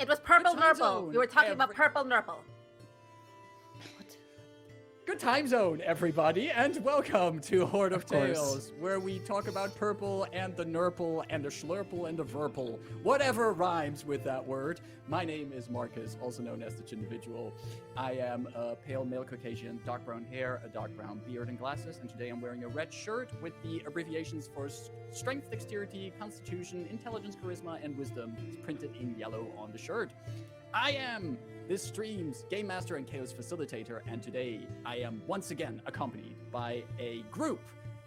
It was purple Good time nurple. zone, We were talking about purple nurple. Good time zone, everybody, and welcome to Horde of Tales, where we talk about purple and the nurple and the schlurple and the verple, whatever rhymes with that word. My name is Marcus, also known as the Chindividual. I am a pale male Caucasian, dark brown hair, a dark brown beard and glasses, and today I'm wearing a red shirt with the abbreviations for strength, dexterity, constitution, intelligence, charisma, and wisdom printed in yellow on the shirt. I am this stream's Game Master and Chaos Facilitator, and today I am once again accompanied by a group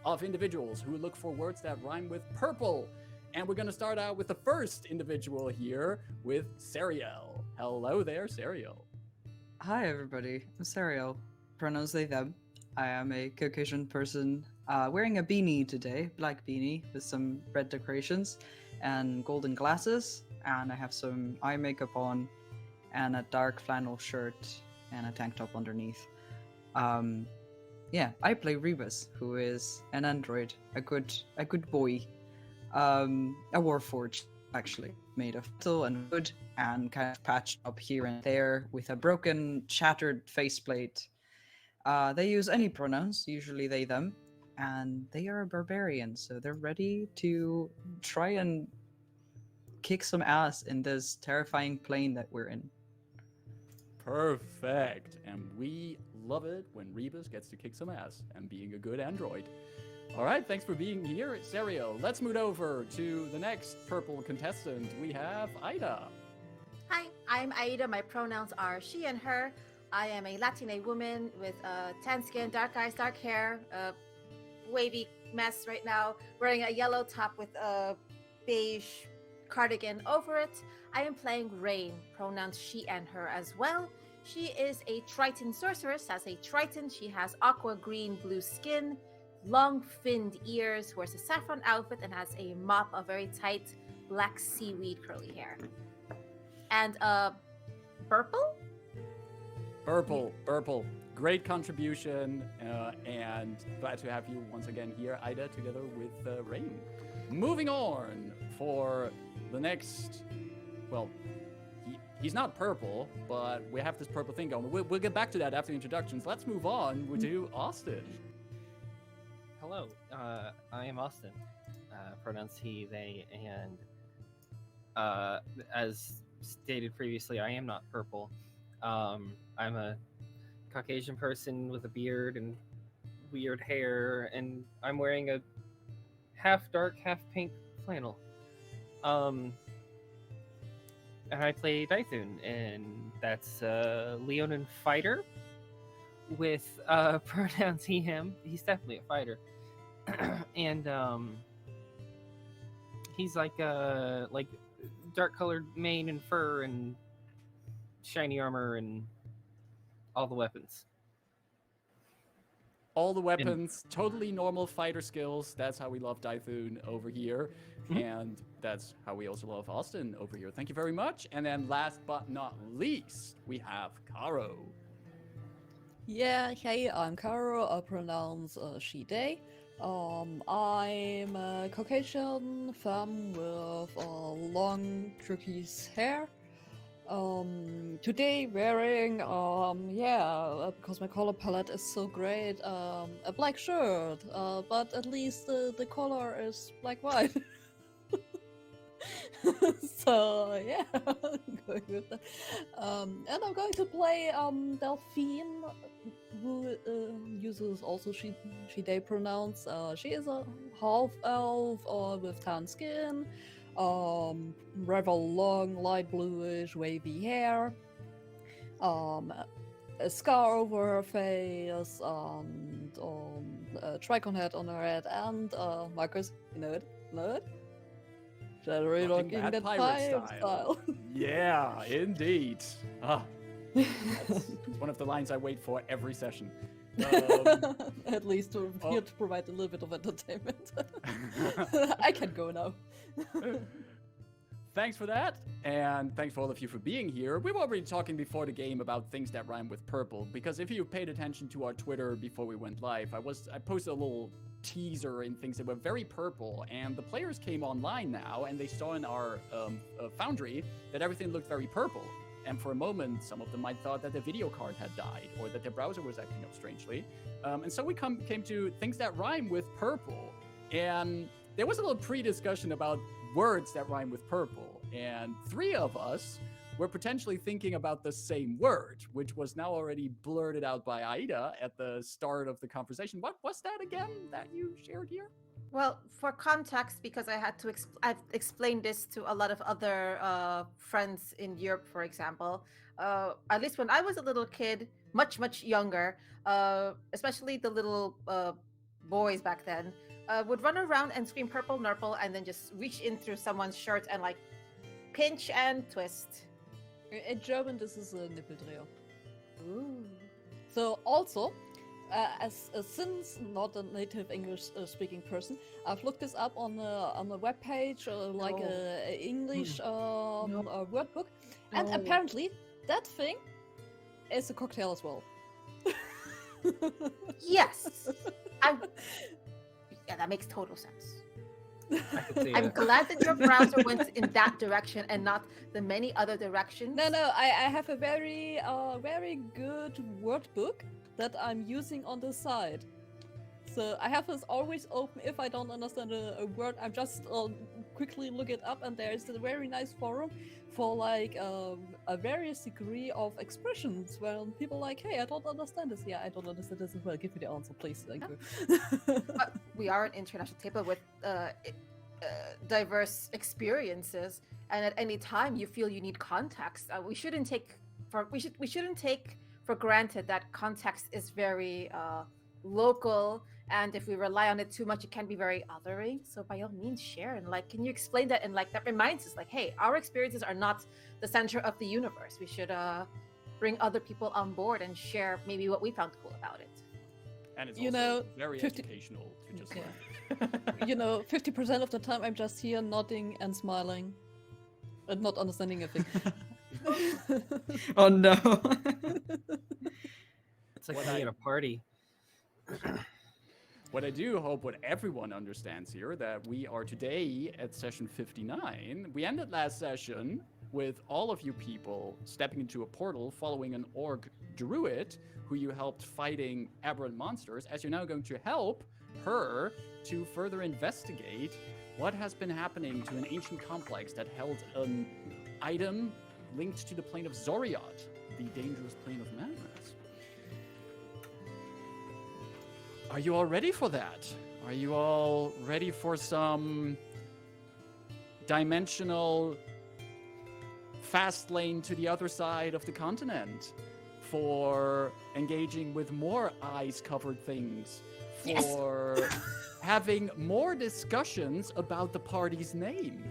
of individuals who look for words that rhyme with purple. And we're going to start out with the first individual here with Serial. Hello there, Serial. Hi, everybody. I'm Serial. Pronouns they, them. I am a Caucasian person wearing a beanie today, black beanie with some red decorations and golden glasses. And I have some eye makeup on and a dark flannel shirt and a tank top underneath. I play Rebus, who is an android, a good boy, a warforged actually, made of metal and wood and kind of patched up here and there with a broken, shattered faceplate. They use any pronouns, usually they, them, and they are a barbarian, so they're ready to try and kick some ass in this terrifying plane that we're in. Perfect. And we love it when Rebus gets to kick some ass and being a good android. All right, thanks for being here, Serial. Let's move over to the next purple contestant. We have Ida. Hi, I'm Aida. My pronouns are she and her. I am a Latina woman with tan skin, dark eyes, dark hair, wavy mess right now, wearing a yellow top with a beige cardigan over it. I am playing Rayn, pronouns she and her as well. She is a Triton sorceress. As a Triton, she has aqua green blue skin, long finned ears, wears a saffron outfit, and has a mop of very tight black seaweed curly hair. And purple? Purple. Great contribution, and glad to have you once again here, Ida, together with Rayn. Moving on for the next, well, he's not purple, but we have this purple thing going. We'll get back to that after introductions. Let's move on to Austin. Hello, I am Austin. Pronouns he, they, and as stated previously, I am not purple. I'm a Caucasian person with a beard and weird hair, and I'm wearing a half dark, half pink flannel. And I play Dythun, and that's a Leonin fighter with pronouns he, him. He's definitely a fighter. And he's like dark colored mane and fur and shiny armor and all the weapons. All the weapons, totally normal fighter skills. That's how we love Dythun over here. Mm-hmm. And that's how we also love Austin over here. Thank you very much. And then last but not least, we have Caro. Yeah, hey, I'm Caro, pronouns she, they. I'm a Caucasian femme with long turquoise hair. Today wearing, because my color palette is so great, a black shirt, but at least the color is black-white. So, yeah, I'm going with that. And I'm going to play Delphine, who uses also she, they pronouns. She is a half-elf with tan skin, rather long, light bluish, wavy hair, a scar over her face, and a tricon hat on her head, and Marcus, you know it? Generally rocking that pirate style. Yeah, indeed. That's one of the lines I wait for every session. At least here to provide a little bit of entertainment. I can go now. Thanks for that, and thanks for all of you for being here. We were already talking before the game about things that rhyme with purple, because if you paid attention to our Twitter before we went live, I posted a little teaser and things that were very purple. And the players came online now, and they saw in our foundry that everything looked very purple. And for a moment, some of them might thought that their video card had died or that their browser was acting up strangely. And so we came to things that rhyme with purple. And there was a little pre-discussion about words that rhyme with purple. And 3 of us were potentially thinking about the same word, which was now already blurted out by Aida at the start of the conversation. What was that again that you shared here? Well, for context, because I had to, I've explained this to a lot of other friends in Europe, for example. At least when I was a little kid, much younger, especially the little boys back then, would run around and scream "purple nurple" and then just reach in through someone's shirt and like pinch and twist. In German, this is a Nippeldreher. Ooh. So also, as since not a native English speaking person, I've looked this up on a web page, like a English word book, and apparently that thing is a cocktail as well. Yes. Yeah, that makes total sense. I'm I'm glad that your browser went in that direction and not the many other directions. No, I have a very good word book that I'm using on the side. So I have this always open. If I don't understand a word, I'm just quickly look it up, and there's a very nice forum for like a various degree of expressions when people like, hey, I don't understand this. Yeah, I don't understand this as well. Give me the answer, please. Thank you. But we are an international table with diverse experiences, and at any time you feel you need context, we shouldn't take for granted that context is very local, and if we rely on it too much, it can be very othering. So by all means, share and like, can you explain that? And like that reminds us, like, hey, our experiences are not the center of the universe. We should bring other people on board and share maybe what we found cool about it. And it's You also know, very 50 educational to just Yeah. like... You know, 50% of the time I'm just here nodding and smiling and not understanding a thing. Oh no. It's like me at a party. What I do hope what everyone understands here, that we are today at session 59. We ended last session with all of you people stepping into a portal following an orc druid who you helped fighting aberrant monsters, as you're now going to help her to further investigate what has been happening to an ancient complex that held an item linked to the plane of Zoriat, the dangerous plane of madness. Are you all ready for that? Are you all ready for some dimensional fast lane to the other side of the continent? For engaging with more ice-covered things? For having more discussions about the party's name?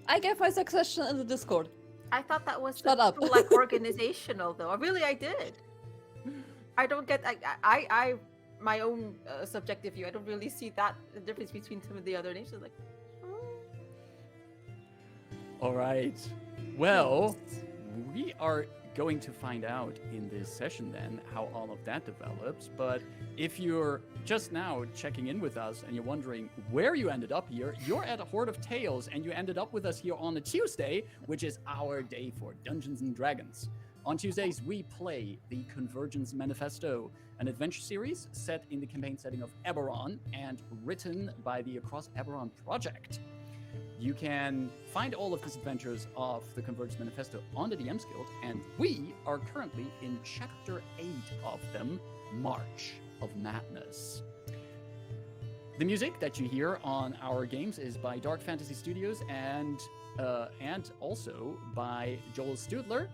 I gave my suggestion in the Discord. I thought that was Shut up. like organizational though. Really, I did. I don't get I my own subjective view. I don't really see that the difference between some of the other names. Like, All right. Well, we are going to find out in this session then how all of that develops. But if you're just now checking in with us and you're wondering where you ended up here, you're at a Horde of Tales and you ended up with us here on a Tuesday, which is our day for Dungeons and Dragons. On Tuesdays, we play the Convergence Manifesto, an adventure series set in the campaign setting of Eberron and written by the Across Eberron Project. You can find all of these adventures of the Convergence Manifesto on the DM's Guild, and we are currently in Chapter 8 of them, March of Madness. The music that you hear on our games is by Dark Fantasy Studios and also by Joel Studler.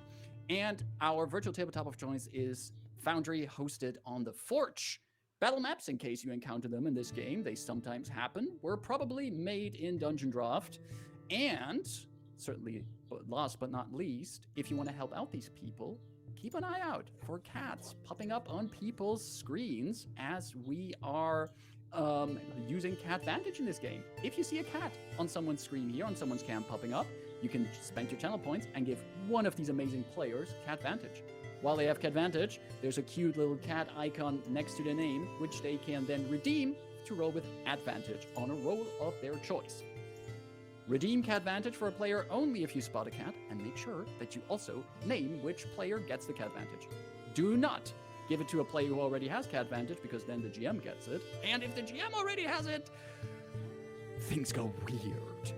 And our virtual tabletop of choice is Foundry, hosted on the Forge. Battle maps, in case you encounter them in this game, they sometimes happen, were probably made in Dungeon Draft. And, certainly last but not least, if you want to help out these people, keep an eye out for cats popping up on people's screens as we are using Cat Vantage in this game. If you see a cat on someone's screen here, on someone's cam popping up, you can spend your channel points and give one of these amazing players Cat Vantage. While they have Cat Vantage, there's a cute little cat icon next to their name, which they can then redeem to roll with advantage on a roll of their choice. Redeem Cadvantage for a player only if you spot a cat, and make sure that you also name which player gets the Cadvantage. Do not give it to a player who already has Cadvantage, because then the GM gets it. And if the GM already has it, things go weird.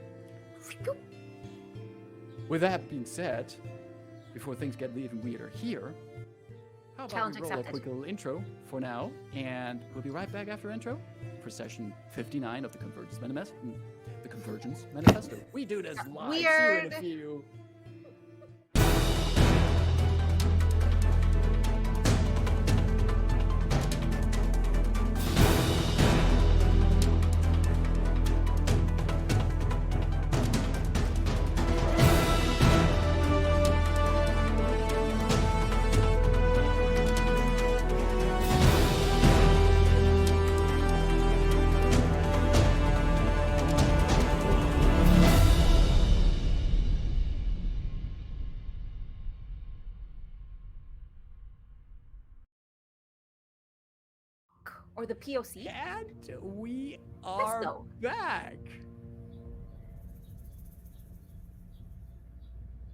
With that being said, before things get even weirder here, how about Challenge we roll accepted. a quick little intro for now, and we'll be right back after intro for session 59 of the Convergence Manifesto. We do this live. See you in Weird. a few. Or the POC? And we are go. back.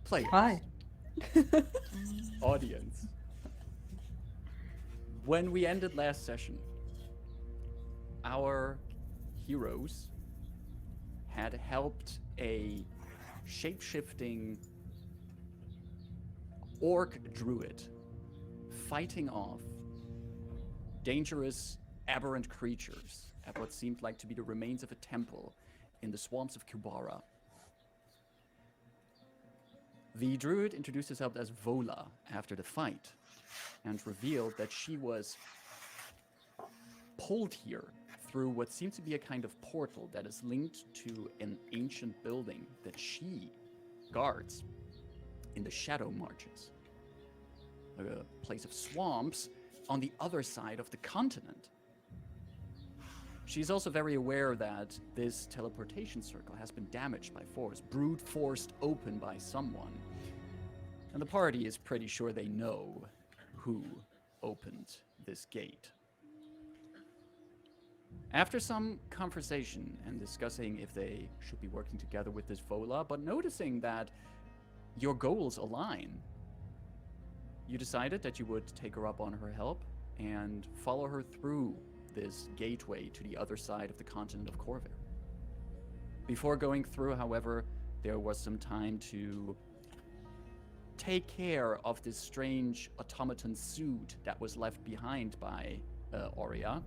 Players. Hi. Audience. When we ended last session, our heroes had helped a shape-shifting orc druid fighting off dangerous aberrant creatures at what seemed like to be the remains of a temple in the swamps of Khyber. The druid introduced herself as Vola after the fight and revealed that she was pulled here through what seems to be a kind of portal that is linked to an ancient building that she guards in the Shadowmarches, a place of swamps on the other side of the continent. She's also very aware that this teleportation circle has been damaged by force, brute forced open by someone. And the party is pretty sure they know who opened this gate. After some conversation and discussing if they should be working together with this Vola, but noticing that your goals align, you decided that you would take her up on her help and follow her through this gateway to the other side of the continent of Khyber. Before going through, however, there was some time to take care of this strange automaton suit that was left behind by Aurea,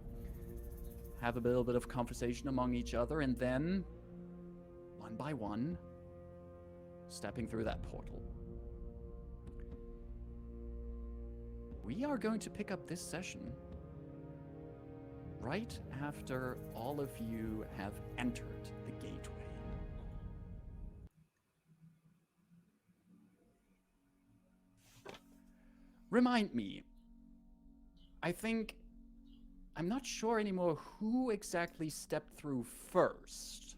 have a little bit of conversation among each other, and then, one by one, stepping through that portal. We are going to pick up this session right after all of you have entered the gateway. Remind me, I'm not sure anymore who exactly stepped through first.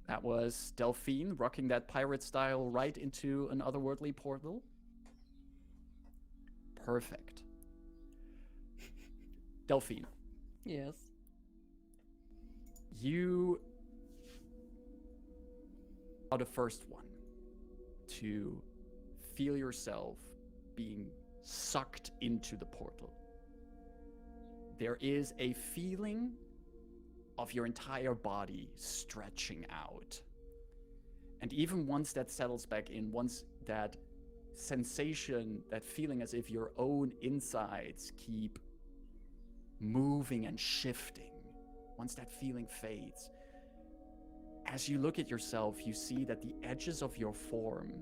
That was Delphine rocking that pirate style right into an otherworldly portal. Perfect. Delphine, Yes. you are the first one to feel yourself being sucked into the portal. There is a feeling of your entire body stretching out. And even once that settles back in, once that sensation, that feeling as if your own insides keep moving and shifting, once that feeling fades, as you look at yourself, you see that the edges of your form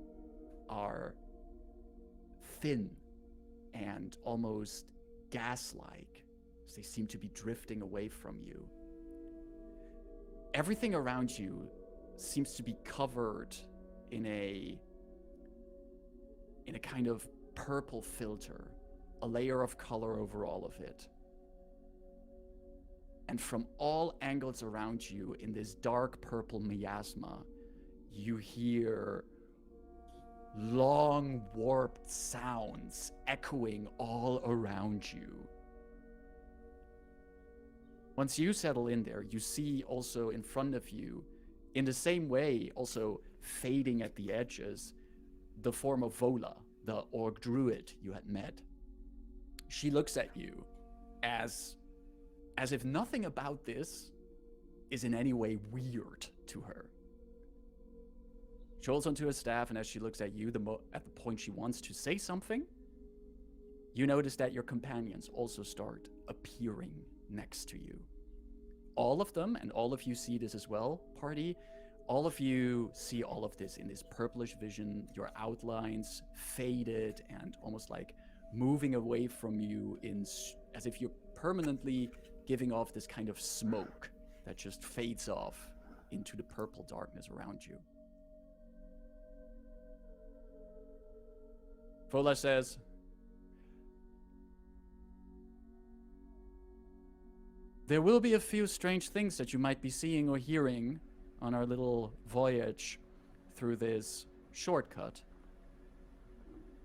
are thin and almost gas-like, as they seem to be drifting away from you. Everything around you seems to be covered in a kind of purple filter, a layer of color over all of it. And from all angles around you in this dark purple miasma, you hear long warped sounds echoing all around you. Once you settle in there, you see also in front of you, in the same way, also fading at the edges, the form of Vola, the orc druid you had met. She looks at you as if nothing about this is in any way weird to her. She holds onto her staff, and as she looks at you, at the point she wants to say something, you notice that your companions also start appearing next to you. All of them, and all of you see this as well, party, all of you see all of this in this purplish vision, your outlines faded and almost like moving away from you as if you're permanently giving off this kind of smoke that just fades off into the purple darkness around you. Vola says, there will be a few strange things that you might be seeing or hearing on our little voyage through this shortcut.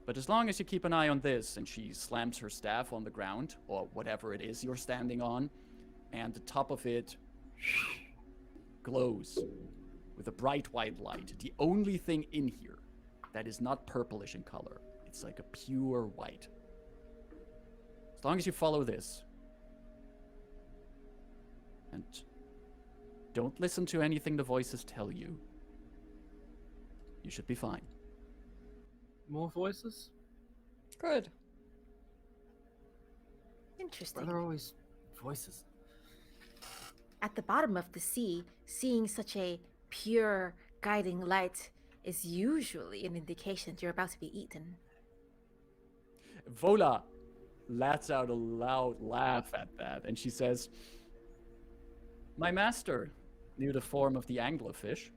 But as long as you keep an eye on this, and she slams her staff on the ground, or whatever it is you're standing on, and the top of it glows with a bright white light. The only thing in here that is not purplish in color. It's like a pure white. As long as you follow this, and don't listen to anything the voices tell you, you should be fine. More voices? Good. Interesting. Are there always voices? At the bottom of the sea, seeing such a pure guiding light is usually an indication that you're about to be eaten. Vola lets out a loud laugh at that, and she says, my master knew the form of the anglerfish.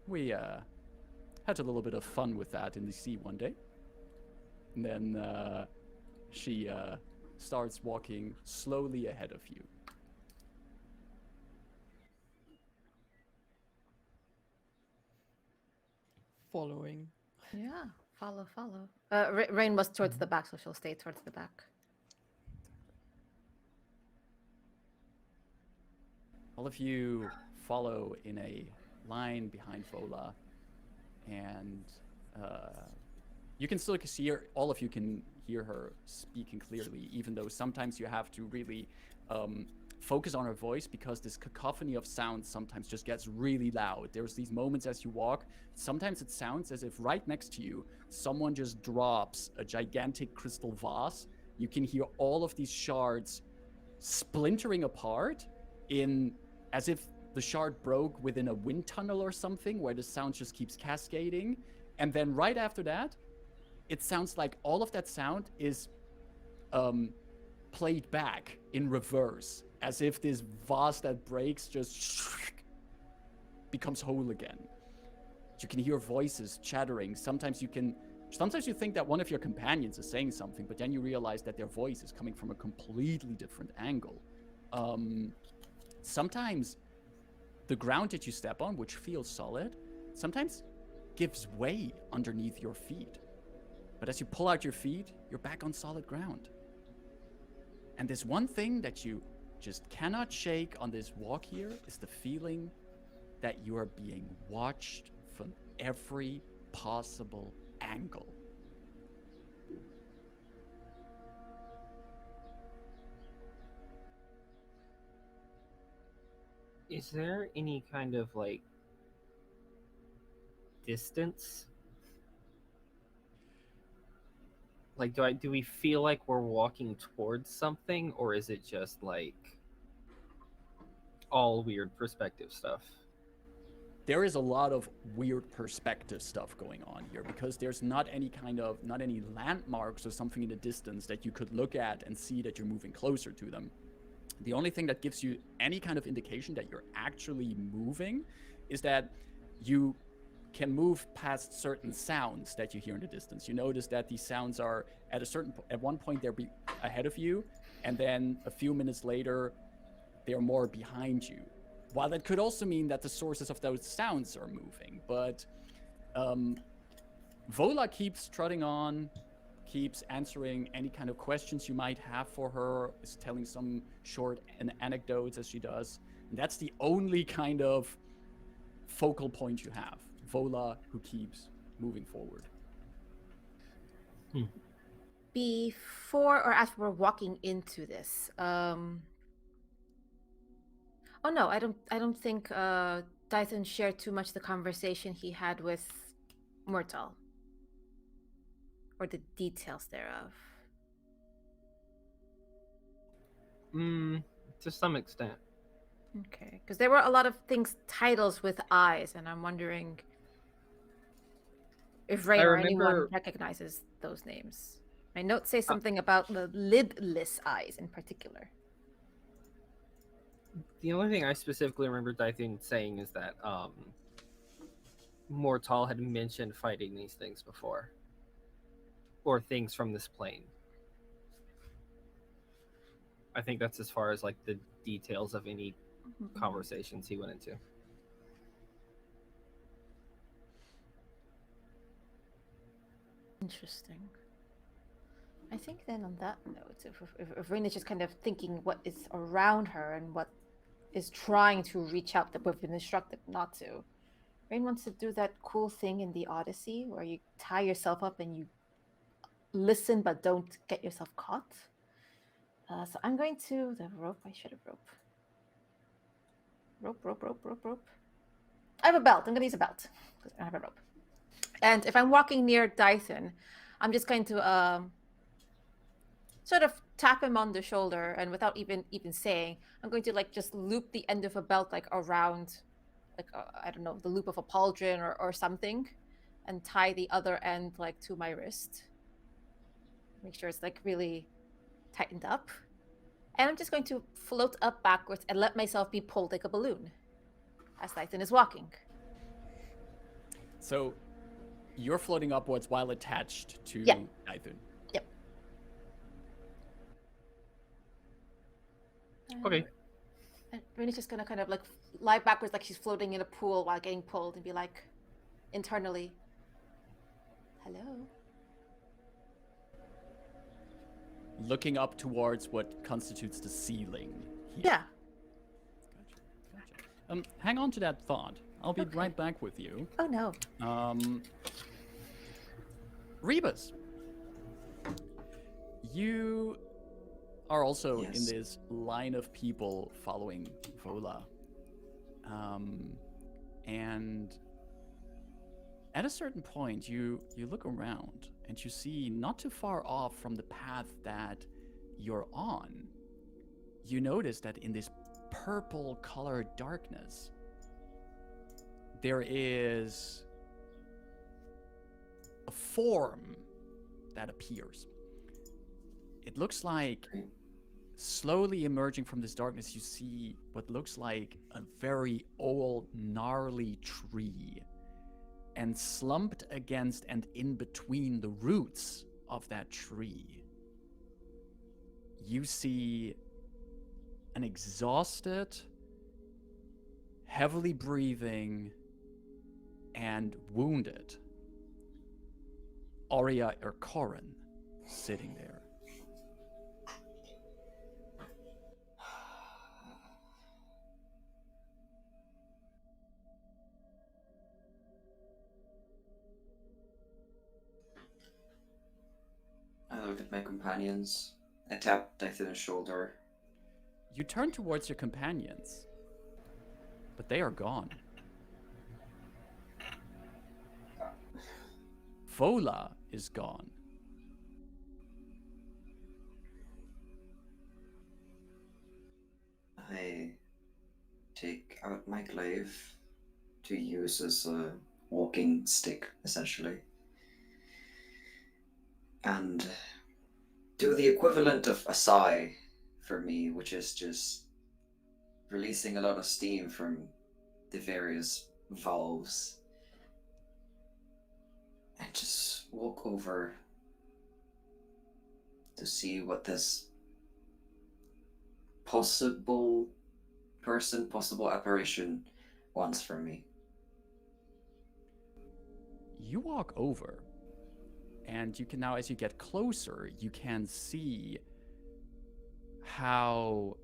We had a little bit of fun with that in the sea one day. And then she starts walking slowly ahead of you. Following. Yeah, follow. Rayn was towards the back, so she'll stay towards the back. All of you follow in a line behind Vola, and you can still see her. All of you can hear her speaking clearly, even though sometimes you have to really focus on her voice, because this cacophony of sounds sometimes just gets really loud. There's these moments as you walk, sometimes it sounds as if right next to you, someone just drops a gigantic crystal vase. You can hear all of these shards splintering apart as if the shard broke within a wind tunnel or something, where the sound just keeps cascading. And then right after that, it sounds like all of that sound is played back in reverse, as if this vase that breaks just becomes whole again. You can hear voices chattering. Sometimes you think that one of your companions is saying something, but then you realize that their voice is coming from a completely different angle. Sometimes the ground that you step on, which feels solid, sometimes gives way underneath your feet. But as you pull out your feet, you're back on solid ground. And this one thing that you just cannot shake on this walk here is the feeling that you are being watched from every possible angle. Is there any kind of like distance? Like, do we feel like we're walking towards something, or is it just like all weird perspective stuff? There is a lot of weird perspective stuff going on here, because there's not any landmarks or something in the distance that you could look at and see that you're moving closer to them. The only thing that gives you any kind of indication that you're actually moving is that you can move past certain sounds that you hear in the distance. You notice that these sounds are at one point they're ahead of you, and then a few minutes later they're more behind you. While that could also mean that the sources of those sounds are moving, but Vola keeps trotting on, keeps answering any kind of questions you might have for her, is telling some short anecdotes as she does. And that's the only kind of focal point you have. Vola, who keeps moving forward. Before or as we're walking into this, oh no, I don't think Dyson shared too much the conversation he had with Myrtle. Or the details thereof. To some extent. Okay, because there were a lot of titles with eyes, and I'm wondering if Rayn or anyone recognizes those names. My notes say something about the lidless eyes in particular. The only thing I specifically remember Dythun saying is that Mortal had mentioned fighting these things before. Or things from this plane. I think that's as far as like the details of any conversations he went into. Interesting. I think then on that note, if Rayn is just kind of thinking what is around her and what is trying to reach out that we've been instructed not to, Rayn wants to do that cool thing in the Odyssey where you tie yourself up and you listen but don't get yourself caught. So I'm going to the rope. I should have rope. I have a belt. I'm going to use a belt because I don't have a rope. And if I'm walking near Dyson, I'm just going to sort of tap him on the shoulder, and without even saying, I'm going to like just loop the end of a belt like around, like I don't know, the loop of a pauldron or something, and tie the other end like to my wrist. Make sure it's like really tightened up. And I'm just going to float up backwards and let myself be pulled like a balloon as Dyson is walking. So you're floating upwards while attached to Dyson. Yep. Okay. And Rayna's just gonna kind of like lie backwards like she's floating in a pool while getting pulled and be like, internally, hello. Looking up towards what constitutes the ceiling here. Yeah. Gotcha. Hang on to that thought. I'll be right back with you. Oh no. Rebus, you are also in this line of people following Vola. And at a certain point, you look around and you see not too far off from the path that you're on, you notice that in this purple colored darkness, there is a form that appears. It looks like slowly emerging from this darkness, you see what looks like a very old, gnarly tree. And slumped against and in between the roots of that tree, you see an exhausted, heavily breathing, and wounded Aurea Erkoren sitting there. I look at my companions. I tap Dythun's shoulder. You turn towards your companions, but they are gone. Vola is gone. I take out my glaive to use as a walking stick, essentially. And do the equivalent of a sigh for me, which is just releasing a lot of steam from the various valves. And just walk over to see what this possible apparition wants from me. You walk over, And you can now, as you get closer, you can see how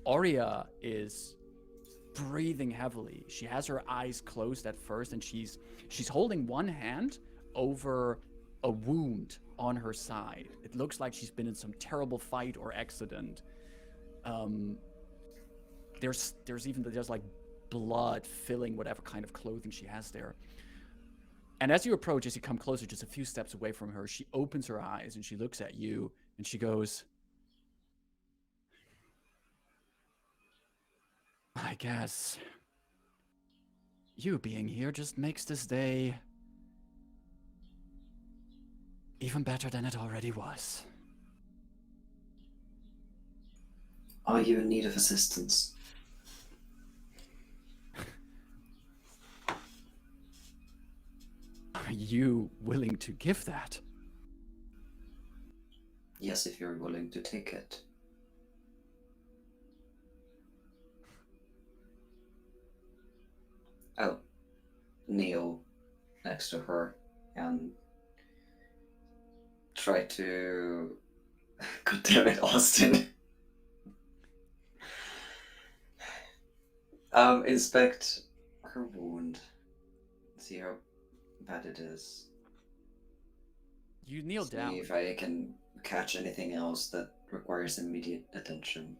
Aurea is breathing heavily. She has her eyes closed at first, and she's holding one hand over a wound on her side. It looks like she's been in some terrible fight or accident. There's like blood filling whatever kind of clothing she has there. And as you approach, as you come closer, just a few steps away from her, she opens her eyes and she looks at you and she goes, I guess you being here just makes this day even better than it already was. Are you in need of assistance? Are you willing to give that? Yes, if you're willing to take it. I'll kneel next to her and try to... God damn it, Austin. Inspect her wound. See how bad it is. You kneel See down. if I can catch anything else that requires immediate attention.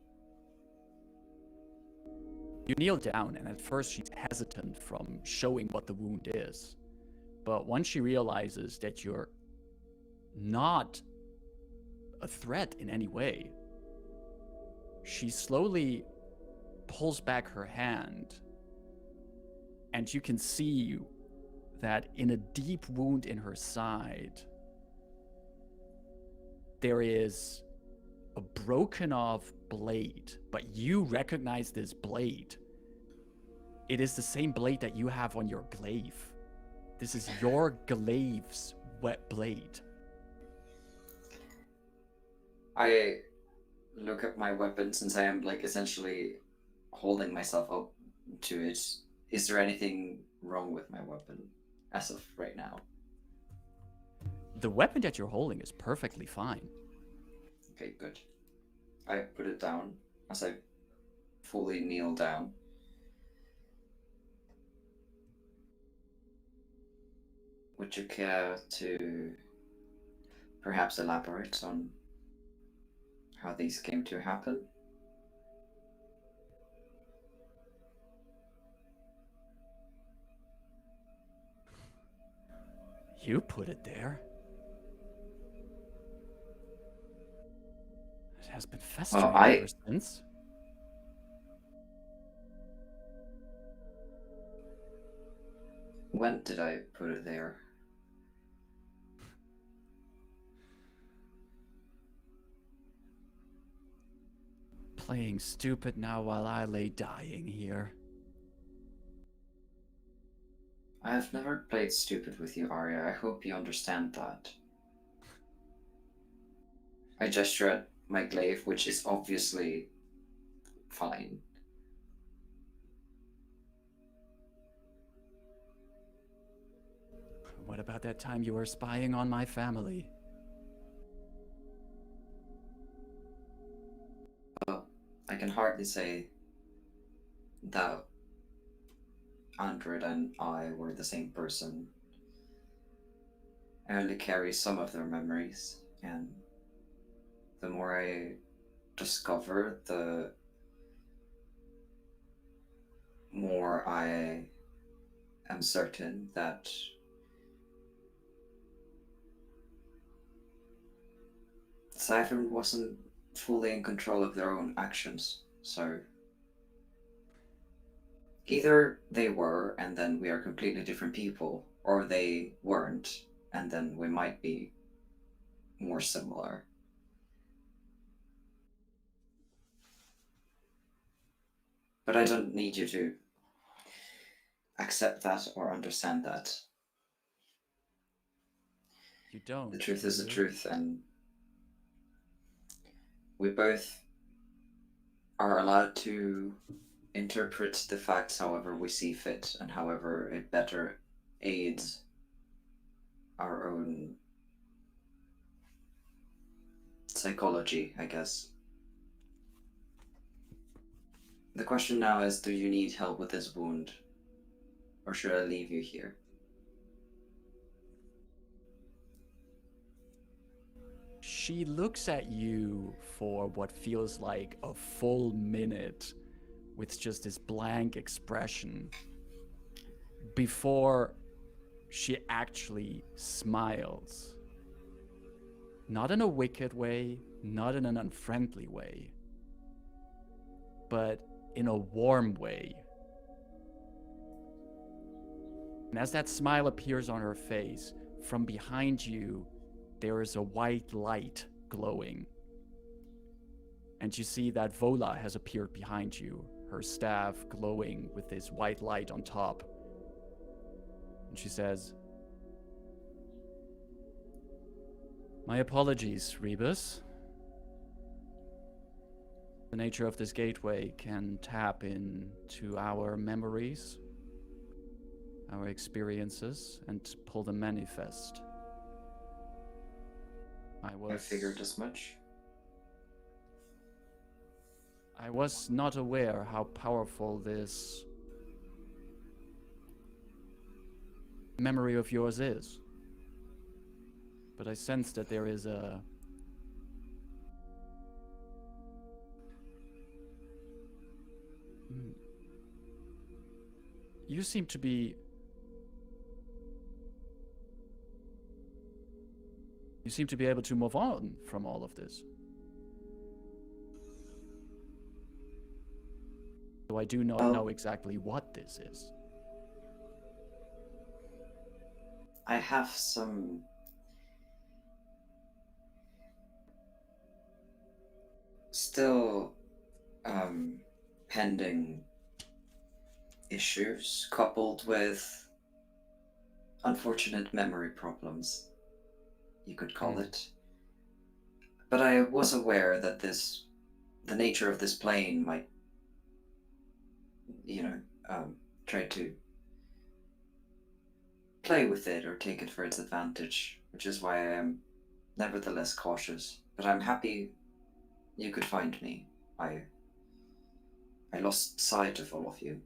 You kneel down, and at first she's hesitant from showing what the wound is. But once she realizes that you're not a threat in any way, she slowly pulls back her hand, and you can see that in a deep wound in her side, there is a broken off blade, but you recognize this blade. It is the same blade that you have on your glaive. This is your glaive's wet blade. I look at my weapon since I am like essentially holding myself up to it. Is there anything wrong with my weapon as of right now? The weapon that you're holding is perfectly fine. Okay, good. I put it down as I fully kneel down. Would you care to perhaps elaborate on how these came to happen? You put it there. It has been festering ever since. When did I put it there? Playing stupid now while I lay dying here. I have never played stupid with you, Arya. I hope you understand that. I gesture at my glaive, which is obviously fine. What about that time you were spying on my family? Well, I can hardly say that Andred and I were the same person. I only carry some of their memories, and the more I discover, the more I am certain that Siphon wasn't fully in control of their own actions, so either they were and then we are completely different people, or they weren't and then we might be more similar. But I don't need you to accept that or understand that. You don't. The truth is the truth, and we both are allowed to interpret the facts however we see fit and however it better aids our own psychology, I guess. The question now is, do you need help with this wound? Or should I leave you here? She looks at you for what feels like a full minute with just this blank expression before she actually smiles. Not in a wicked way, not in an unfriendly way, but in a warm way. And as that smile appears on her face, from behind you, there is a white light glowing. And you see that Vola has appeared behind you, her staff glowing with this white light on top. And she says, "My apologies, Rebus. The nature of this gateway can tap into our memories, our experiences, and pull the manifest. I figured as much. I was not aware how powerful this memory of yours is. But I sense that there is a You seem to be able to move on from all of this. So I do not know exactly what this is. I have some still pending issues coupled with unfortunate memory problems, you could call it. But I was aware that the nature of this plane might, try to play with it or take it for its advantage, which is why I am nevertheless cautious. But I'm happy you could find me. I lost sight of all of you.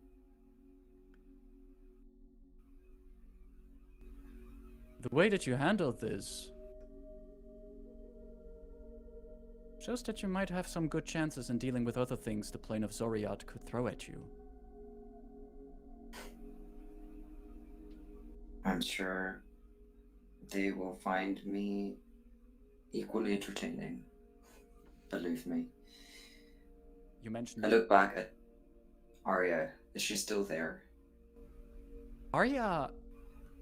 The way that you handled this shows that you might have some good chances in dealing with other things the plane of Zoriat could throw at you. I'm sure they will find me equally entertaining. Believe me. You mentioned I look back at Arya. Is she still there? Arya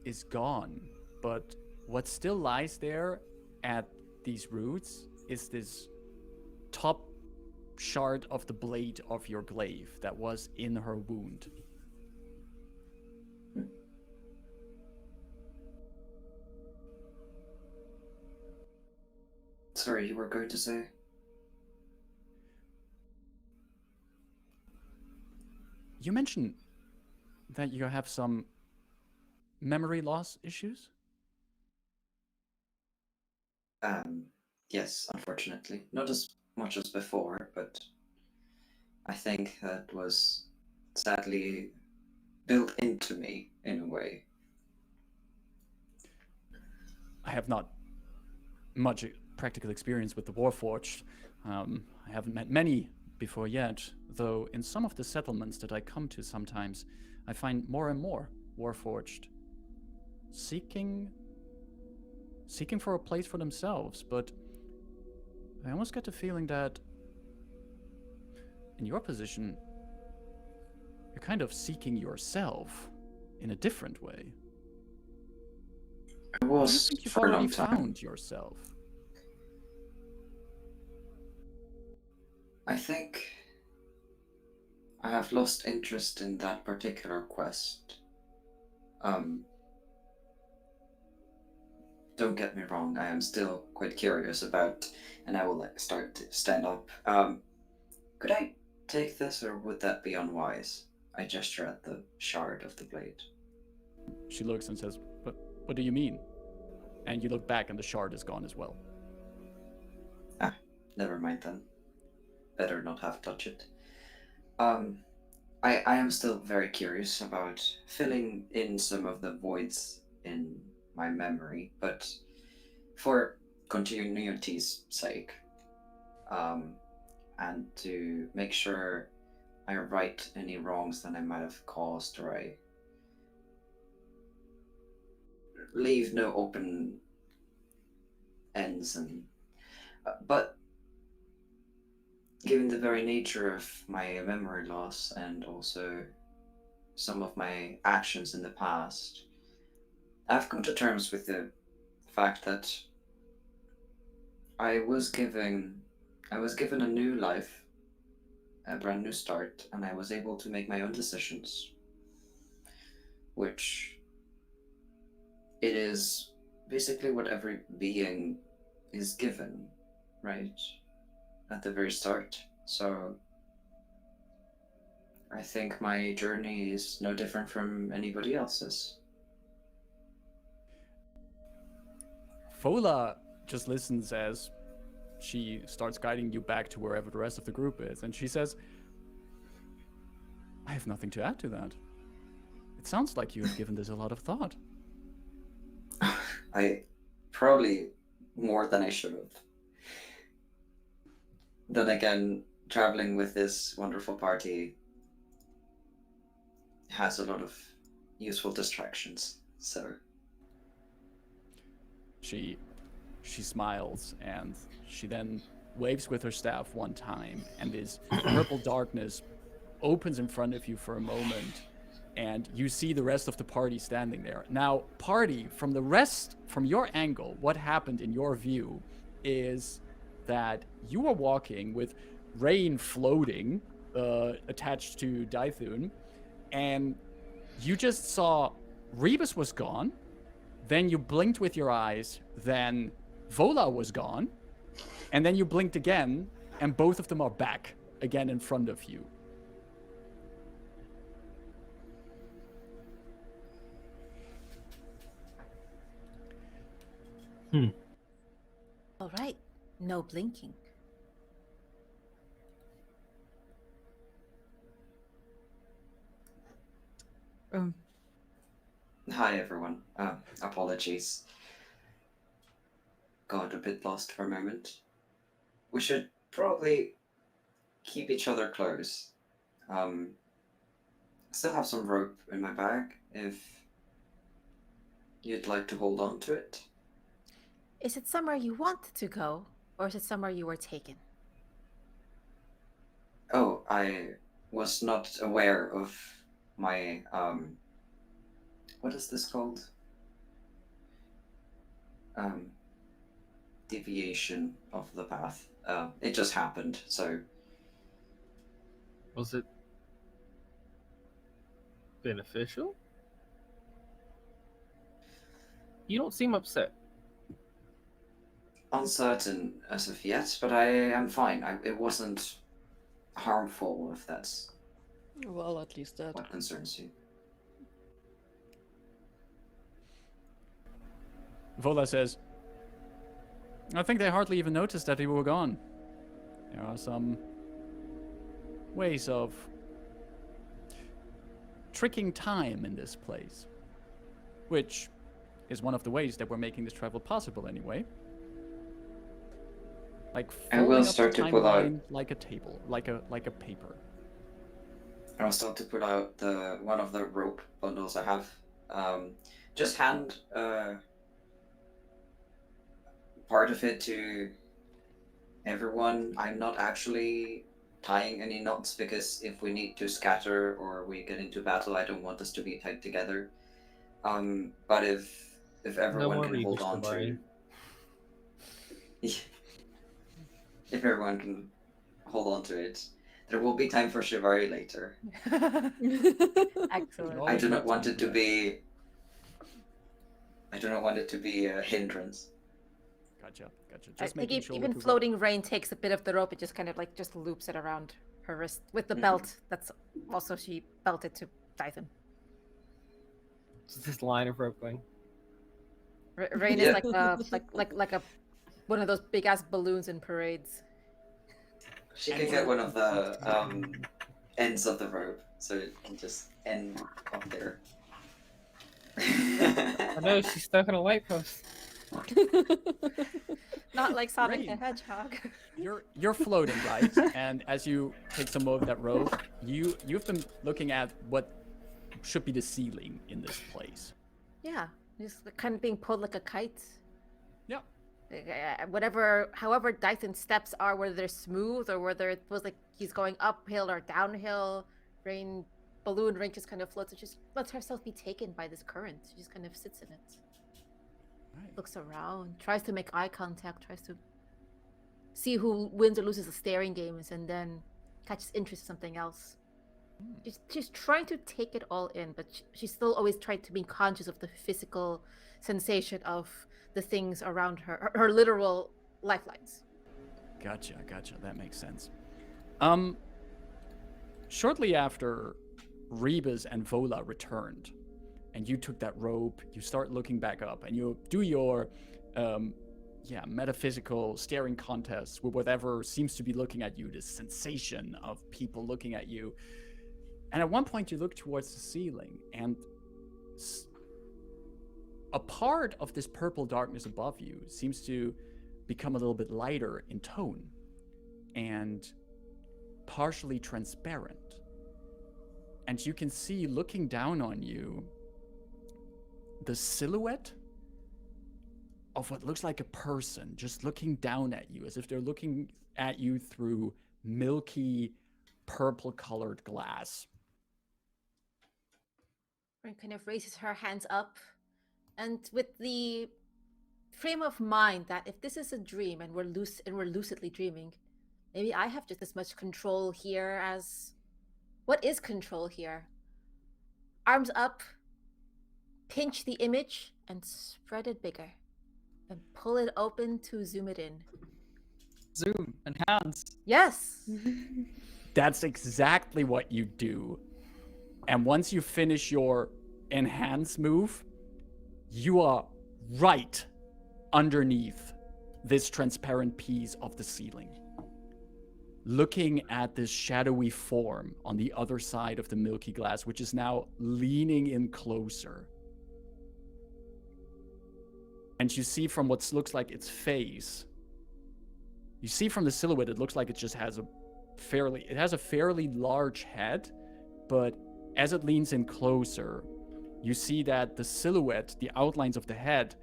is gone, but what still lies there at these roots is this top shard of the blade of your glaive that was in her wound. Sorry, you were going to say? You mentioned that you have some memory loss issues? Yes, unfortunately. Not as much as before, but I think that was sadly built into me in a way. I have not much practical experience with the Warforged. I haven't met many before yet, though in some of the settlements that I come to sometimes, I find more and more Warforged seeking for a place for themselves, but I almost get the feeling that in your position, you're kind of seeking yourself in a different way. I was Do you think you've for a already long time. found yourself? I think I have lost interest in that particular quest. Don't get me wrong, I am still quite curious about, and I will start to stand up. Could I take this, or would that be unwise? I gesture at the shard of the blade. She looks and says, what do you mean? And you look back and the shard is gone as well. Ah, never mind then. Better not have touched it. I am still very curious about filling in some of the voids in my memory, but for continuity's sake, and to make sure I right any wrongs that I might have caused, or I leave no open ends, and but given the very nature of my memory loss and also some of my actions in the past, I've come to terms with the fact that I was given a new life, a brand new start, and I was able to make my own decisions, which it is basically what every being is given, right? At the very start. So I think my journey is no different from anybody else's. Vola just listens as she starts guiding you back to wherever the rest of the group is, and she says, I have nothing to add to that. It sounds like you have given this a lot of thought. I probably more than I should have. Then again, traveling with this wonderful party has a lot of useful distractions, so... She smiles, and she then waves with her staff one time, and this purple darkness opens in front of you for a moment, and you see the rest of the party standing there. Now, party, from your angle, what happened in your view is that you were walking with Rayn floating, attached to Daithun, and you just saw Rebus was gone, then you blinked with your eyes, then Vola was gone, and then you blinked again, and both of them are back again in front of you. All right, no blinking. Hi everyone. Apologies. Got a bit lost for a moment. We should probably keep each other close. I still have some rope in my bag if you'd like to hold on to it. Is it somewhere you want to go, or is it somewhere you were taken? Oh, I was not aware of my, what is this called? Deviation of the path. It just happened, so... Was it beneficial? You don't seem upset. Uncertain as of yet, but I am fine. It wasn't harmful, if that's Well, at least that. what concerns you. Vola says, I think they hardly even noticed that we were gone. There are some ways of tricking time in this place, which is one of the ways that we're making this travel possible anyway. Like I will folding up start the to pull out timeline like a table, like a paper. I'll start to pull out one of the rope bundles I have. Just hand part of it to everyone. I'm not actually tying any knots because if we need to scatter or we get into battle, I don't want us to be tied together. But if everyone can hold on to, if everyone can hold on to it, there will be time for Shivari later. Excellent. Oh, I do not that's want it to good. be. I do not want it to be a hindrance. Gotcha. I Just think making sure. even floating Rayn takes a bit of the rope. It just kind of like just loops it around her wrist with the belt. That's also she belted to Dyson. Just this line of rope going. Rayn Yeah. is like a one of those big ass balloons in parades. She can get one of the ends of the rope, so it can just end up there. I know she's stuck on a light post. Not like Sonic the Rayn. Hedgehog. You're floating, right? And as you take some of that rope, you've been looking at what should be the ceiling in this place. Yeah, just kind of being pulled like a kite. Yeah. However Dyson steps are, whether they're smooth or whether it feels like he's going uphill or downhill, balloon Rayn just kind of floats and just lets herself be taken by this current. She just kind of sits in it, Right. looks around, tries to make eye contact, tries to see who wins or loses the staring games, and then catches interest in something else. She's trying to take it all in, but she's still always trying to be conscious of the physical sensation of the things around her literal lifelines. Gotcha. That makes sense. Shortly after Rebus and Vola returned, and you took that rope, you start looking back up, and you do your metaphysical staring contests with whatever seems to be looking at you, this sensation of people looking at you. And at one point you look towards the ceiling, and a part of this purple darkness above you seems to become a little bit lighter in tone and partially transparent. And you can see, looking down on you, the silhouette of what looks like a person just looking down at you, as if they're looking at you through milky purple-colored glass. Rayn kind of raises her hands up, and with the frame of mind that if this is a dream and we're lucidly dreaming, maybe I have just as much control here as what is control here. Arms up, pinch the image and spread it bigger, and pull it open to zoom it in. Zoom, enhance. Yes. That's exactly what you do. And once you finish your enhance move, you are right underneath this transparent piece of the ceiling, looking at this shadowy form on the other side of the milky glass, which is now leaning in closer. And you see from what looks like its face, you see from the silhouette, it looks like it just has a fairly large head, but as it leans in closer, you see that the silhouette, the outlines of the head,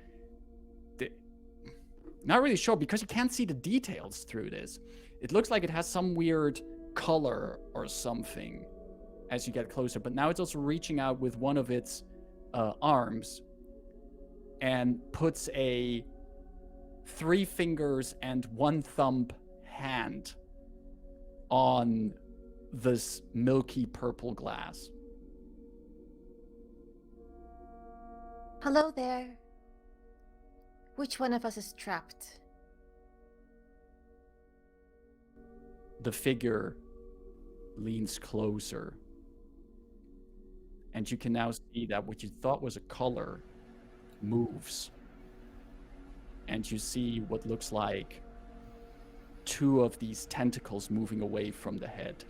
not really sure because you can't see the details through this. It looks like it has some weird color or something as you get closer, but now it's also reaching out with one of its arms and puts a 3 fingers and 1 thumb hand on this milky purple glass. Hello there. Which one of us is trapped? The figure leans closer, and you can now see that what you thought was a color moves, and you see what looks like 2 of these tentacles moving away from the head.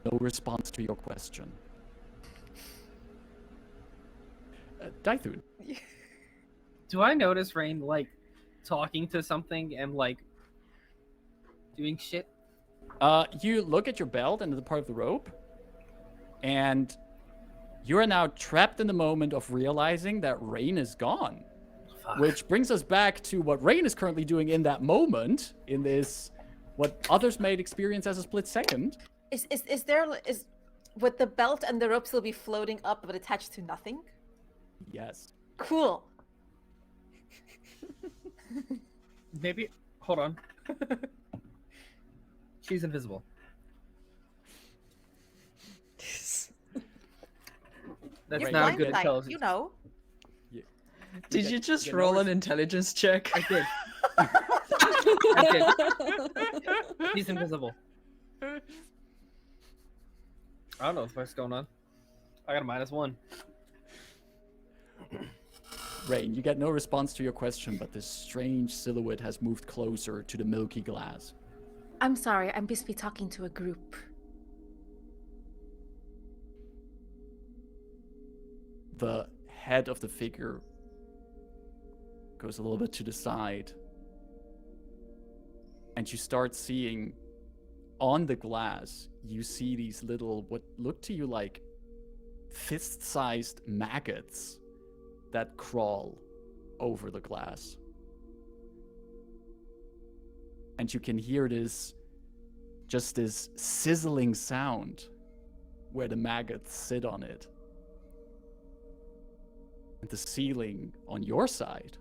No response to your question. Daithun. Do I notice Rayn like talking to something and like doing shit? You look at your belt and the part of the rope, and you are now trapped in the moment of realizing that Rayn is gone. Fuck. Which brings us back to what Rayn is currently doing in that moment, in this, what others might experience as a split second. Would the belt and the rope still be floating up but attached to nothing? Yes. Cool. Maybe. Hold on. She's invisible. That's You're not good blindsight, intelligence. you know. Did you just roll an intelligence check? I did. I did. He's invisible. I don't know what's going on. I got a -1. Rayn, you get no response to your question, but this strange silhouette has moved closer to the milky glass. I'm sorry, I'm supposed to be talking to a group. The head of the figure goes a little bit to the side. And you start seeing on the glass, you see these little, what look to you like fist-sized maggots that crawl over the glass. And you can hear this sizzling sound where the maggots sit on it. And the ceiling on your side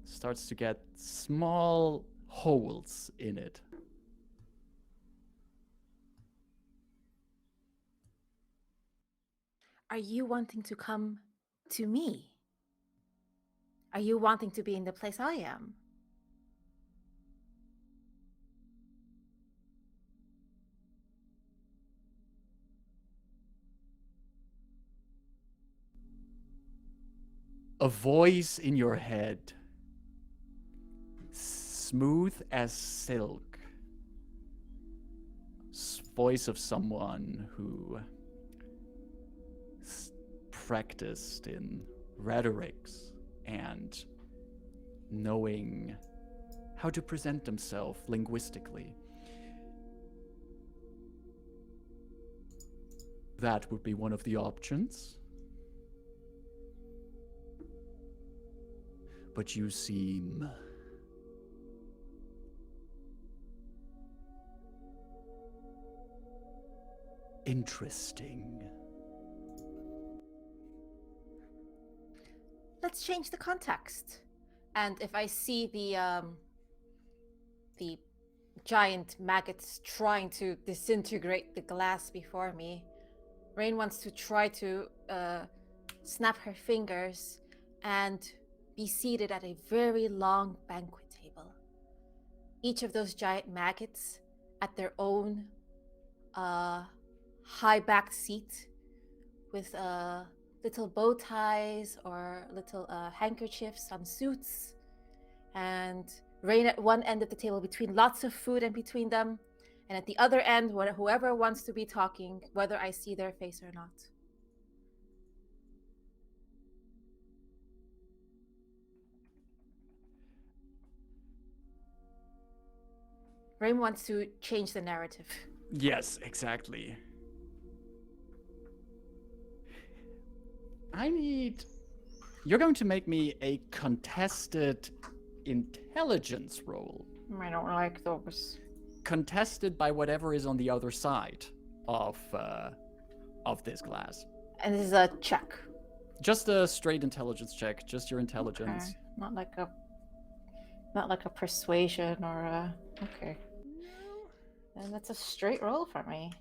starts to get small holes in it. Are you wanting to come to me? Are you wanting to be in the place I am? A voice in your head, smooth as silk, voice of someone who practiced in rhetorics and knowing how to present themselves linguistically. That would be one of the options. But you seem interesting. Let's change the context. And if I see the giant maggots trying to disintegrate the glass before me, Rayn wants to try to snap her fingers and be seated at a very long banquet table. Each of those giant maggots at their own high-backed seat with little bow ties or little handkerchiefs on suits, and Rayn at one end of the table between lots of food in between them, and at the other end, whoever wants to be talking, whether I see their face or not. Rayn wants to change the narrative. Yes, exactly. You're going to make me a contested intelligence roll. I don't like those. Contested by whatever is on the other side of this glass. And this is a check. Just a straight intelligence check, just your intelligence. Okay. Not like a persuasion or a... Okay. And that's a straight roll for me.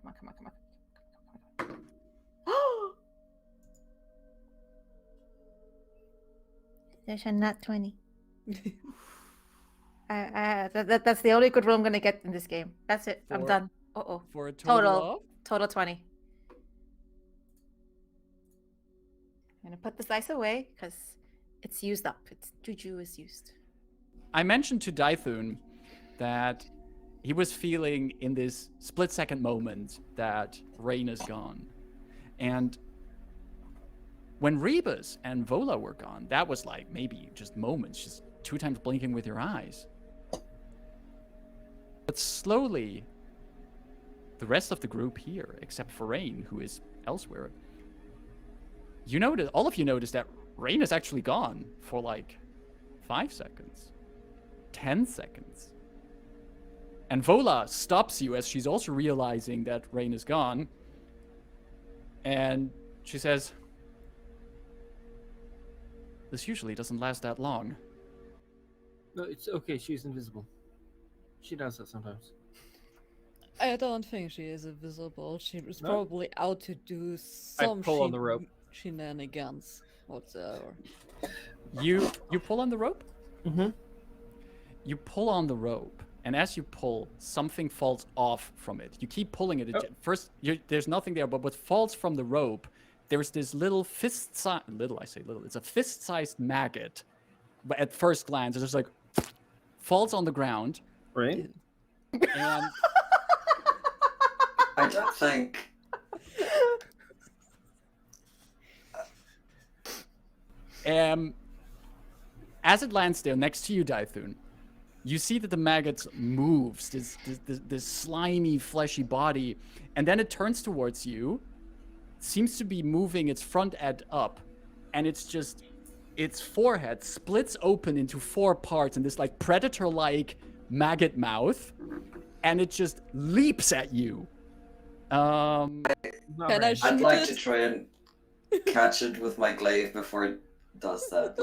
Come on. Oh! There's a nat 20. That's the only good roll I'm gonna get in this game. That's it. I'm done. Uh-oh. For a total Total 20. I'm gonna put this dice away because it's used up. Its juju is used. I mentioned to Daithun that he was feeling in this split-second moment that Rayn is gone. And when Rebus and Vola were gone, that was like maybe just moments, just 2 times blinking with your eyes. But slowly, the rest of the group here, except for Rayn, who is elsewhere, all of you notice that Rayn is actually gone for like 5 seconds, 10 seconds. And Vola stops you as she's also realizing that Rayn is gone. And she says, "This usually doesn't last that long." No, it's okay. She's invisible. She does that sometimes. I don't think she is invisible. She was No? probably out to do I some pull on the rope. shenanigans whatsoever. You pull on the rope? Mm-hmm. You pull on the rope, and as you pull, something falls off from it. You keep pulling it. Oh. First, there's nothing there, but what falls from the rope there's this little fist-sized, I say little, it's a fist-sized maggot. But at first glance, it's just like, falls on the ground. Right? And I don't think. As it lands there next to you, Daithun, you see that the maggot moves, this slimy, fleshy body, and then it turns towards you, seems to be moving its front end up, and its forehead splits open into 4 parts in this like predator-like maggot mouth, and it just leaps at you. Can I shoot I'd like it? to try and catch it with my glaive before it does that.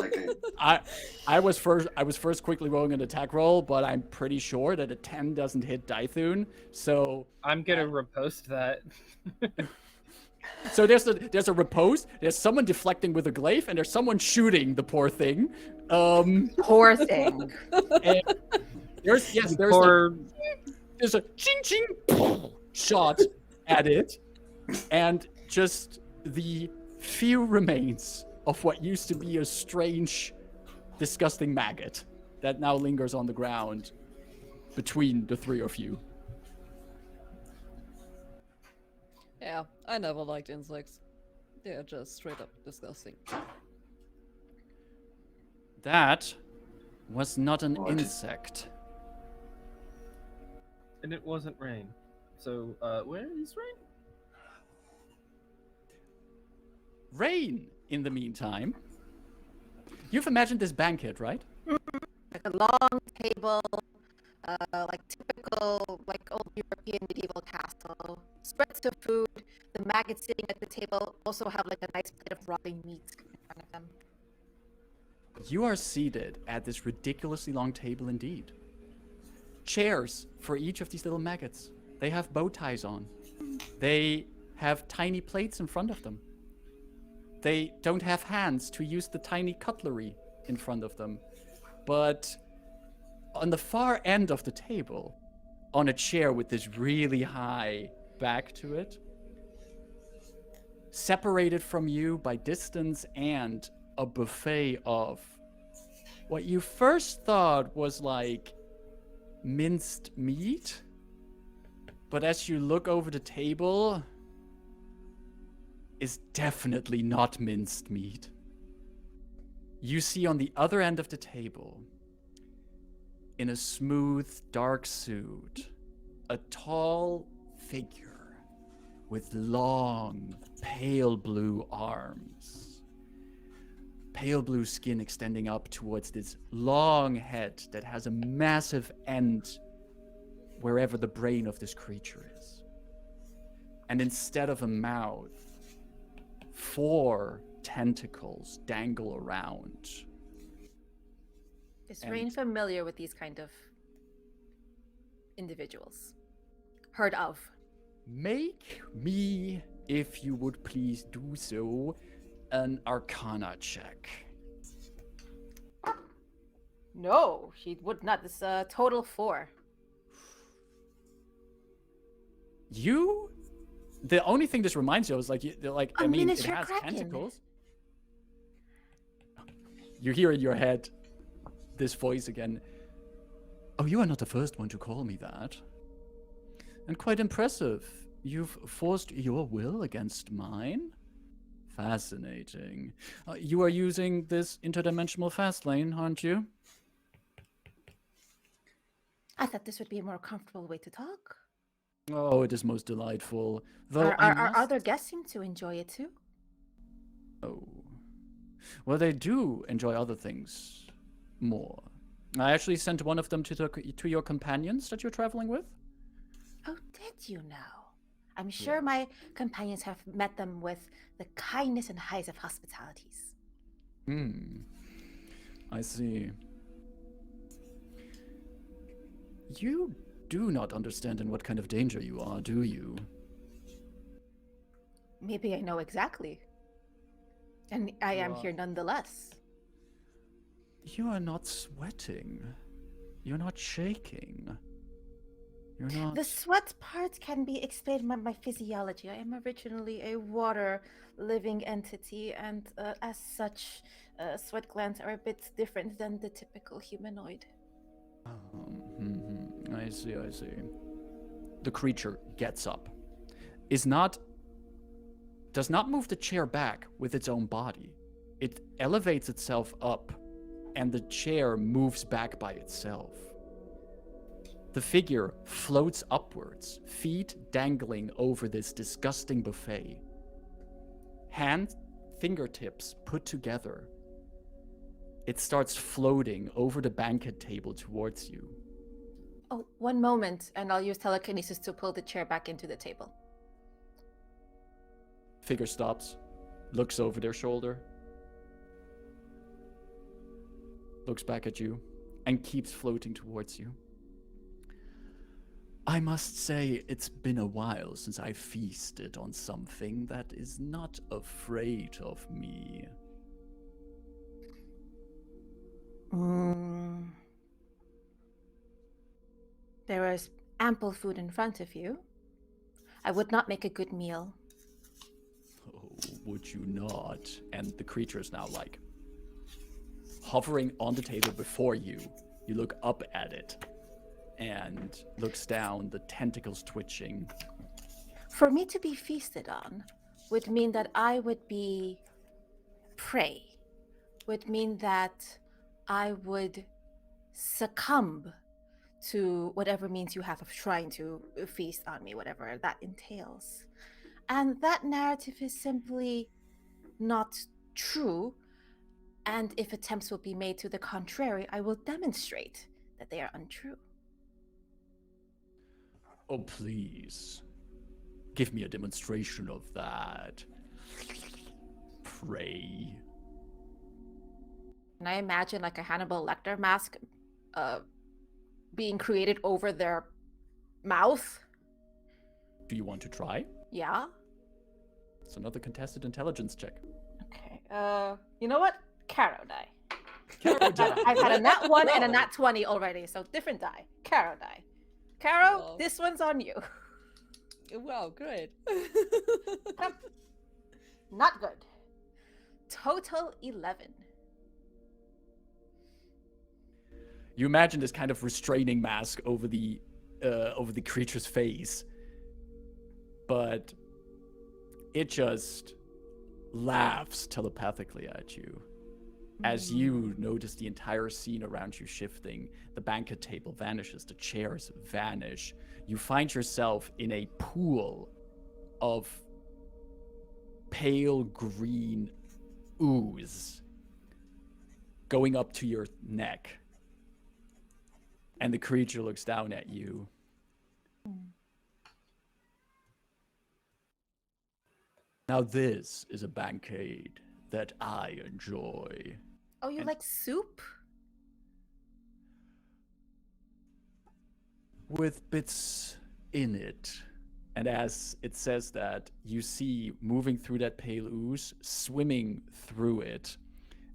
I was first quickly rolling an attack roll, but I'm pretty sure that a 10 doesn't hit Daithun. So I'm gonna repost that. so there's a riposte, there's someone deflecting with a glaive, and there's someone shooting the poor thing. Poor thing. And there's a ching ching shot at it, and just the few remains of what used to be a strange, disgusting maggot that now lingers on the ground between the 3 of you. Yeah, I never liked insects. They're just straight up disgusting. That was not an What? insect. And it wasn't Rain. So, where is Rain? Rayn, in the meantime, you've imagined this banquet, right? Like a long table, like typical, like old European medieval castle. Spreads of food. The maggots sitting at the table also have like a nice plate of rotting meat in front of them. You are seated at this ridiculously long table indeed. Chairs for each of these little maggots. They have bow ties on. They have tiny plates in front of them. They don't have hands to use the tiny cutlery in front of them. But on the far end of the table, on a chair with this really high back to it, separated from you by distance and a buffet of what you first thought was like minced meat, but as you look over the table, is definitely not minced meat. You see on the other end of the table, in a smooth, dark suit, a tall figure with long, pale blue arms. Pale blue skin extending up towards this long head that has a massive end wherever the brain of this creature is. And instead of a mouth, 4 tentacles dangle around. Is Rayn familiar with these kind of individuals? Heard of? Make me, if you would please do so, an Arcana check. No, she would not. This total 4. You? The only thing this reminds you of is like, A I mean, it miniature has kraken. tentacles. You hear in your head this voice again. Oh, you are not the first one to call me that. And quite impressive. You've forced your will against mine? Fascinating. You are using this interdimensional fast lane, aren't you? I thought this would be a more comfortable way to talk. Oh, it is most delightful. Though Our other guests seem to enjoy it too. Oh. Well, they do enjoy other things more. I actually sent one of them to your companions that you're traveling with. Oh, did you know? I'm sure my companions have met them with the kindness and highs of hospitalities. I see. You do not understand in what kind of danger you are, do you? Maybe I know exactly. And I am here nonetheless. You are not sweating. You're not shaking. You're not. The sweat part can be explained by my physiology. I am originally a water living entity, and as such, sweat glands are a bit different than the typical humanoid. I see, I see. The creature gets up. Does not move the chair back with its own body. It elevates itself up, and the chair moves back by itself. The figure floats upwards, feet dangling over this disgusting buffet. Fingertips put together. It starts floating over the banquet table towards you. Oh, one moment, and I'll use telekinesis to pull the chair back into the table. Figure stops, looks over their shoulder, looks back at you, and keeps floating towards you. I must say, it's been a while since I feasted on something that is not afraid of me. There is ample food in front of you. I would not make a good meal. Oh, would you not? And the creature is now like hovering on the table before you. You look up at it and looks down, the tentacles twitching. For me to be feasted on would mean that I would be prey, would mean that I would succumb to whatever means you have of trying to feast on me, whatever that entails. And that narrative is simply not true. And if attempts will be made to the contrary, I will demonstrate that they are untrue. Oh, please. Give me a demonstration of that. Pray. Can I imagine like a Hannibal Lecter mask being created over their mouth? Do you want to try? Yeah. It's another contested intelligence check. Okay. You know what? Caro die. Caro die. I've had a nat 1 and a No. nat 20 already, so different die. Caro die. Caro, Wow. this one's on you. Wow, great. Not good. Total 11. You imagine this kind of restraining mask over the creature's face, but it just laughs telepathically at you. As you notice the entire scene around you shifting, the banquet table vanishes, the chairs vanish. You find yourself in a pool of pale green ooze going up to your neck. And the creature looks down at you. Now this is a banquet that I enjoy. Oh, you And- like soup? With bits in it. And as it says that, you see moving through that pale ooze, swimming through it,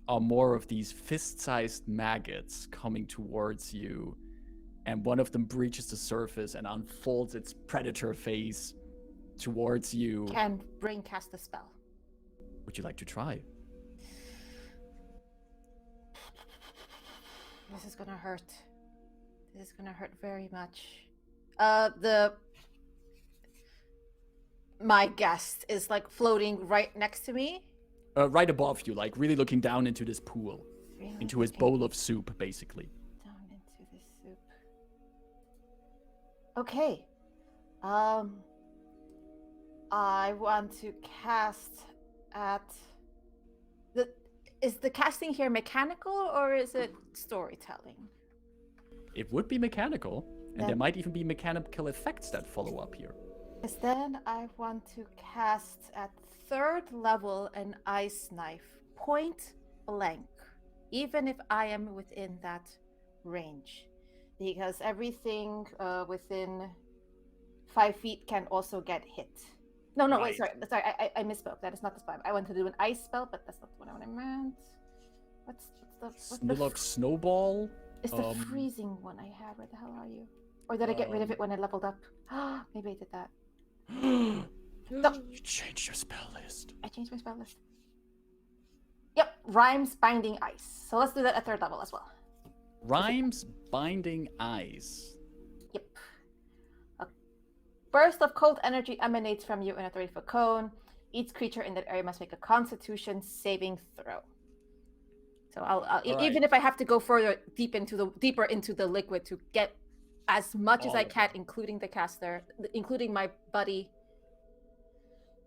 are more of these fist-sized maggots coming towards you. And one of them breaches the surface and unfolds its predator face towards you. Can Rayn cast a spell? Would you like to try? This is gonna hurt. This is gonna hurt very much. My guest is like floating right next to me. Right above you, like really looking down into this pool. Really Into his looking bowl of soup, basically. down into the soup. Okay. I want to cast at the. Is the casting here mechanical or is it storytelling? It would be mechanical, and there Then- might even be mechanical effects that follow up here. Yes, then I want to cast at 3rd level an ice knife, point blank, even if I am within that range, because everything within 5 feet can also get hit. No, wait, sorry, I misspoke. That is not the spell. I want to do an ice spell, but that's not what I meant. What's the Snillock Snowball? It's the um, freezing one I have. Where the hell are you? Or did I get rid of it when I leveled up? Maybe I did that. You changed your spell list. I changed my spell list. Yep, Rhymes Binding Ice. So let's do that at 3rd level as well. Rhymes Binding Eyes. Yep. A burst of cold energy emanates from you in a 30-foot cone. Each creature in that area must make a Constitution saving throw. So I'll right. even if I have to go further deeper into the liquid to get as much as I can, including the caster, including my buddy.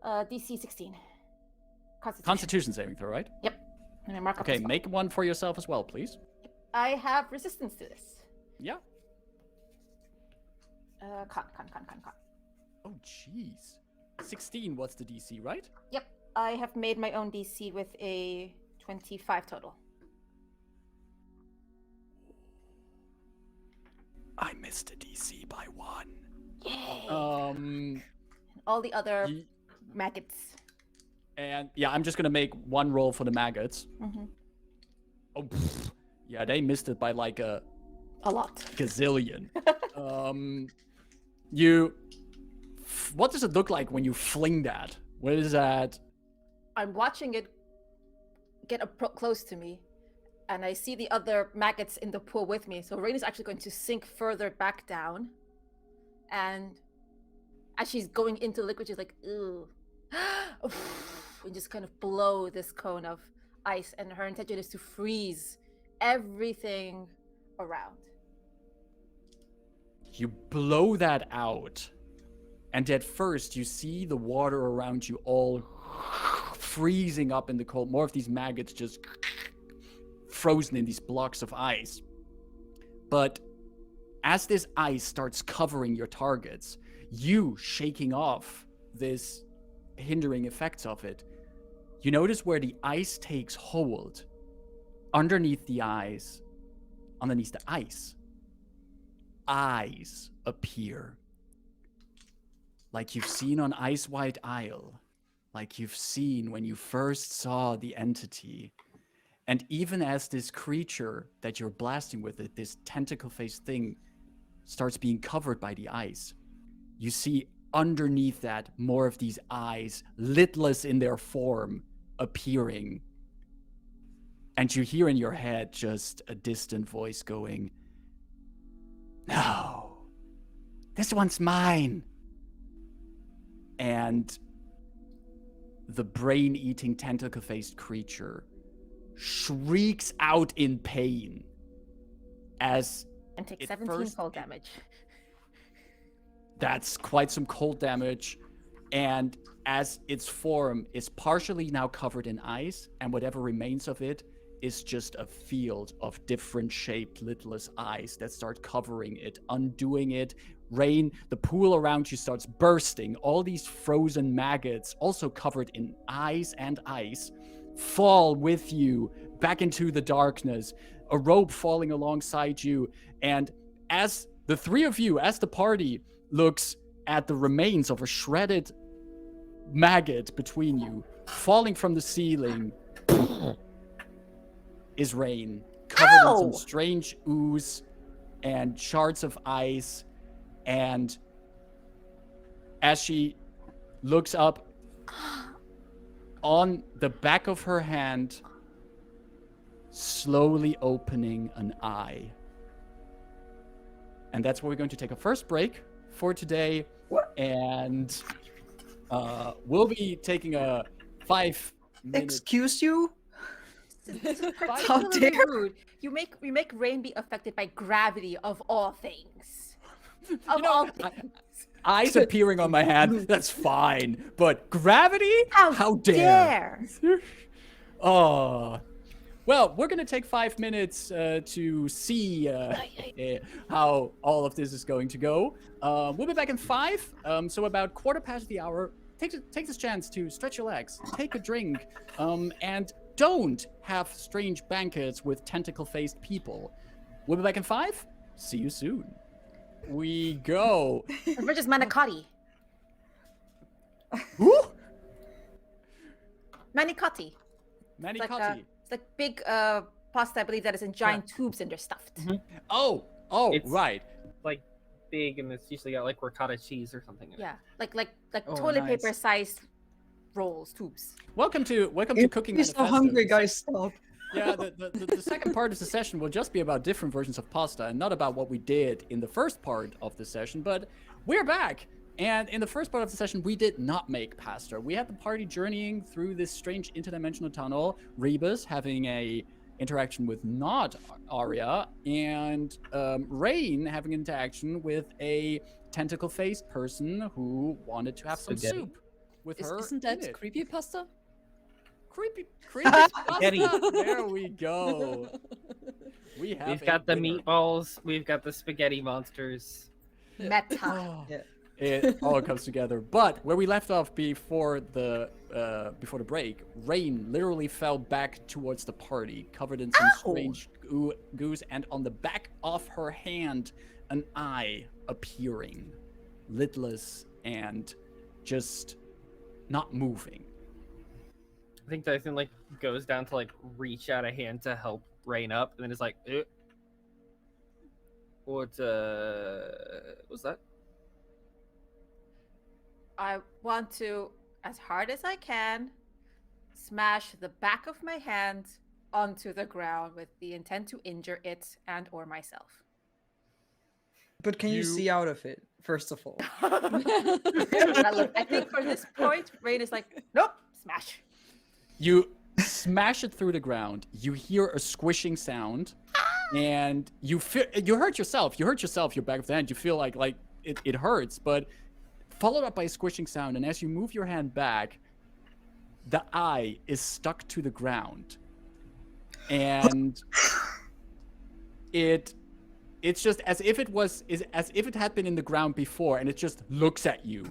DC 16. Constitution saving throw, right? Yep. And I mark up Okay, as well. make one for yourself as well, please. I have resistance to this. Yeah. Con. Oh, jeez. 16, what's the DC, right? Yep. I have made my own DC with a 25 total. I missed a DC by 1. Yay! All the other maggots. And yeah, I'm just gonna make one roll for the maggots. Mm-hmm. Oh, pfft. Yeah, they missed it by like a lot. Gazillion. What does it look like when you fling that? What is that? I'm watching it get close to me, and I see the other maggots in the pool with me. So Rayn is actually going to sink further back down, and as she's going into the liquid, she's like, "Ooh," and just kind of blow this cone of ice. And her intention is to freeze everything around. You blow that out, and at first you see the water around you all freezing up in the cold. More of these maggots just frozen in these blocks of ice. But as this ice starts covering your targets, you shaking off this hindering effects of it, you notice where the ice takes hold, underneath the ice, eyes appear. Like you've seen on Ice White Isle, like you've seen when you first saw the entity. And even as this creature that you're blasting with it, this tentacle-faced thing, starts being covered by the ice, you see underneath that more of these eyes, lidless in their form, appearing. And you hear in your head just a distant voice going, "No, this one's mine." And the brain-eating, tentacle-faced creature shrieks out in pain as And take it 17 cold damage. That's quite some cold damage. And as its form is partially now covered in ice, and whatever remains of it is just a field of different shaped lidless eyes that start covering it, undoing it. Rayn, the pool around you starts bursting. All these frozen maggots, also covered in eyes and ice, fall with you back into the darkness. A rope falling alongside you. And as the three of you, as the party looks at the remains of a shredded maggot between you, falling from the ceiling, is Rayn, covered in some strange ooze and shards of ice. And as she looks up, on the back of her hand, slowly opening an eye. And that's where we're going to take a first break for today. And we'll be taking a 5-minute... Excuse you? This is How particularly dare- rude. You make Rayn be affected by gravity of all things. Of You know, all things. Eyes appearing on my hand, that's fine. But gravity? How dare? Oh. Well, we're going to take 5 minutes to see how all of this is going to go. We'll be back in 5. So about 1:15. Take this chance to stretch your legs, take a drink, and don't have strange banquets with tentacle-faced people. We'll be back in 5. See you soon. We go. We're just manicotti. Who? Manicotti. Manicotti. It's like big pasta, I believe, that is in giant tubes and they're stuffed. Oh, It's- right. Like big, and it's usually got like ricotta cheese or something. In it. Yeah, like Oh, toilet nice. paper sized rolls, tubes. Welcome to Cooking You're so Manifesto. hungry, The guys. Stop. Yeah, the second part of the session will just be about different versions of pasta and not about what we did in the first part of the session, but we're back. And in the first part of the session, we did not make pasta. We had the party journeying through this strange interdimensional tunnel, Rebus having a interaction with not Arya, and Rayn having an interaction with a tentacle-faced person who wanted to have some Spaghetti. soup with her Isn't in that it. creepypasta? Creepy Spaghetti. pasta. There we go. We've We've got the meatballs. We've got the spaghetti monsters. Meta. Oh, Yeah. it all comes together. But where we left off before the break, Rayn literally fell back towards the party, covered in some strange goose, and on the back of her hand, an eye appearing, lidless and just not moving. I think Dyson like goes down to like reach out a hand to help Rayn up, and then it's like, what was that? I want to, as hard as I can, smash the back of my hand onto the ground with the intent to injure it and or myself. But can you You- see out of it, first of all? Look, I think for this point, Rayn is like, nope, smash. You smash it through the ground. You hear a squishing sound, and you hurt yourself. You hurt yourself. Your back of the hand. You feel like it hurts, but followed up by a squishing sound. And as you move your hand back, the eye is stuck to the ground, and it's just as if it had been in the ground before, and it just looks at you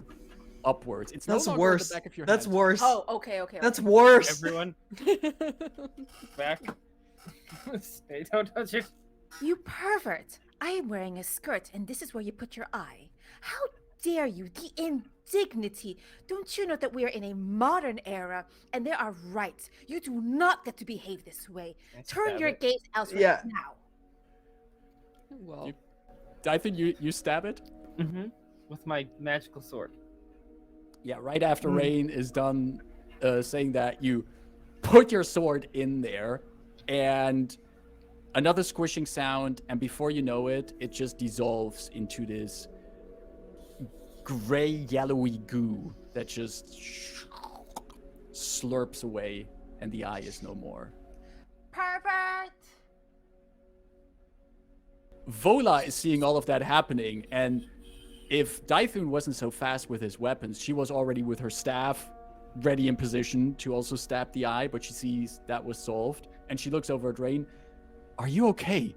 upwards. It's That's no longer on worse. the back of your That's hand. worse. Oh, okay. That's worse. Everyone back. Stay, don't touch it. You pervert! I am wearing a skirt, and this is where you put your eye. How dare you? The indignity! Don't you know that we are in a modern era, and there are rights? You do not get to behave this way. Turn your gaze elsewhere Yeah. now. Well, I think you stab it. Mm-hmm. With my magical sword. Yeah, right after Rayn is done saying that, you put your sword in there, and another squishing sound, and before you know it, it just dissolves into this gray, yellowy goo that just slurps away, and the eye is no more. Pervert! Vola is seeing all of that happening, and if Daithun wasn't so fast with his weapons, she was already with her staff, ready in position to also stab the eye, but she sees that was solved, and she looks over at Rayn. Are you okay?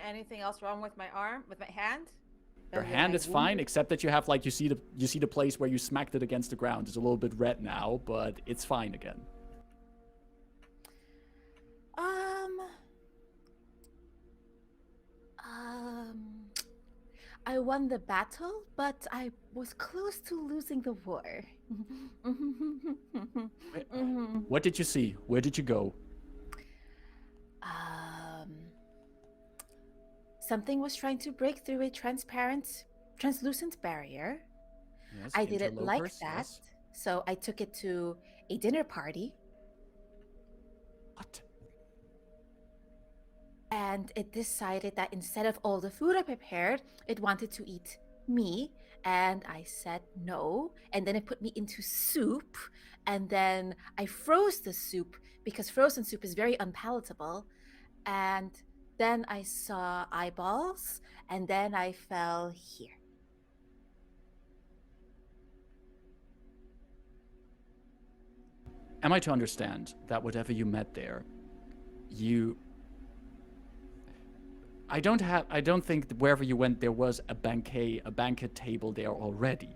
Anything else wrong with my arm, with my hand? Your Am hand I is fine, wounded? except that you have you see the place where you smacked it against the ground. It's a little bit red now, but it's fine again. I won the battle, but I was close to losing the war. What did you see? Where did you go? Something was trying to break through a translucent barrier. Yes, I didn't like interlopers, that, yes. so I took it to a dinner party. What? And it decided that instead of all the food I prepared, it wanted to eat me. And I said no. And then it put me into soup. And then I froze the soup because frozen soup is very unpalatable. And then I saw eyeballs. And then I fell here. Am I to understand that whatever you met there, I don't think that wherever you went there was a banquet table there already.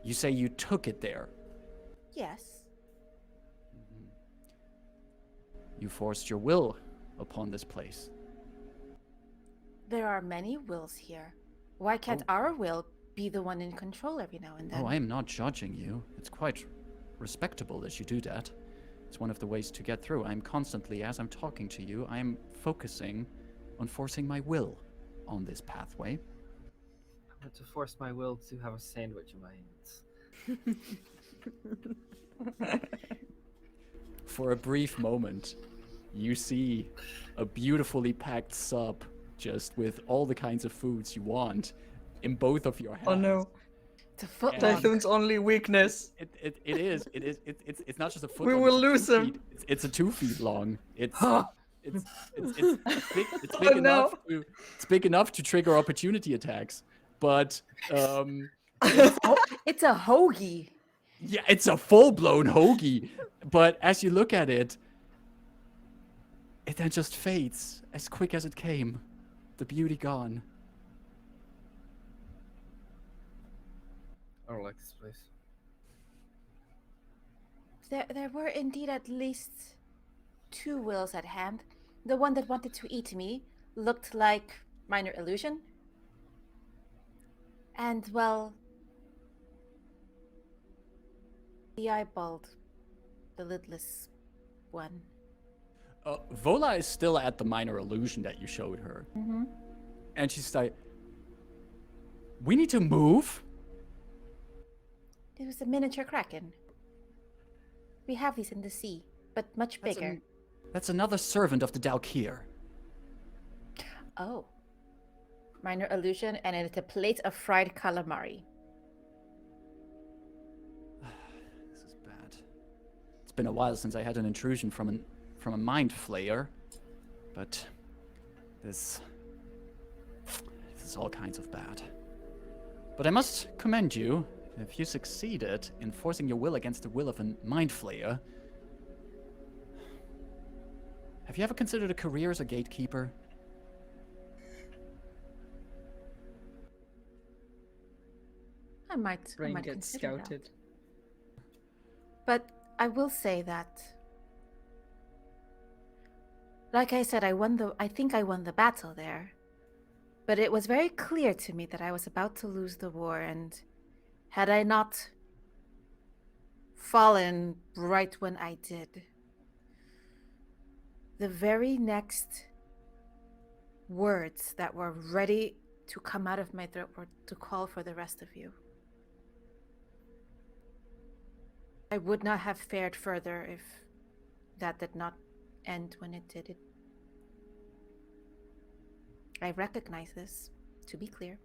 You say you took it there. Yes. You forced your will upon this place. There are many wills here. Why can't our will be the one in control every now and then? Oh, I am not judging you. It's quite respectable that you do that. It's one of the ways to get through. I'm constantly, as I'm talking to you, I'm focusing on forcing my will on this pathway. I want to force my will to have a sandwich in my hands. For a brief moment, you see a beautifully packed sub just with all the kinds of foods you want in both of your hands. Oh no. It's a foot Yeah. long. Typhoon's only weakness. It's not just a foot We long, will it's lose 2 him. feet. It's a 2 feet long. It's Oh, big no. it's big enough to trigger opportunity attacks. But It's a hoagie. yeah, it's a full-blown hoagie. But as you look at it, it then just fades as quick as it came. The beauty gone. I don't like this place. There were indeed at least 2 wills at hand. The one that wanted to eat me looked like minor illusion. And, well, the eyeballed, the lidless one. Vola is still at the minor illusion that you showed her. Mm-hmm. And she's like, we need to move? It was a miniature kraken. We have these in the sea, but much bigger. That's another servant of the Dalkir. Oh. Minor illusion, and it's a plate of fried calamari. This is bad. It's been a while since I had an intrusion from a mind flayer, but this is all kinds of bad. But I must commend you. If you succeeded in forcing your will against the will of a mind flayer, have you ever considered a career as a gatekeeper? I might Rayn gets consider that. scouted. But I will say that, like I said, I think I won the battle there. But it was very clear to me that I was about to lose the war, and had I not fallen right when I did, the very next words that were ready to come out of my throat were to call for the rest of you. I would not have fared further if that did not end when it did. I recognize this, to be clear.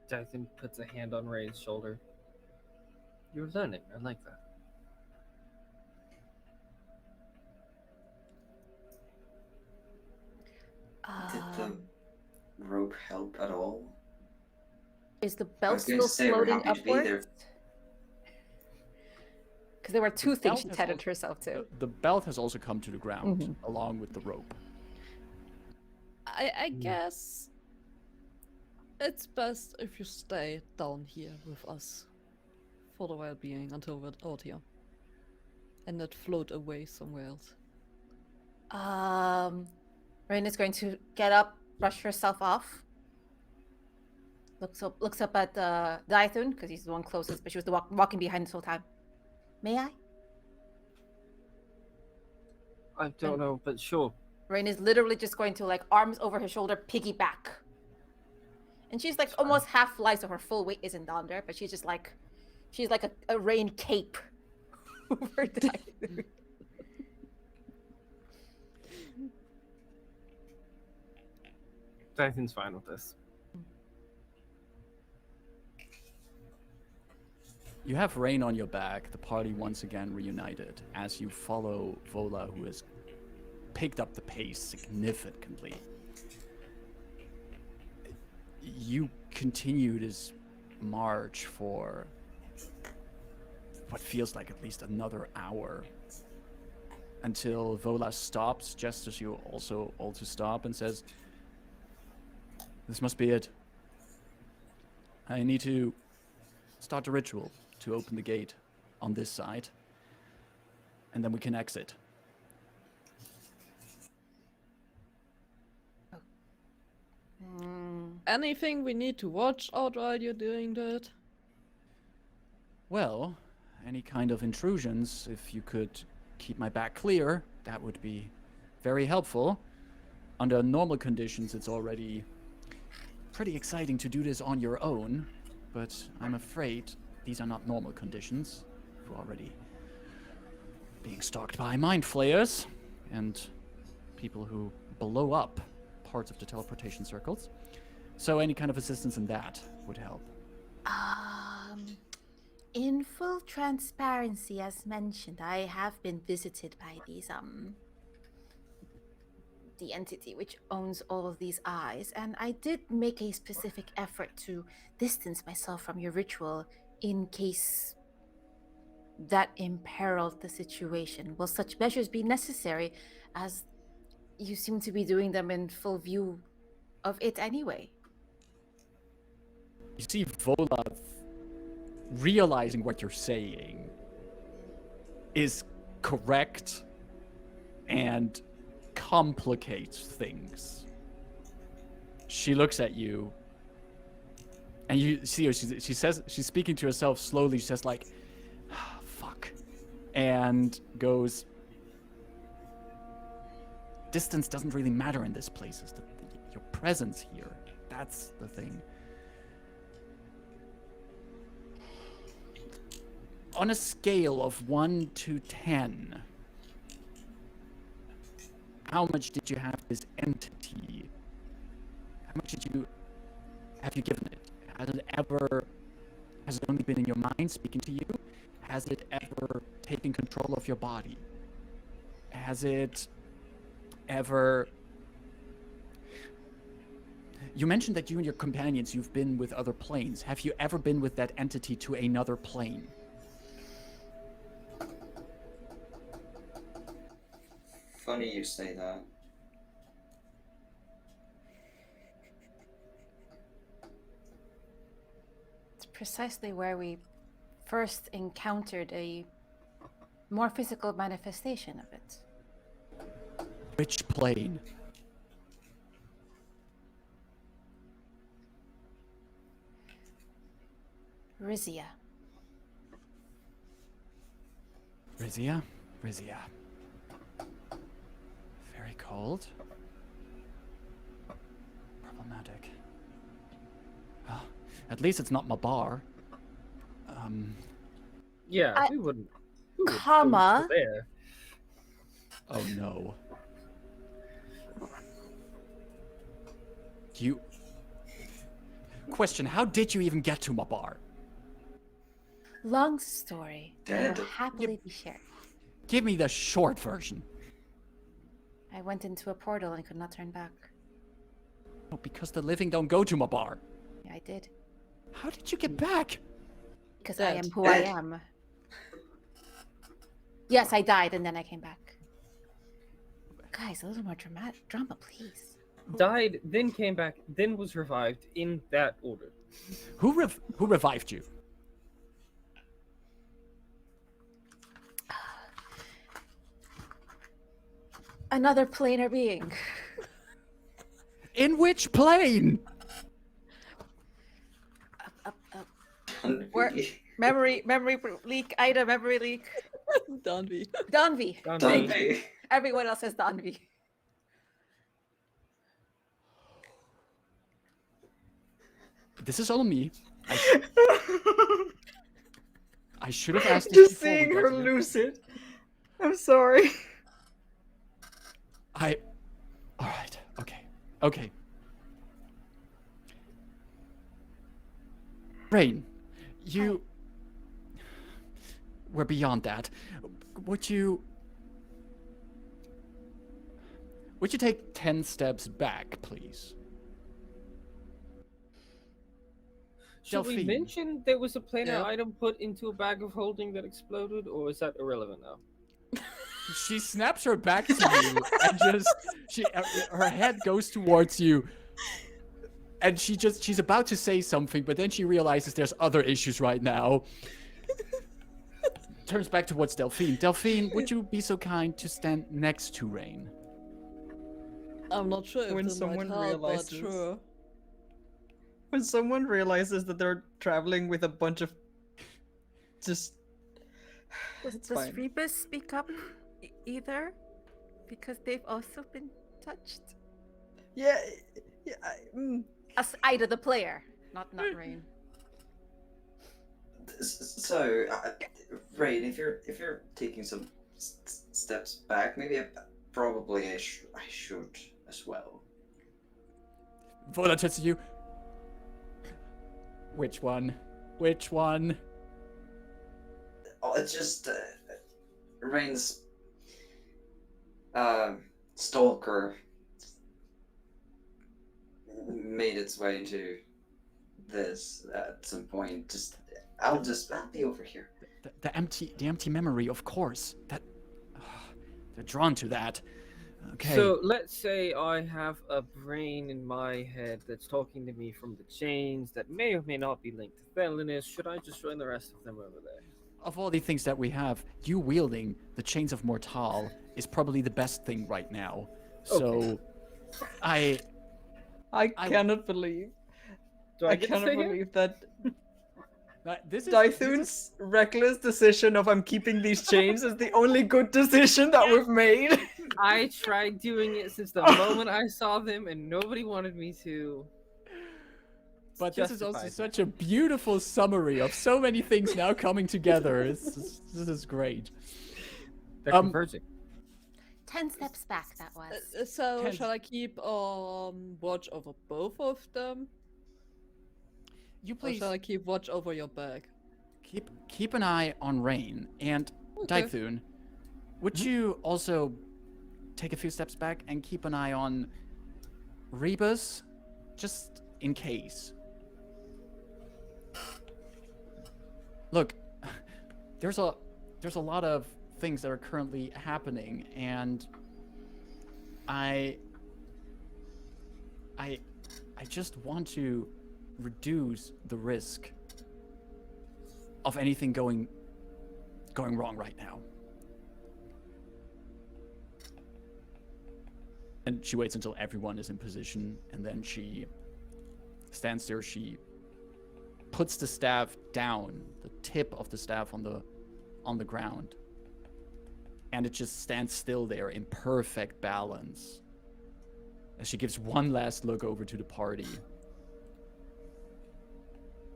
Dyson puts a hand on Ray's shoulder. You're learning. I like that. Did the rope help at all? Is the I belt was going to still say, we're floating happy to be there. upwards? Because there were 2 things belt she has tethered also- herself to. The belt has also come to the ground, Mhm. along with the rope. I guess it's best if you stay down here with us for the well-being until we're out here, and not float away somewhere else. Rayn is going to get up, brush herself off. Looks up at Dythun, because he's the one closest, but she was the walking behind this whole time. May I? I don't know, but sure. Rayn is literally just going to, like, arms over her shoulder, piggyback. And she's like almost half light, so her full weight isn't down there, but she's like a Rayn cape over Dythun. Dyson's fine with this. You have Rayn on your back, the party once again reunited, as you follow Vola, who has picked up the pace significantly. You continue this march for what feels like at least another hour, until Vola stops, just as you also all to stop, and says, "This must be it. I need to start the ritual to open the gate on this side, and then we can exit." Anything we need to watch out while you're doing that? Well, any kind of intrusions, if you could keep my back clear, that would be very helpful. under normal conditions, it's already pretty exciting to do this on your own, but I'm afraid these are not normal conditions. We're already being stalked by mind flayers and people who blow up parts of the teleportation circles. So any kind of assistance in that would help. In full transparency, as mentioned, I have been visited by these the entity which owns all of these eyes, and I did make a specific effort to distance myself from your ritual in case that imperiled the situation. Will such measures be necessary, as you seem to be doing them in full view of it anyway? You see Vola realizing what you're saying is correct and complicates things. She looks at you, and you see her, she says, she's speaking to herself slowly. She says like, fuck, and goes, distance doesn't really matter in this place. It's your presence here. That's the thing. On a scale of 1 to 10, how much did you have this entity? How much have you given it? Has it only been in your mind speaking to you? Has it ever taken control of your body? Has it ever... You mentioned that you and your companions, you've been with other planes. Have you ever been with that entity to another plane? Funny you say that. It's precisely where we first encountered a more physical manifestation of it. Which plane? Rizia. Rizia? Rizia. Very cold. Problematic. Well, at least it's not Mabar. Yeah, we wouldn't. Comma. There. Oh no. You... Question, how did you even get to Mabar? Long story. I Dead. will happily be shared. Give me the short version. I went into a portal and could not turn back. Oh, because the living don't go to Mabar. Yeah, I did. How did you get back? Because I Dead. am who I am. Yes, I died and then I came back. Guys, a little more drama, please. Died, then came back, then was revived in that order. Who revived you? Another planar being. In which plane? Up. Where? Memory leak. Ida, memory leak. Donvi. Donvi. Donvi. Everyone else says Donvi. This is all me. I should have asked this Just before we seeing got her here. lose it. I'm sorry. Alright, okay. Rayn, we're beyond that. Would you take 10 steps back, please? Should we Delphine. mention there was a planar Yeah. item put into a bag of holding that exploded, or is that irrelevant now? She snaps her back to you and her head goes towards you. And she's about to say something, but then she realizes there's other issues right now. Turns back towards Delphine. Delphine, would you be so kind to stand next to Rayn? I'm not sure if When this might someone help, realizes- but sure. When someone realizes that they're traveling with a bunch of just it's Does fine. Rebus speak up either? Because they've also been touched. Yeah. As Ida the player, not Rayn. So, Rayn, if you're taking some steps back, maybe probably I should as well. Vola turns to you. Which one? Which one? Oh, it's just Rayn's stalker made its way into this at some point. I'll be over here. The empty memory, of course. They're drawn to that. Okay. So let's say I have a brain in my head that's talking to me from the chains that may or may not be linked to Thelinus. Should I just join the rest of them over there? Of all the things that we have, you wielding the chains of Mortal is probably the best thing right now. So, I cannot believe. I cannot believe that. This is Dythun's reckless decision of I'm keeping these chains is the only good decision that we've made. I tried doing it since the moment I saw them, and nobody wanted me to. But this is also such a beautiful summary of so many things now coming together. This is great. They're converging. 10 steps back, that was. So, shall I keep watch over both of them? You Or please shall I keep watch over your bag? keep an eye on Rayn and Okay. Dythun. Would you also take a few steps back and keep an eye on Rebus, just in case? Look, there's a lot of things that are currently happening, and I just want to reduce the risk of anything going wrong right now. And she waits until everyone is in position, and then she stands there. She puts the staff down, the tip of the staff on the ground, and it just stands still there in perfect balance as she gives one last look over to the party.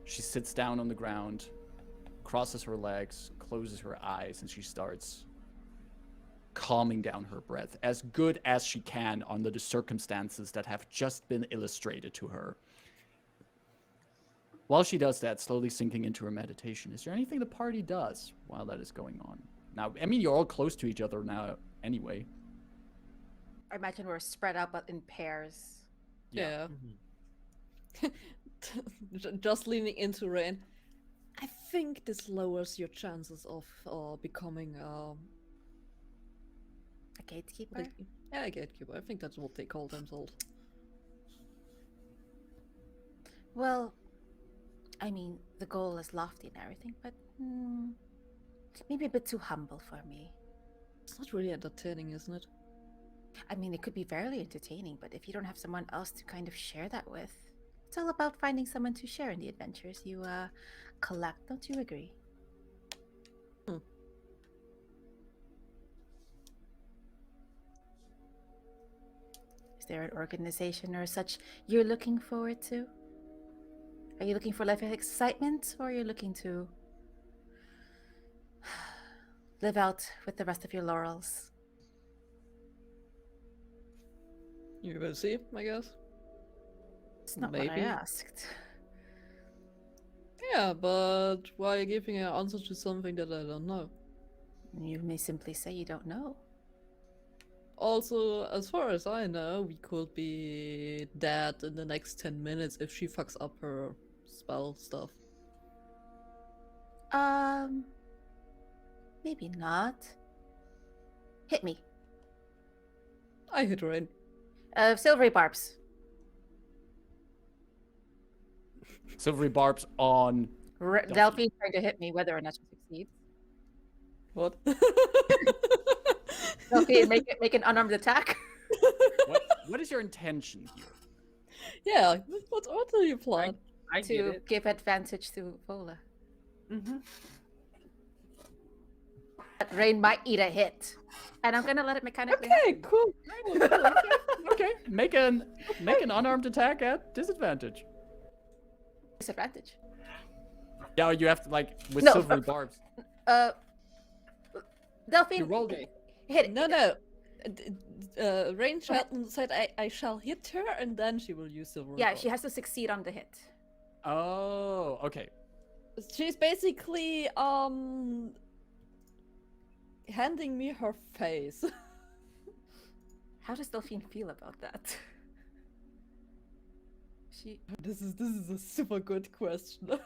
She sits down on the ground, crosses her legs, closes her eyes, and she starts calming down her breath as good as she can under the circumstances that have just been illustrated to her. While she does that, slowly sinking into her meditation, is there anything the party does while that is going on? Now, I mean, you're all close to each other now anyway. I imagine we're spread out, but in pairs. Yeah. Just leaning into Rayn. I think this lowers your chances of becoming A gatekeeper? a gatekeeper. I think that's what they call themselves. Well, I mean, the goal is lofty and everything, but maybe a bit too humble for me. It's not really entertaining, isn't it? I mean, it could be very entertaining, but if you don't have someone else to kind of share that with, it's all about finding someone to share in the adventures you collect. Don't you agree? Is there an organization or such you're looking forward to? Are you looking for life excitement, or are you looking to live out with the rest of your laurels? You will see, I guess. It's not what I Maybe. asked. Yeah, but why are you giving an answer to something that I don't know? You may simply say you don't know. Also, as far as I know, we could be dead in the next 10 minutes if she fucks up her spell stuff. Maybe not. Hit me. I hit Rayn. Silvery barbs. Silvery barbs on... Delphine trying to hit me, whether or not she succeeds. What? Delphine, make an unarmed attack. What is your intention here? Yeah, what do you plan? I did To it. give advantage to Vola. Mm-hmm. But Rayn might eat a hit. And I'm gonna let it mechanically Okay, happen. cool. Okay, make an unarmed attack at disadvantage. Disadvantage. Yeah, you have to like with No, silvery barbs. Delphine, You rolled. hit it. No. Rayn said I shall hit her, and then she will use silver. Yeah, ball. she has to succeed on the hit. Oh, okay. She's basically handing me her face. How does Delphine feel about that? She. This is a super good question.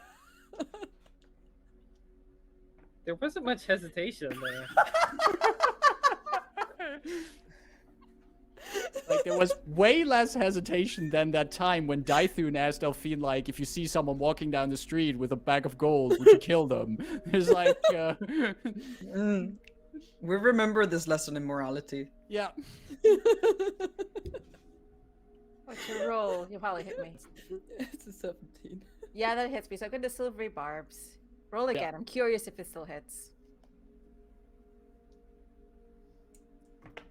There wasn't much hesitation there. Like there was way less hesitation than that time when Daithun asked Delphine, like, if you see someone walking down the street with a bag of gold, would you kill them? It's like, We remember this lesson in morality. yeah. What's your roll? You probably hit me. It's a 17. Yeah, that hits me. So I got the silvery barbs. Roll again. I'm curious if it still hits.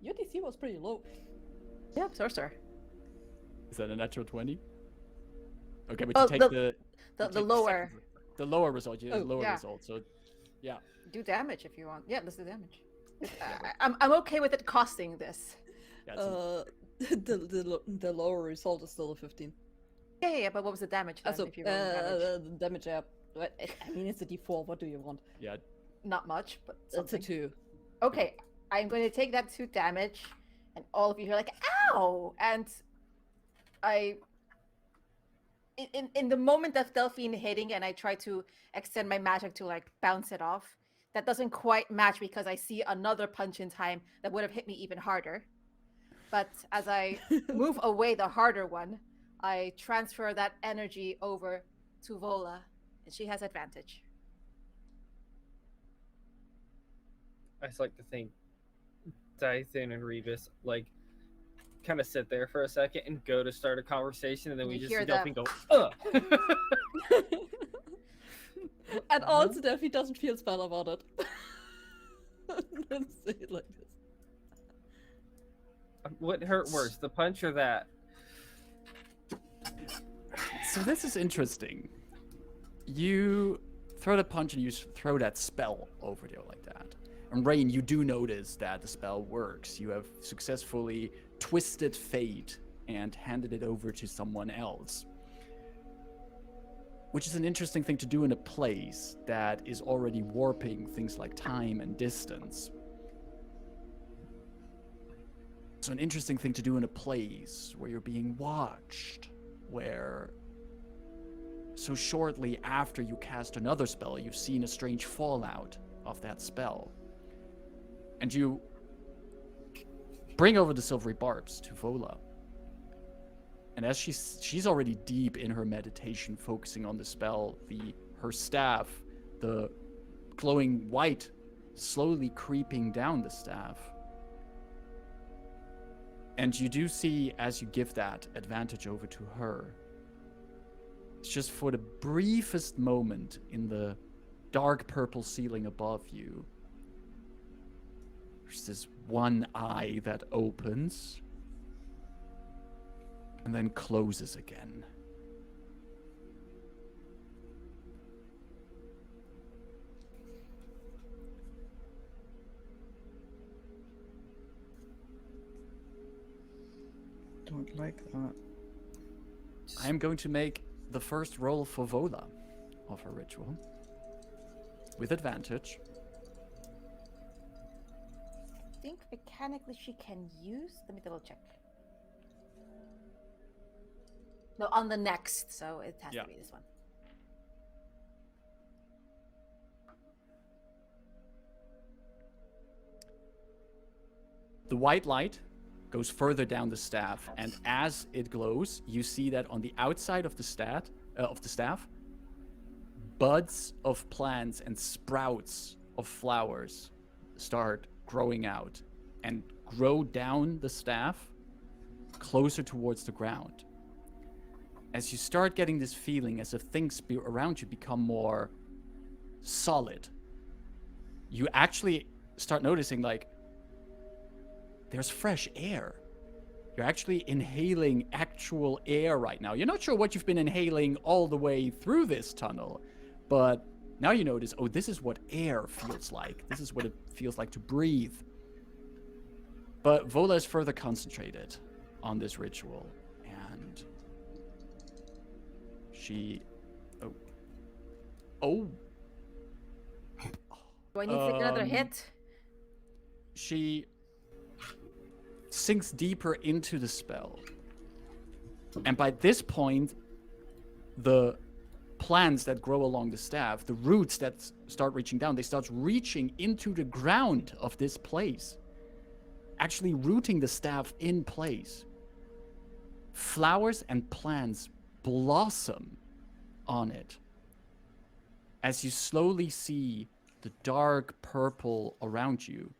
Your DC was pretty low. Yep, sorcerer. Is that a natural 20? Okay, but Oh, you take the take lower. the lower result. You Oh, the lower yeah. result. So, yeah. Do damage if you want. Yeah, let's do damage. I'm okay with it costing this. Yeah, it's The lower result is still a 15. Yeah, but what was the damage then, Also, if you roll damage? the damage, yeah. I mean, it's a D4. What do you want? yeah. Not much, but It's a something. 2. Okay, I'm going to take that 2 damage, and all of you are like, ow! And in the moment of Delphine hitting, and I try to extend my magic to like bounce it off, that doesn't quite match because I see another punch in time that would have hit me even harder. But as I move away the harder one, I transfer that energy over to Vola, and she has advantage. I just like to think Dyson and Rebus like kind of sit there for a second and go to start a conversation, and then we You just hear see the- Delphine go, ugh. And also, Delphi doesn't feel bad about it. Let's say it like this. What hurt worse, the punch or that? So this is interesting. You throw the punch and you throw that spell over there like that. And Rayn, you do notice that the spell works. You have successfully twisted fate and handed it over to someone else. Which is an interesting thing to do in a place that is already warping things like time and distance. So an interesting thing to do in a place where you're being watched, where so shortly after you cast another spell, you've seen a strange fallout of that spell. And you bring over the silvery barbs to Vola. And as she's already deep in her meditation, focusing on the spell, her staff, the glowing white, slowly creeping down the staff. And you do see, as you give that advantage over to her, it's just for the briefest moment in the dark purple ceiling above you, there's this one eye that opens and then closes again. Don't like that. I am going to make the first roll for Vola of her ritual with advantage. I think mechanically she can use. Let me double check. No, on the next, so it has Yeah. to be this one. The white light goes further down the staff, and as it glows, you see that on the outside of the staff, buds of plants and sprouts of flowers start growing out and grow down the staff closer towards the ground. As you start getting this feeling as if things around you become more solid, you actually start noticing like there's fresh air. You're actually inhaling actual air right now. You're not sure what you've been inhaling all the way through this tunnel, but now you notice, oh, this is what air feels like. This is what it feels like to breathe. But Vola is further concentrated on this ritual, and she... Oh. Do I need to take another hit? She sinks deeper into the spell. And by this point, the plants that grow along the staff, the roots that start reaching down, they start reaching into the ground of this place, actually rooting the staff in place. Flowers and plants blossom on it as you slowly see the dark purple around you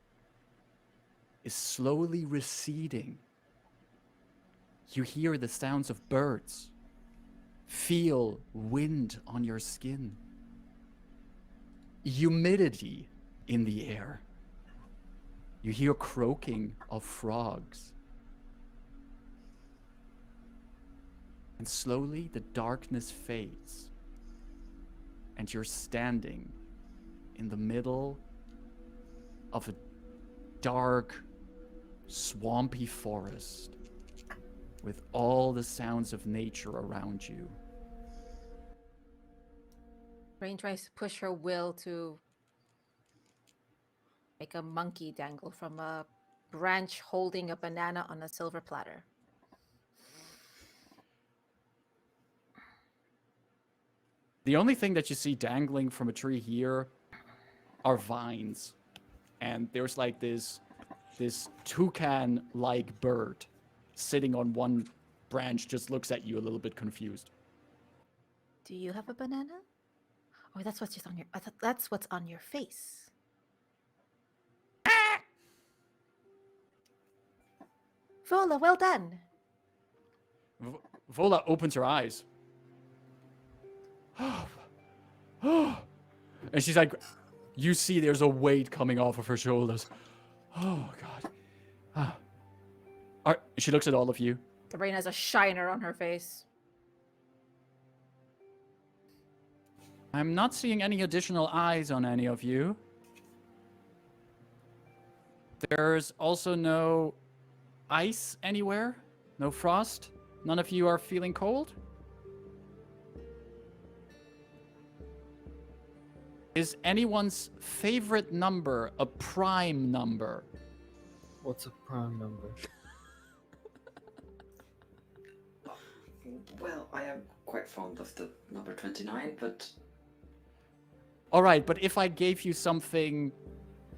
is slowly receding. You hear the sounds of birds. Feel wind on your skin. Humidity in the air. You hear croaking of frogs. And slowly the darkness fades. And you're standing in the middle of a dark, swampy forest with all the sounds of nature around you. Rayn tries to push her will to make a monkey dangle from a branch holding a banana on a silver platter. The only thing that you see dangling from a tree here are vines. And there's like this toucan-like bird sitting on one branch, just looks at you a little bit confused. Do you have a banana? Or that's what's just on your that's what's on your face. Vola, well done. Vola opens her eyes. And she's like, you see there's a weight coming off of her shoulders. Oh, God. She looks at all of you. Rayn has a shiner on her face. I'm not seeing any additional eyes on any of you. There's also no ice anywhere. No frost. None of you are feeling cold. Is anyone's favorite number a prime number? What's a prime number? Well, I am quite fond of the number 29, but... Alright, but if I gave you something...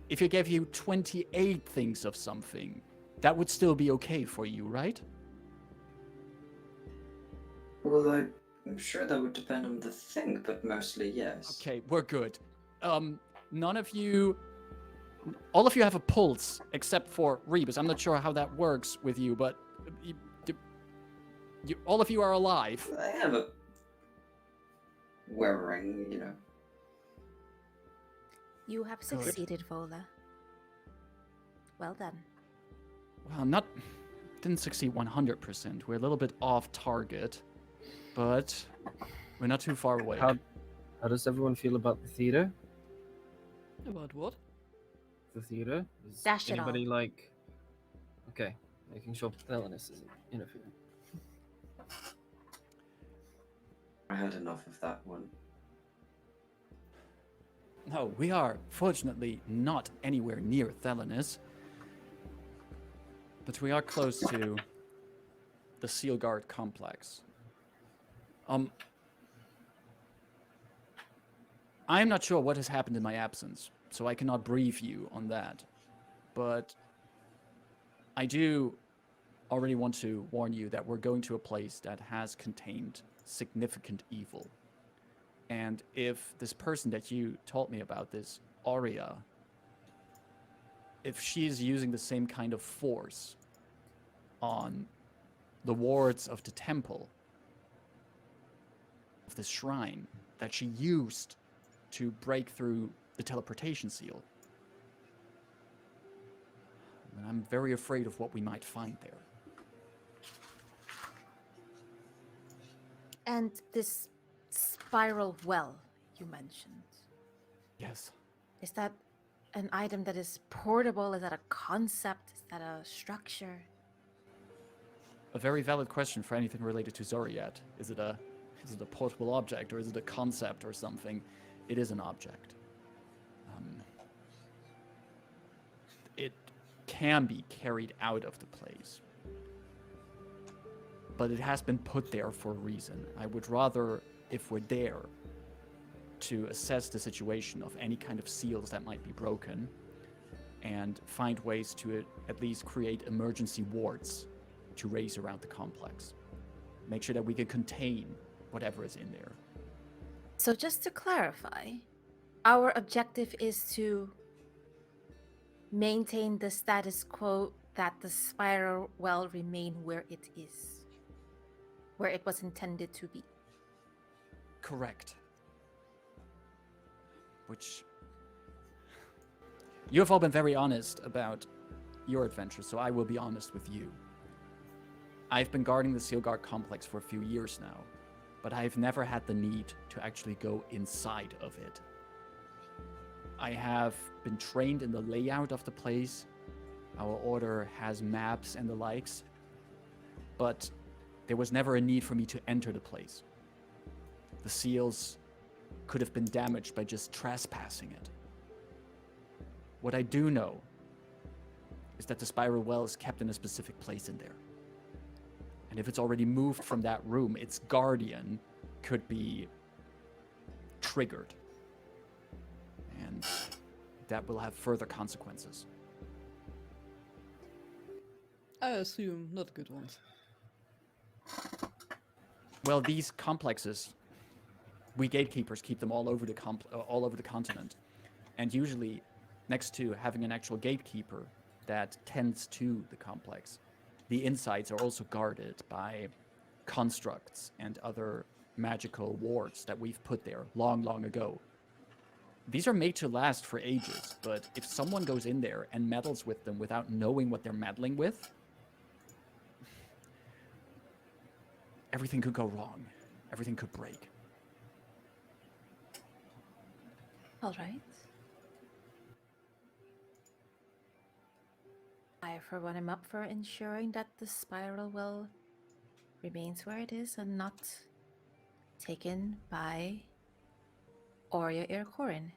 If I gave you 28 things of something, that would still be okay for you, right? Well, I'm sure that would depend on the thing, but mostly yes. Okay, we're good. None of you... All of you have a pulse, except for Rebus. I'm not sure how that works with you, but... all of you are alive. I have a wearing, you know. You have succeeded, Vola. Well done. Well, didn't succeed 100%. We're a little bit off target, but we're not too far away. How does everyone feel about the theater? About what? The theater? Is Dash it anybody all. like... Okay, making sure Thelanus isn't interfering. I had enough of that one. No, we are fortunately not anywhere near Thelanus, but we are close to the Seal Guard complex. I am not sure what has happened in my absence, so I cannot brief you on that. But I do already want to warn you that we're going to a place that has contained significant evil. And if this person that you told me about, this Aurea, if she is using the same kind of force on the wards of the temple, of the shrine, that she used to break through the teleportation seal, And I'm very afraid of what we might find there. And this spiral well you mentioned, Yes. is that an item that is portable? Is that a concept? Is that a structure? A very valid question for anything related to Zoriat. Is it a portable object, or is it a concept or something? It is an object. It can be carried out of the place, but it has been put there for a reason. I would rather, if we're there, to assess the situation of any kind of seals that might be broken and find ways to at least create emergency wards to raise around the complex. Make sure that we can contain whatever is in there. So just to clarify, our objective is to maintain the status quo, that the spiral well remain where it is, where it was intended to be. Correct. Which... You have all been very honest about your adventure, so I will be honest with you. I've been guarding the Seal Guard complex for a few years now, but I've never had the need to actually go inside of it. I have been trained in the layout of the place. Our order has maps and the likes, but there was never a need for me to enter the place. The seals could have been damaged by just trespassing it. What I do know is that the spiral well is kept in a specific place in there. And if it's already moved from that room, its guardian could be triggered. And that will have further consequences. I assume not good ones. Well, these complexes, we gatekeepers keep them all over the continent. And usually, next to having an actual gatekeeper that tends to the complex, the insides are also guarded by constructs and other magical wards that we've put there long, long ago. These are made to last for ages, but if someone goes in there and meddles with them without knowing what they're meddling with, everything could go wrong. Everything could break. All right. I, for one, am up for ensuring that the spiral well remains where it is and not taken by Oria Irkorin.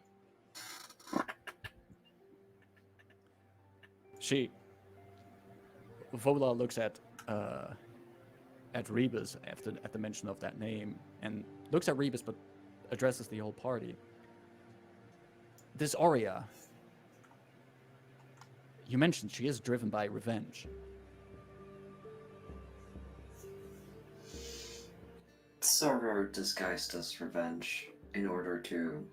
Vola looks at Rebus at the mention of that name, and looks at Rebus but addresses the whole party. This Oria, you mentioned she is driven by revenge. Sorrow disguised as revenge in order to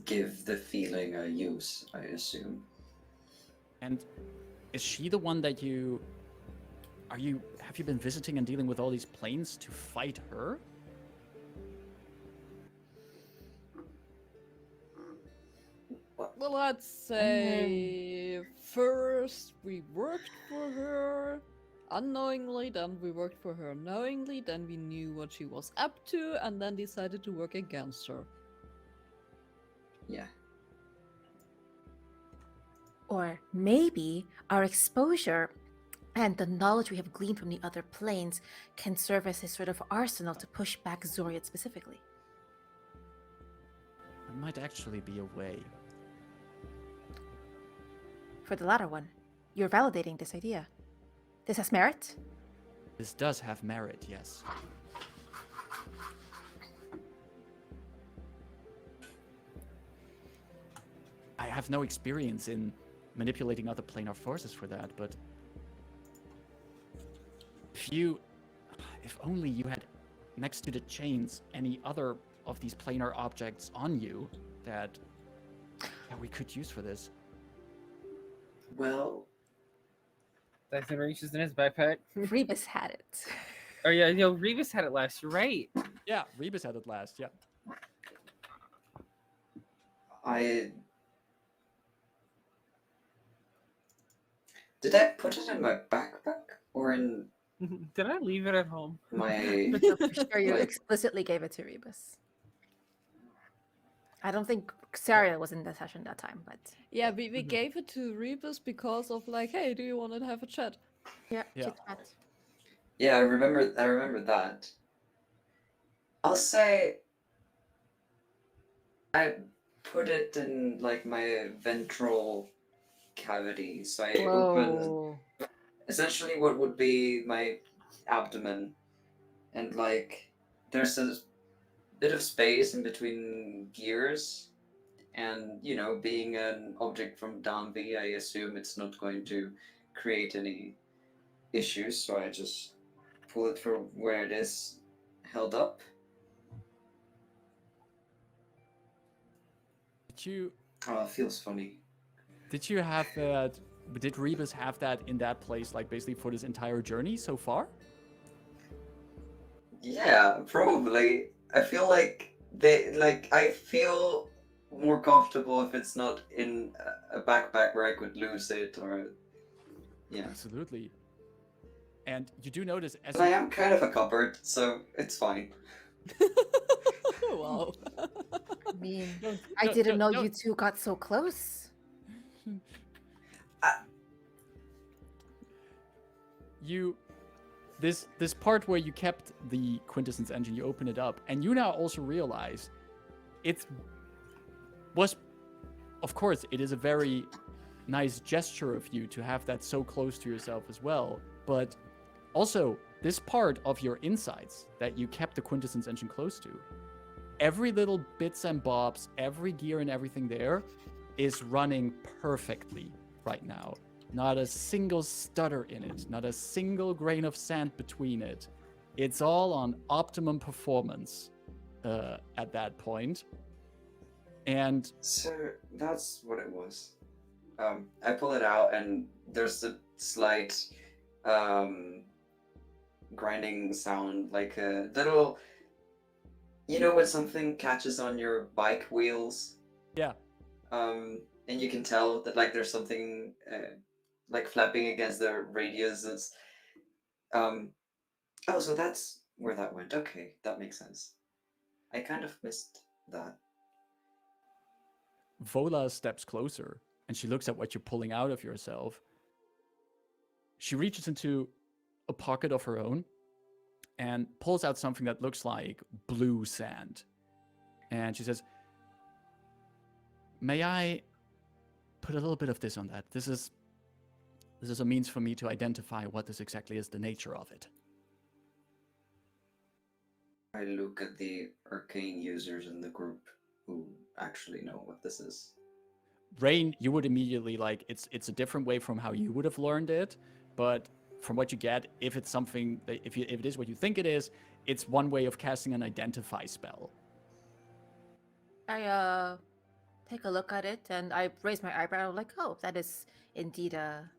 give the feeling a use, I assume. And is she the one that have you been visiting and dealing with all these planes to fight her? Well, I'd say first we worked for her unknowingly, then we worked for her knowingly, then we knew what she was up to, and then decided to work against her. Yeah. Or maybe our exposure and the knowledge we have gleaned from the other planes can serve as a sort of arsenal to push back Zoriat specifically. There might actually be a way. For the latter one, you're validating this idea. This has merit? This does have merit, yes. I have no experience in manipulating other planar forces for that, but if only you had next to the chains any other of these planar objects on you that we could use for this. Well, Dyson reaches in his backpack. Rebus had it. Oh yeah, Rebus had it last. You're right. Yeah, Rebus had it last, yeah. Did I put it in my backpack or in Did I leave it at home? my? No, for sure, you Like- explicitly gave it to Rebus. I don't think Saria was in the session that time, but Yeah, we gave it to Rebus because of like, hey, do you want to have a chat? yeah, Yeah. chit chat. Yeah, I remember that. I'll say I put it in like my ventral cavity, so I opened Whoa. essentially what would be my abdomen, and like there's a bit of space in between gears, and you know, being an object from Danvi, I assume it's not going to create any issues, so I just pull it from where it is held up. Oh, it feels funny. Did you have that? Did Rebus have that in that place, like basically for this entire journey so far? Yeah, probably. I feel like I feel more comfortable if it's not in a backpack where I could lose it or yeah. Absolutely. And you do notice as But I you, am kind of a cupboard, so it's fine. Wow. I mean, Don't- I don't- didn't know don't- you two got so close. you this part where you kept the quintessence engine, you open it up, and you now also realize it was, of course, it is a very nice gesture of you to have that so close to yourself as well, but also this part of your insides that you kept the quintessence engine close to, every little bits and bobs, every gear and everything there is running perfectly right now. Not a single stutter in it, not a single grain of sand between it. It's all on optimum performance at that point. And So that's what it was. I pull it out and there's a slight grinding sound, like a little, you know when something catches on your bike wheels? yeah, And you can tell that like there's something like flapping against the radius. It's oh, so that's where that went. Okay, that makes sense. I kind of missed that. Vola steps closer and she looks at what you're pulling out of yourself. She reaches into a pocket of her own and pulls out something that looks like blue sand. And she says, "May I put a little bit of this on that? This is a means for me to identify what this exactly is, the nature of it." I look at the arcane users in the group who actually know what this is. Rayn, you would immediately like it's a different way from how you would have learned it, but from what you get, if it's something that if it is what you think it is, it's one way of casting an identify spell. I take a look at it and I raise my eyebrow like, oh, that is indeed a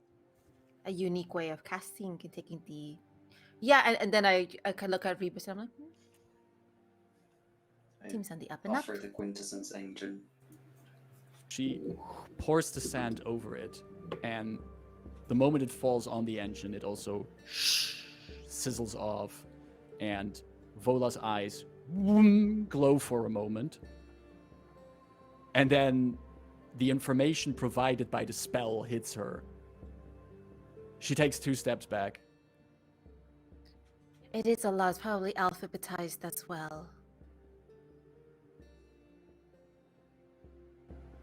unique way of casting and taking the and then I can look at Rebus and I'm like, I seems on the up and up. offer the quintessence engine. She pours the sand over it, and the moment it falls on the engine, it also sizzles off, and Vola's eyes glow for a moment. And then the information provided by the spell hits her. She takes 2 steps back. It is a lot, probably alphabetized as well.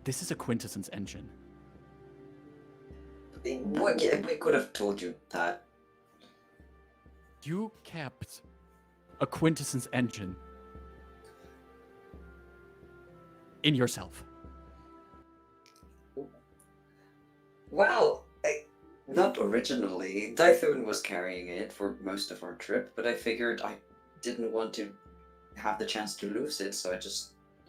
This is a quintessence engine. What? Yeah, we could have told you that. You kept a quintessence engine in yourself. Well, not originally. Typhoon was carrying it for most of our trip, but I figured I didn't want to have the chance to lose it, so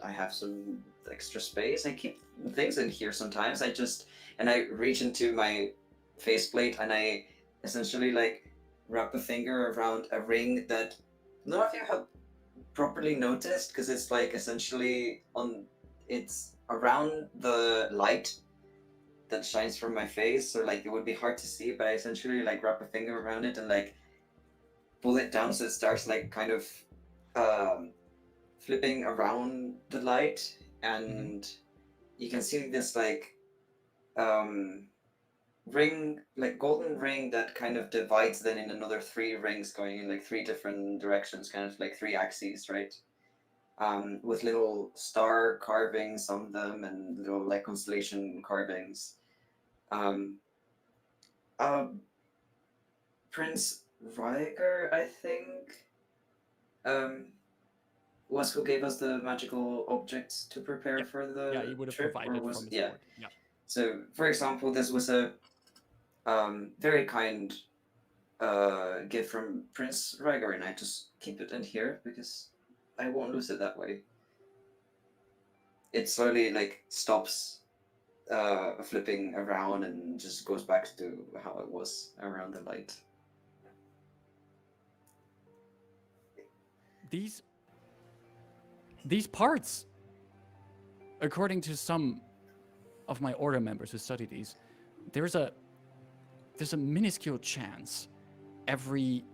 I have some extra space. I keep things in here sometimes. I reach into my faceplate and I essentially like wrap a finger around a ring that none of you have properly noticed, because it's like essentially it's around the light, that shines from my face, so like it would be hard to see, but I essentially like wrap a finger around it and like pull it down so it starts like kind of flipping around the light, and you can see this like ring, like golden ring that kind of divides then in another 3 rings going in like 3 different directions, kind of like 3 axes, right? With little star carvings on them and little like constellation carvings. Um, Prince Ryger, I think, was who gave us the magical objects to prepare for the Yeah, he would have trip, or provided was from his yeah. board. Yeah. So, for example, this was a very kind gift from Prince Ryger, and I just keep it in here because I won't lose it that way. It slowly like stops flipping around and just goes back to how it was around the light. These parts, according to some of my order members who study these, there's a minuscule chance every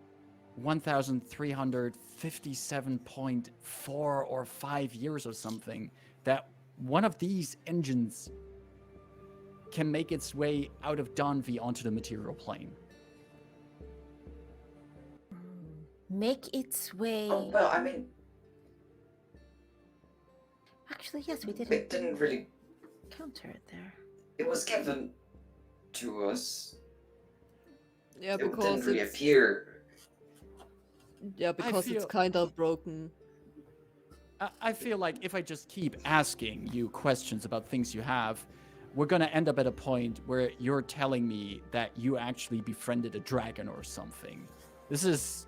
1,357.4 or 5 years or something that one of these engines can make its way out of Donvi onto the material plane. Make its way. Oh, well, I mean, Actually, yes, we it didn't didn't really. counter it there. It was given to us. Yeah, It because didn't really it's appear. yeah, because it's feel- kind of broken. I feel like if I just keep asking you questions about things you have, we're gonna end up at a point where you're telling me that you actually befriended a dragon or something. This is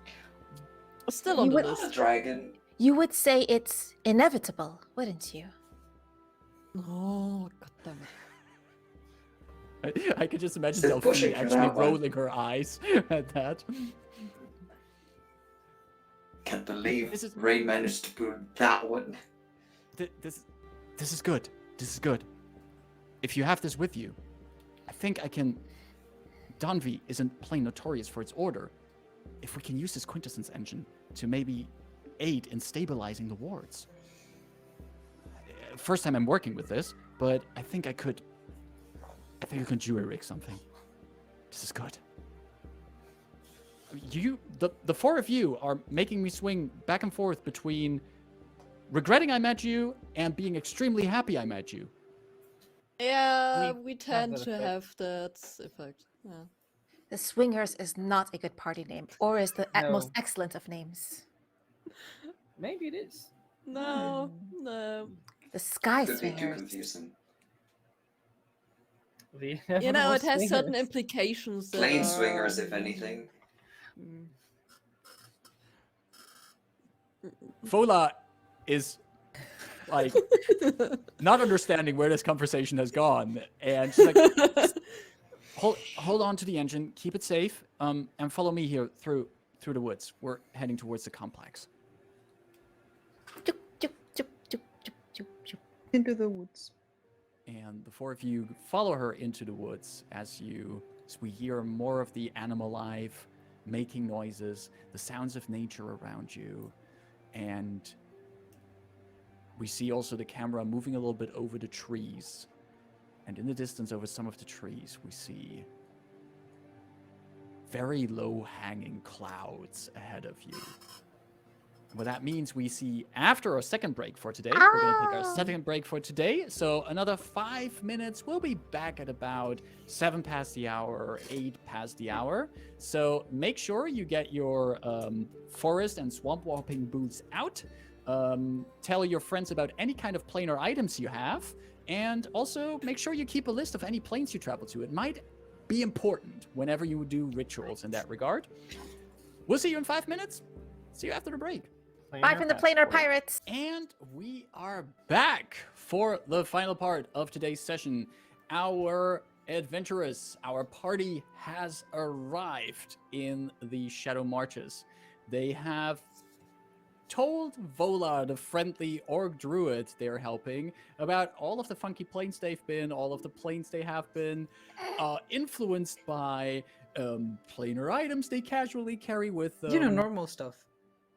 Still on You the would- Not a list. dragon. You would say it's inevitable, wouldn't you? Oh, goddammit. I could just imagine Still pushing Delphine for actually that one. rolling her eyes at that. Can't believe This is- Rayn managed to pull that one. This is good. This is good. If you have this with you, I think I can. Donvi isn't plain notorious for its order. If we can use this quintessence engine to maybe aid in stabilizing the wards. First time I'm working with this, but I think I could jury rig something. This is good. The 4 of you are making me swing back and forth between regretting I met you and being extremely happy I met you. Yeah, We we have tend that to effect. have that effect. Yeah. The Swingers is not a good party name, or is the most No. excellent of names. Maybe it is. No, no. The Sky Could be too Swingers. confusing. The You know, inevitable it has certain swingers. implications that Plain are, swingers, if anything. mm, Vola is like not understanding where this conversation has gone, and she's like, hold on to the engine, keep it safe, and follow me here through the woods. We're heading towards the complex. Tuk, tuk, tuk, tuk, tuk, tuk, tuk. Into the woods. And the 4 of you follow her into the woods as we hear more of the animal life, making noises, the sounds of nature around you, and we see also the camera moving a little bit over the trees. And in the distance over some of the trees, we see very low-hanging clouds ahead of you. What that means, we see after our second break for today, we're going to take our second break for today. So another 5 minutes. We'll be back at about 7 past the hour or 8 past the hour. So make sure you get your forest and swamp walking boots out. Tell your friends about any kind of planar items you have. And also make sure you keep a list of any planes you travel to. It might be important whenever you do rituals in that regard. We'll see you in 5 minutes. See you after the break. Bye from the Planar passport. Pirates. And we are back for the final part of today's session. Our adventurers, our party has arrived in the Shadowmarches. They have told Vola, the friendly orc druid they're helping, about all of the funky planes they've been, all of the planes they have been, influenced by planar items they casually carry with them. Normal stuff.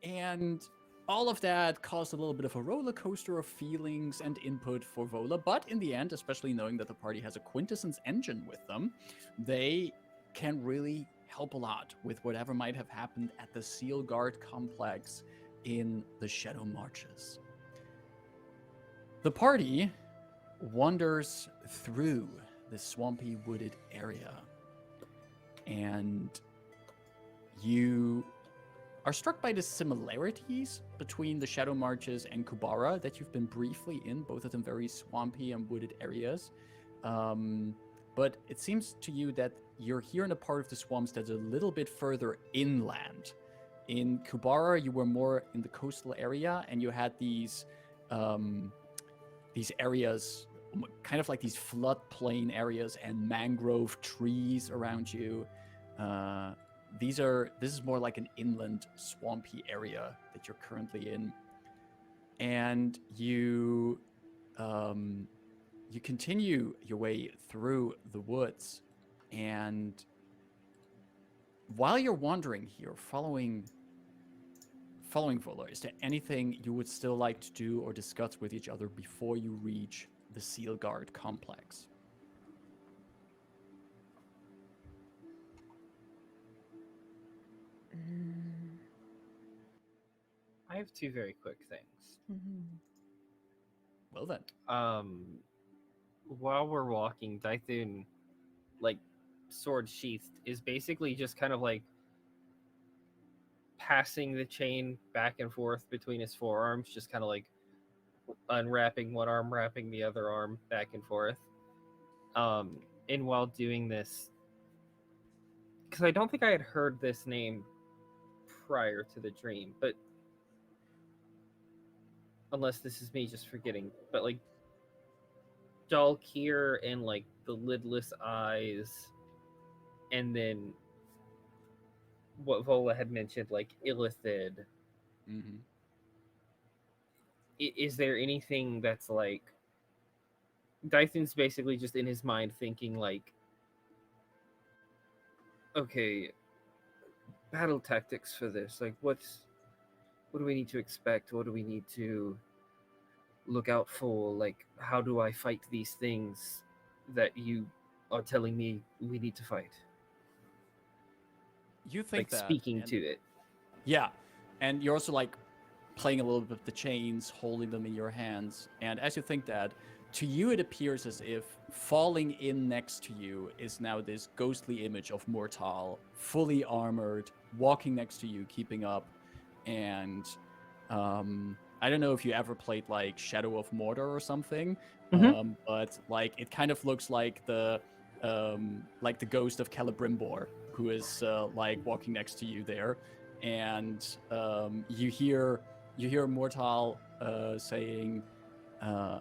And all of that caused a little bit of a roller coaster of feelings and input for Vola. But in the end, especially knowing that the party has a Quintessence engine with them, they can really help a lot with whatever might have happened at the Seal Guard complex in the Shadowmarches. The party wanders through the swampy, wooded area, and you are struck by the similarities between the Shadowmarches and Kubara that you've been briefly in, both of them very swampy and wooded areas. But it seems to you that you're here in a part of the swamps that's a little bit further inland. In Kubara, you were more in the coastal area, and you had these areas, kind of like these floodplain areas and mangrove trees around you. This is more like an inland swampy area that you're currently in, and you continue your way through the woods, and while you're wandering here, following Vola, is there anything you would still like to do or discuss with each other before you reach the Seal Guard complex? I have two very quick things. Well then. While we're walking, Daithun, like, sword sheathed, is basically just kind of like passing the chain back and forth between his forearms, just kind of like unwrapping one arm, wrapping the other arm back and forth. And while doing this, because I don't think I had heard this name prior to the dream, but unless this is me just forgetting, but like Dalkir and like the lidless eyes, and then what Vola had mentioned, like Illithid. Mm-hmm. Is there anything that's like Dython's basically just in his mind thinking like, okay, battle tactics for this, like what do we need to expect? What do we need to look out for? Like, how do I fight these things that you are telling me we need to fight? You think like that, speaking to it. Yeah, and you're also like playing a little bit with the chains, holding them in your hands, and as you think that, to you it appears as if falling in next to you is now this ghostly image of Mortal, fully armored, walking next to you, keeping up, and I don't know if you ever played like Shadow of Mordor or something, but like it kind of looks like the ghost of Celebrimbor, who is like walking next to you there, and you hear Mortal saying, "The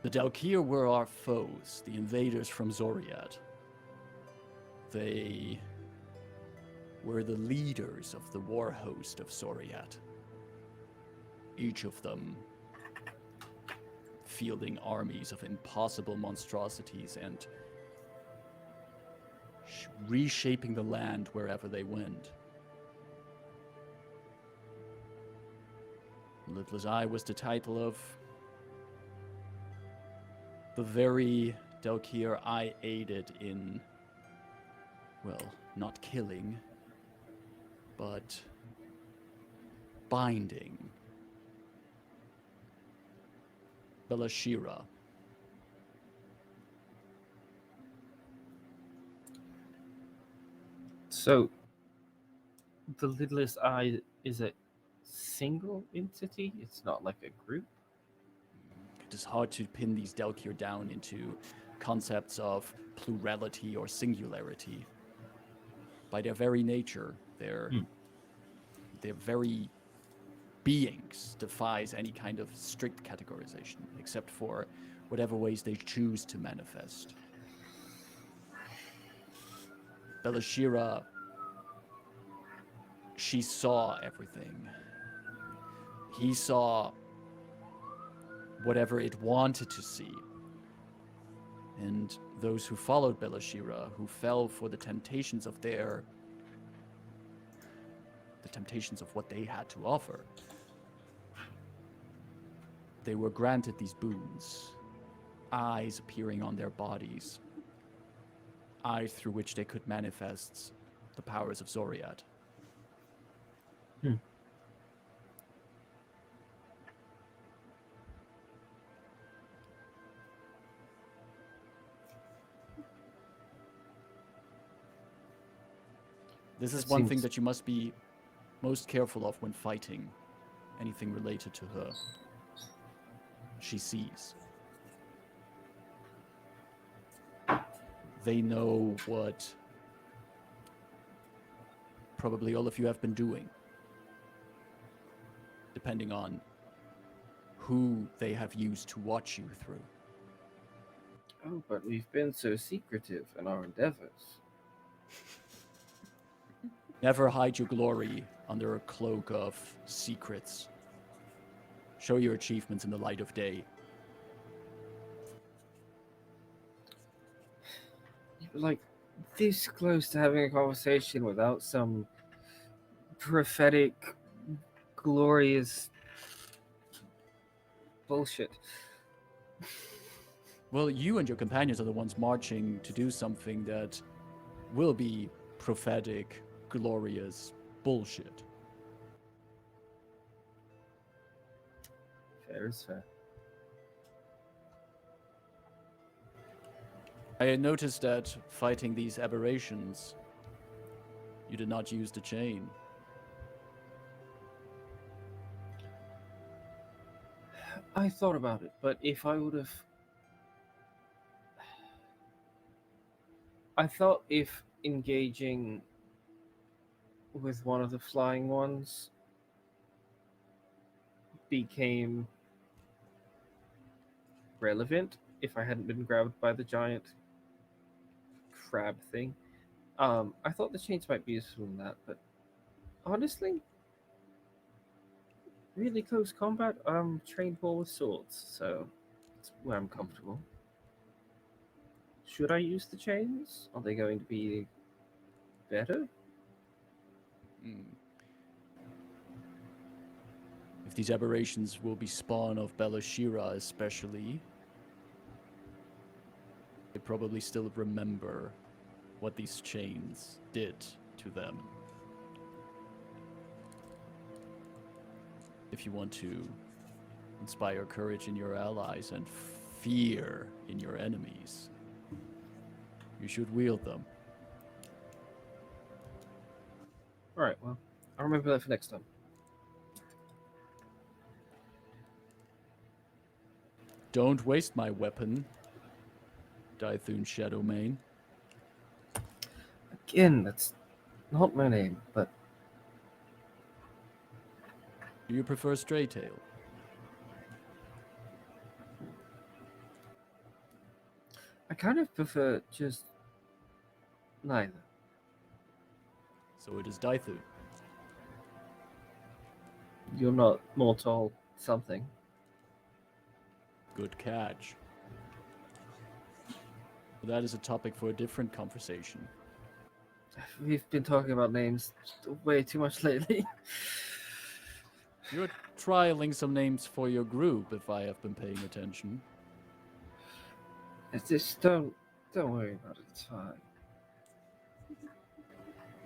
Dalkir were our foes, the invaders from Zoriat. They were the leaders of the war host of Zoriat. Each of them fielding armies of impossible monstrosities and reshaping the land wherever they went. Lidless Eye was the title of the very Dalkir I aided in, well, not killing, but binding. Belashira." So the lidless eye is a single entity? It's not like a group? It is hard to pin these Dalkir down into concepts of plurality or singularity. By their very nature, their very beings defies any kind of strict categorization, except for whatever ways they choose to manifest. Belashira she saw everything. He saw whatever it wanted to see. And those who followed Belashira, who fell for the temptations of the temptations of what they had to offer, they were granted these boons, eyes appearing on their bodies, eyes through which they could manifest the powers of Zoriat. This is one thing that you must be most careful of when fighting anything related to her. She sees. They know what probably all of you have been doing, depending on who they have used to watch you through. Oh, but we've been so secretive in our endeavors. Never hide your glory under a cloak of secrets. Show your achievements in the light of day. Like, this close to having a conversation without some prophetic, glorious bullshit. Well, you and your companions are the ones marching to do something that will be prophetic, glorious bullshit. Fair is fair. I had noticed that fighting these aberrations, you did not use the chain. I thought about it, but if I would have... I thought if engaging with one of the flying ones became relevant, if I hadn't been grabbed by the giant crab thing, I thought the chains might be useful in that, but honestly, really close combat, I'm trained more with swords, so that's where I'm comfortable. Should I use the chains? Are they going to be better? If these aberrations will be spawn of Belashira especially, they probably still remember what these chains did to them. If you want to inspire courage in your allies and fear in your enemies, you should wield them. Alright, well, I'll remember that for next time. Don't waste my weapon, Dythun Shadowmane. Again, that's not my name, but Do you prefer Stray Tail? I kind of prefer just neither. So it is Dythun. You're not mortal something. Good catch. But that is a topic for a different conversation. We've been talking about names way too much lately. You're trialing some names for your group, if I have been paying attention. It's just don't worry about it. It's fine.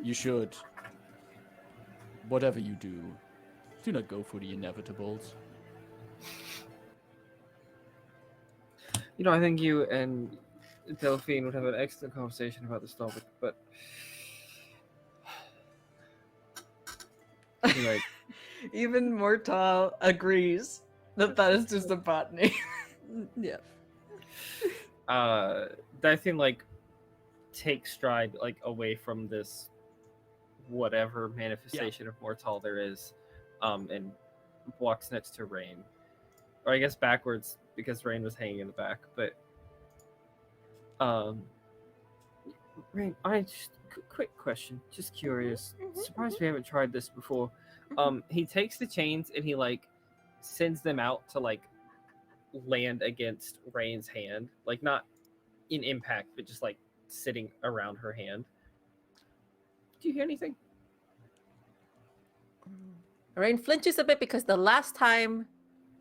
You should. Whatever you do not go for the inevitables. You know, I think you and Delphine would have an excellent conversation about this topic, but anyway, Even Mortal agrees that that is just a bad name. Yeah. Delphine like takes stride like away from this whatever manifestation of mortal there is, and walks next to Rayn, or I guess backwards because Rayn was hanging in the back. But Rain, I just quick question, just curious. Surprised we haven't tried this before. He takes the chains and he like sends them out to like land against Rain's hand, like not in impact, but just like sitting around her hand. Do you hear anything? Rain flinches a bit because the last time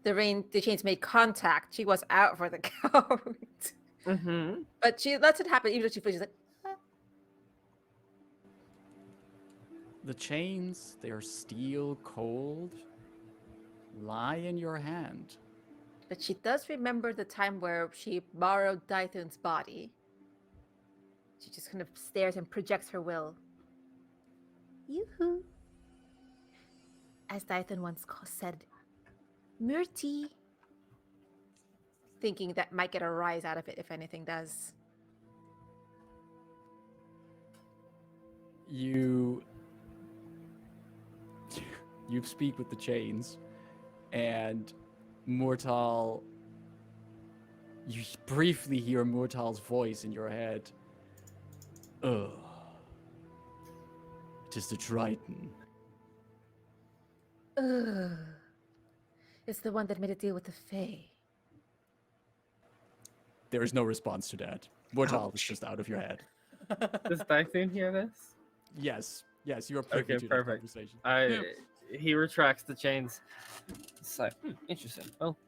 the chains made contact, she was out for the count. Mm-hmm. But she lets it happen, even though she flinches like, "Ah." The chains, they are steel cold, lie in your hand. But she does remember the time where she borrowed Dythun's body. She just kind of stares and projects her will. Yoo-hoo. As Dythun once said, Murti. Thinking that might get a rise out of it if anything does. You speak with the chains, and Mortal. You briefly hear Mortal's voice in your head. Ugh. It is the Triton. Ugh. It's the one that made a deal with the Fae. There is no response to that. Mortal is just out of your head. Does Dythun hear this? Yes, you are privy Okay, to that perfect. conversation. He retracts the chains. It's like, interesting. Well,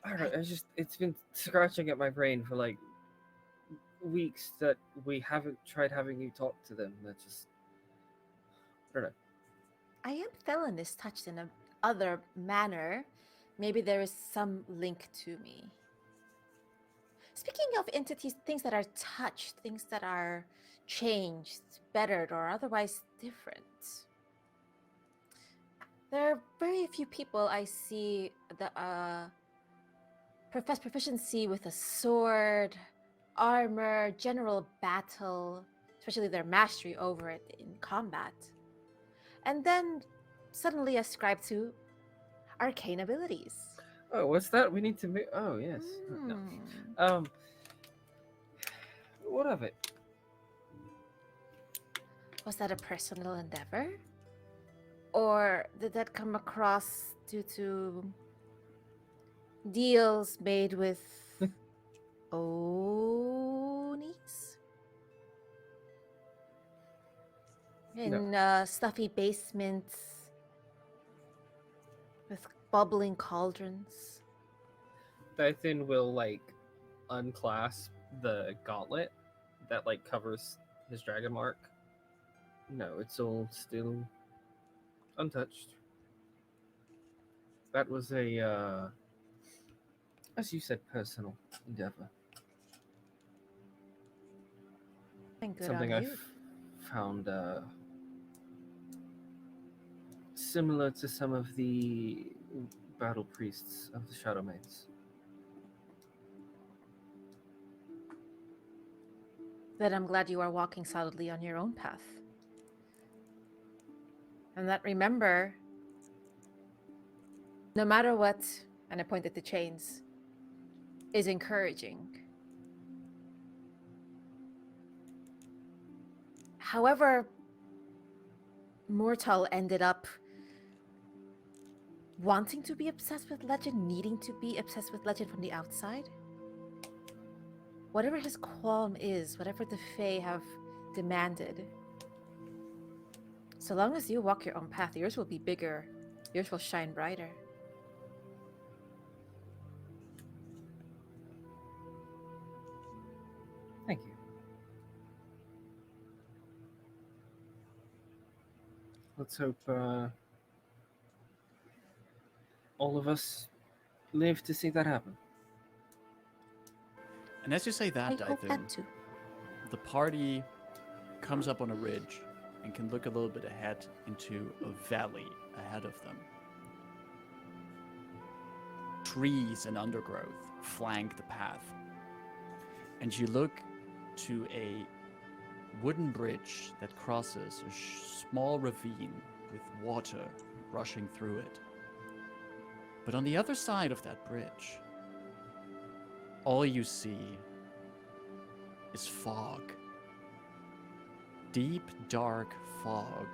I don't know. It's been scratching at my brain for like weeks that we haven't tried having you talk to them. That just, I don't know. I am Thelanis touched in a other manner. Maybe there is some link to me. Speaking of entities, things that are touched, things that are changed, bettered, or otherwise different. There are very few people I see that profess proficiency with a sword, armor, general battle, especially their mastery over it in combat. And then suddenly ascribe to arcane abilities. Oh, what's that? We need to move. Oh, yes. No. What of it? Was that a personal endeavor? Or did that come across due to deals made with Onis? In stuffy basements with bubbling cauldrons? Dythun will like unclasp the gauntlet that like covers his dragon mark. No, it's all still untouched. That was a, as you said, personal endeavor. And good Something on I you. found similar to some of the battle priests of the Shadowmates. Then I'm glad you are walking solidly on your own path. And that remember, no matter what, and I pointed to chains, is encouraging. However, Mortal ended up wanting to be obsessed with legend, needing to be obsessed with legend from the outside. Whatever his qualm is, whatever the Fae have demanded, so long as you walk your own path, yours will be bigger, yours will shine brighter. Thank you. Let's hope all of us live to see that happen. And as you say that, I hope Dythun, that too. the party comes up on a ridge and can look a little bit ahead into a valley ahead of them. Trees and undergrowth flank the path. And you look to a wooden bridge that crosses a small ravine with water rushing through it. But on the other side of that bridge, all you see is fog. Deep, dark fog.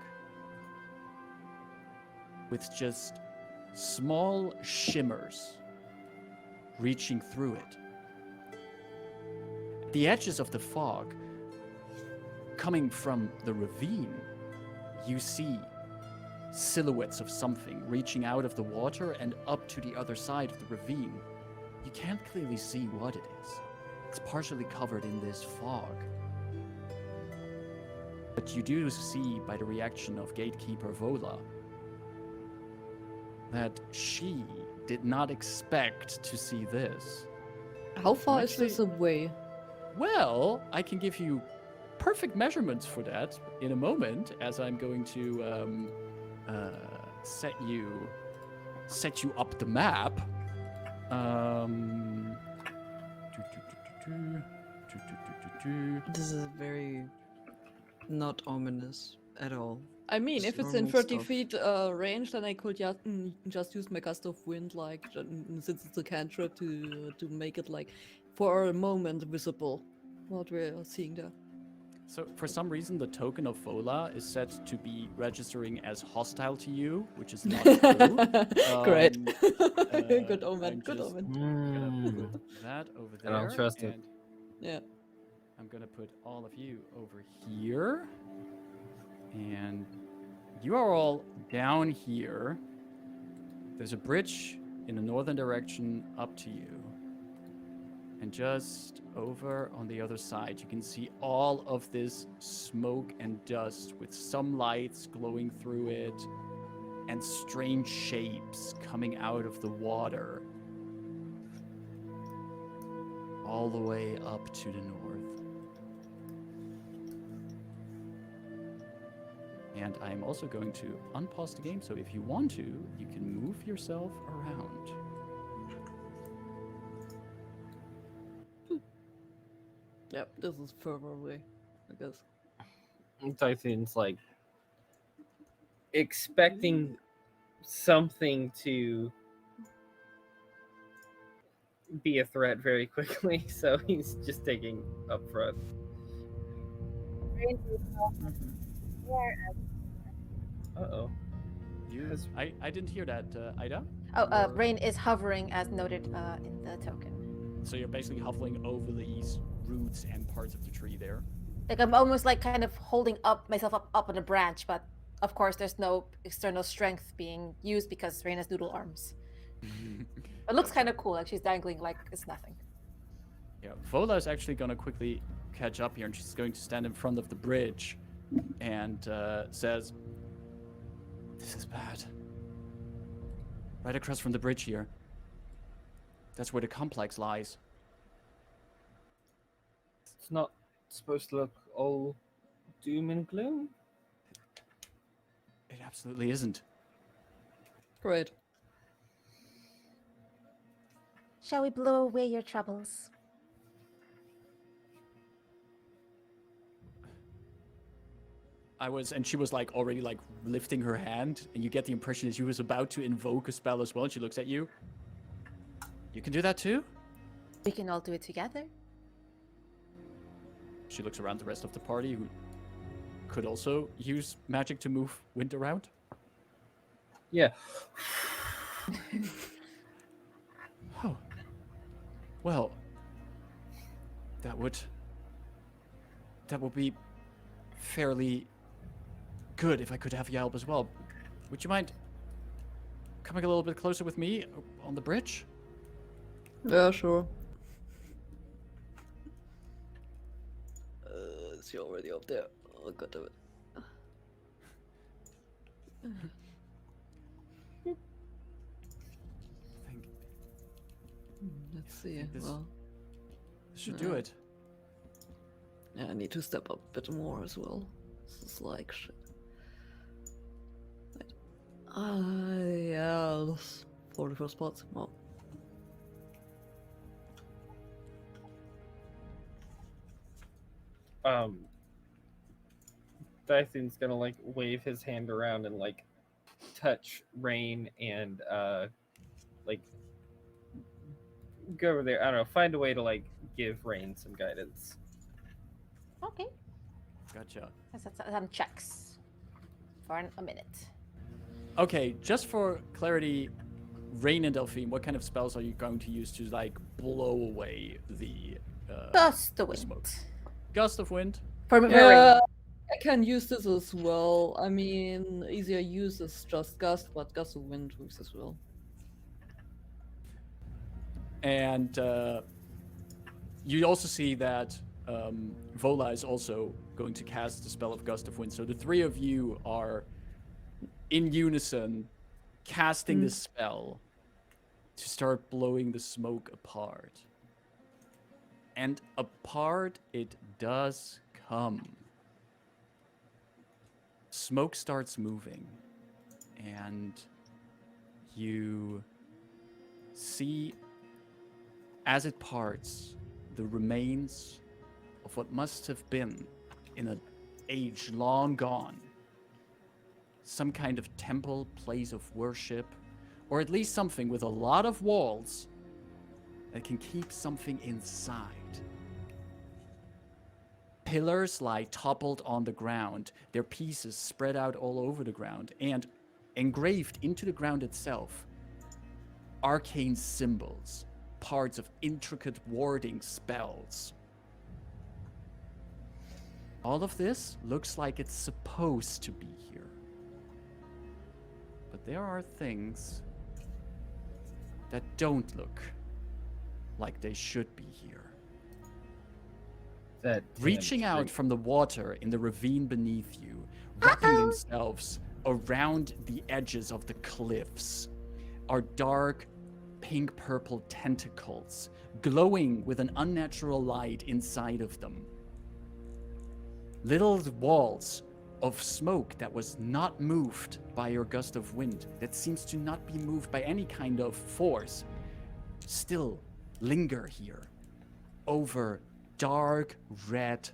With just small shimmers reaching through it. The edges of the fog, coming from the ravine, you see silhouettes of something reaching out of the water and up to the other side of the ravine. You can't clearly see what it is. It's partially covered in this fog. But you do see by the reaction of Gatekeeper Vola that she did not expect to see this. How far is Actually- this away? Well, I can give you perfect measurements for that in a moment, as I'm going to set you up the map. This is very not ominous at all. I mean, Just if it's in normal 30 stuff. feet range, then I could just use my gust of wind, like since it's a cantrip, to make it like for a moment visible what we're seeing there. So, for some reason, the token of Vola is set to be registering as hostile to you, which is not true. Great. Um, Good omen. I'm Good just omen. gonna put that over I there. don't trust it. and Yeah. I'm gonna put all of you over here. And you are all down here. There's a bridge in the northern direction up to you. And just over on the other side, you can see all of this smoke and dust with some lights glowing through it and strange shapes coming out of the water all the way up to the north. And I'm also going to unpause the game, so if you want to, you can move yourself around. Yep, this is further away, I guess. Typhoon's like expecting something to be a threat very quickly, so he's just taking up front. Uh-oh. I didn't hear that, Ida. Oh, Rain is hovering as noted in the token. So you're basically hovering over these roots and parts of the tree there. Like I'm almost like kind of holding myself up on a branch, but of course there's no external strength being used because Rain has noodle arms. It looks kind of cool, like she's dangling like it's nothing. Yeah, Vola is actually going to quickly catch up here, and she's going to stand in front of the bridge and says, "This is bad. Right across from the bridge here. That's where the complex lies." It's not supposed to look all doom and gloom. It absolutely isn't. Great. Shall we blow away your troubles? And she was like already like lifting her hand, and you get the impression that she was about to invoke a spell as well. And she looks at you. You can do that too? We can all do it together. She looks around the rest of the party who could also use magic to move wind around. Yeah. Oh. Well, that would be fairly good if I could have your help as well. Would you mind coming a little bit closer with me on the bridge? Yeah, sure. Is he already up there? Oh, god damn it. I think Let's see. this- Well, this should do it. yeah, I need to step up a bit more as well. This is like shit. Wait. Yeah, that's 44 spots. Well, Dython's gonna like wave his hand around and like touch Rain and like go over there. I don't know, find a way to like give Rain some guidance. Okay. Gotcha. That's some checks for a minute. Okay, just for clarity, Rayn and Delphine, what kind of spells are you going to use to like blow away the Gust the smoke? wind. Gust of wind. For me, Yeah, I can use this as well. I mean, easier use is just gust, but gust of wind works as well. And you also see that Vola is also going to cast the spell of Gust of Wind. So the three of you are in unison casting this spell to start blowing the smoke apart. And apart it does come. Smoke starts moving, and you see, as it parts, the remains of what must have been, in an age long gone, some kind of temple, place of worship, or at least something with a lot of walls that can keep something inside. Pillars lie toppled on the ground, their pieces spread out all over the ground, and engraved into the ground itself, arcane symbols, parts of intricate warding spells. All of this looks like it's supposed to be here. But there are things that don't look like they should be here. That Reaching out from the water in the ravine beneath you, wrapping themselves around the edges of the cliffs, are dark pink-purple tentacles, glowing with an unnatural light inside of them. Little walls of smoke that was not moved by your gust of wind, that seems to not be moved by any kind of force, still linger here over dark red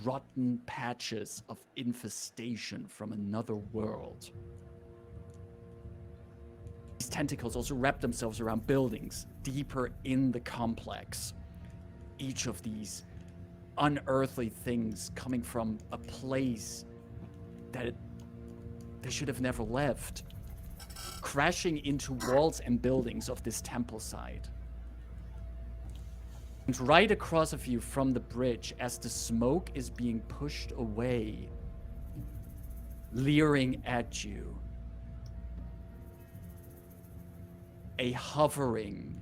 rotten patches of infestation from another world. These tentacles also wrap themselves around buildings deeper in the complex. Each of these unearthly things coming from a place that they should have never left, crashing into walls and buildings of this temple site. And right across of you from the bridge, as the smoke is being pushed away, leering at you, a hovering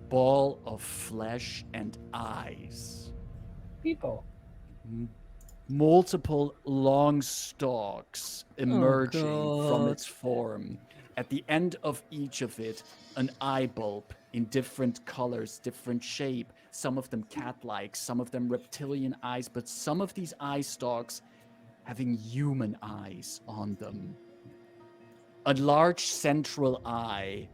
ball of flesh and eyes. people. Multiple long stalks emerging from God. its form. At the end of each of it, an eye bulb in different colors, different shape. Some of them cat-like, some of them reptilian eyes, but some of these eye stalks having human eyes on them. A large central eye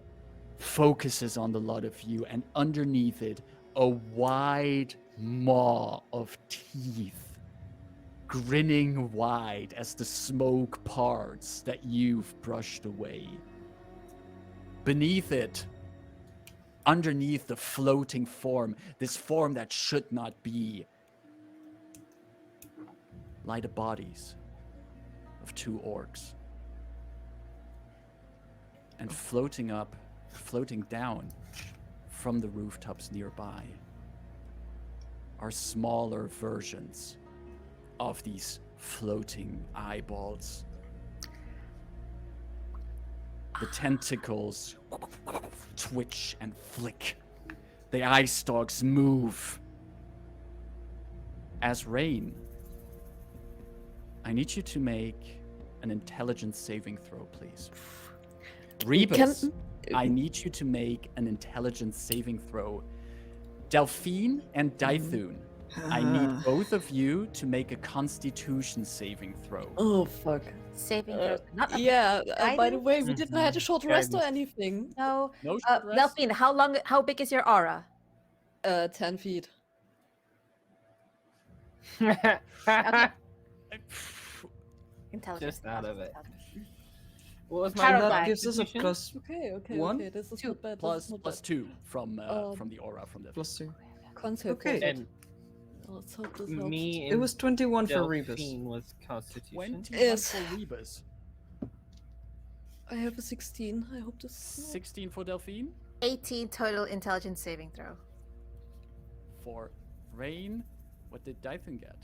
focuses on the lot of you, and underneath it, a wide maw of teeth, grinning wide as the smoke parts that you've brushed away. Beneath it, underneath the floating form, this form that should not be, lie the bodies of two orcs. And floating down from the rooftops nearby are smaller versions of these floating eyeballs. The tentacles twitch and flick. The eye stalks move. As Rayn, I need you to make an intelligence saving throw, please. Rebus, I need you to make an intelligence saving throw. Delphine and Dythun, I need both of you to make a constitution saving throw. Oh fuck. Saving throws. Not a Yeah. By the guidance? way, we didn't have a short rest or Guidance. anything. No. No short rest? Delphine, how big is your aura? 10 feet. Okay. Intelligence. Just out of it. intelligence. What was Terrible. my That gives us a constitution? plus Okay. One? Okay. This is Two. not bad. Plus this is not plus bad. 2 from the aura from the plus 2. Concept. Okay. And Let's hope this helps. Me It and was 21 for Rebus. Delphine was Constitution. 21 Yes. for Rebus. I have a 16. I hope this. 16 for Delphine. 18 total intelligence saving throw. For Rayn, what did Dython get?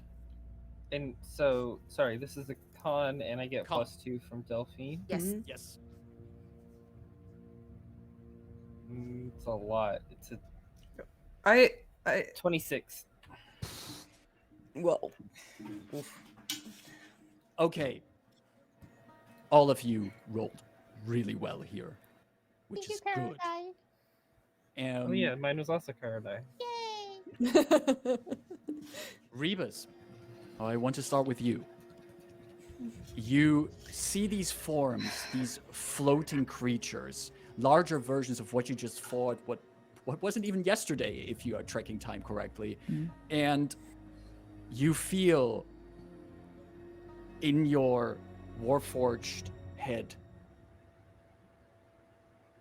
And so, sorry, this is a con, and I get Con. +2 from Delphine. Yes. Mhm. Yes. It's a lot. It's a I 26. Well, Okay. All of you rolled really well here, which is good. Oh yeah, mine was also Caradai. Rebus, I want to start with you. You see these forms, these floating creatures, larger versions of what you just fought, what wasn't even yesterday, if you are tracking time correctly. And you feel in your Warforged head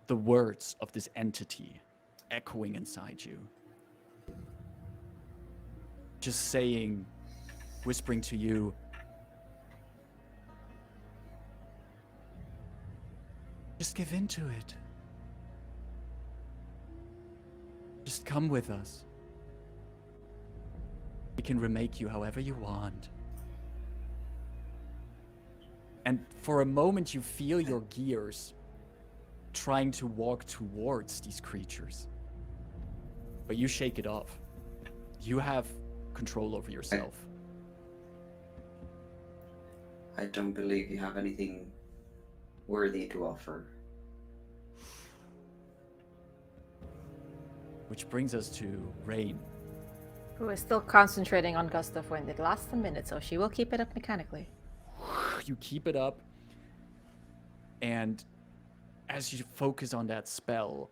the words of this entity echoing inside you. Just saying, whispering to you, just give in to it. Just come with us. We can remake you however you want. And for a moment you feel your gears trying to walk towards these creatures. But you shake it off. You have control over yourself. I don't believe you have anything worthy to offer. Which brings us to Rayn. Who is still concentrating on Gust of Wind. It lasts a minute, so she will keep it up mechanically. You keep it up, and as you focus on that spell,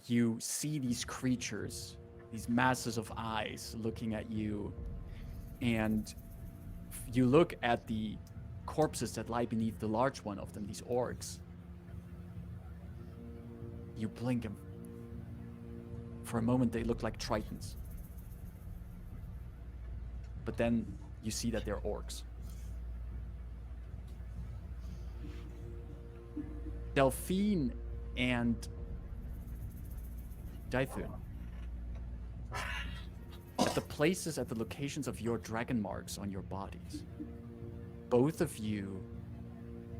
you see these creatures, these masses of eyes looking at you, and you look at the corpses that lie beneath the large one of them, these orcs. You blink, and for a moment they look like tritons. But then you see that they're orcs. Delphine and Dythun, at the locations of your dragon marks on your bodies, both of you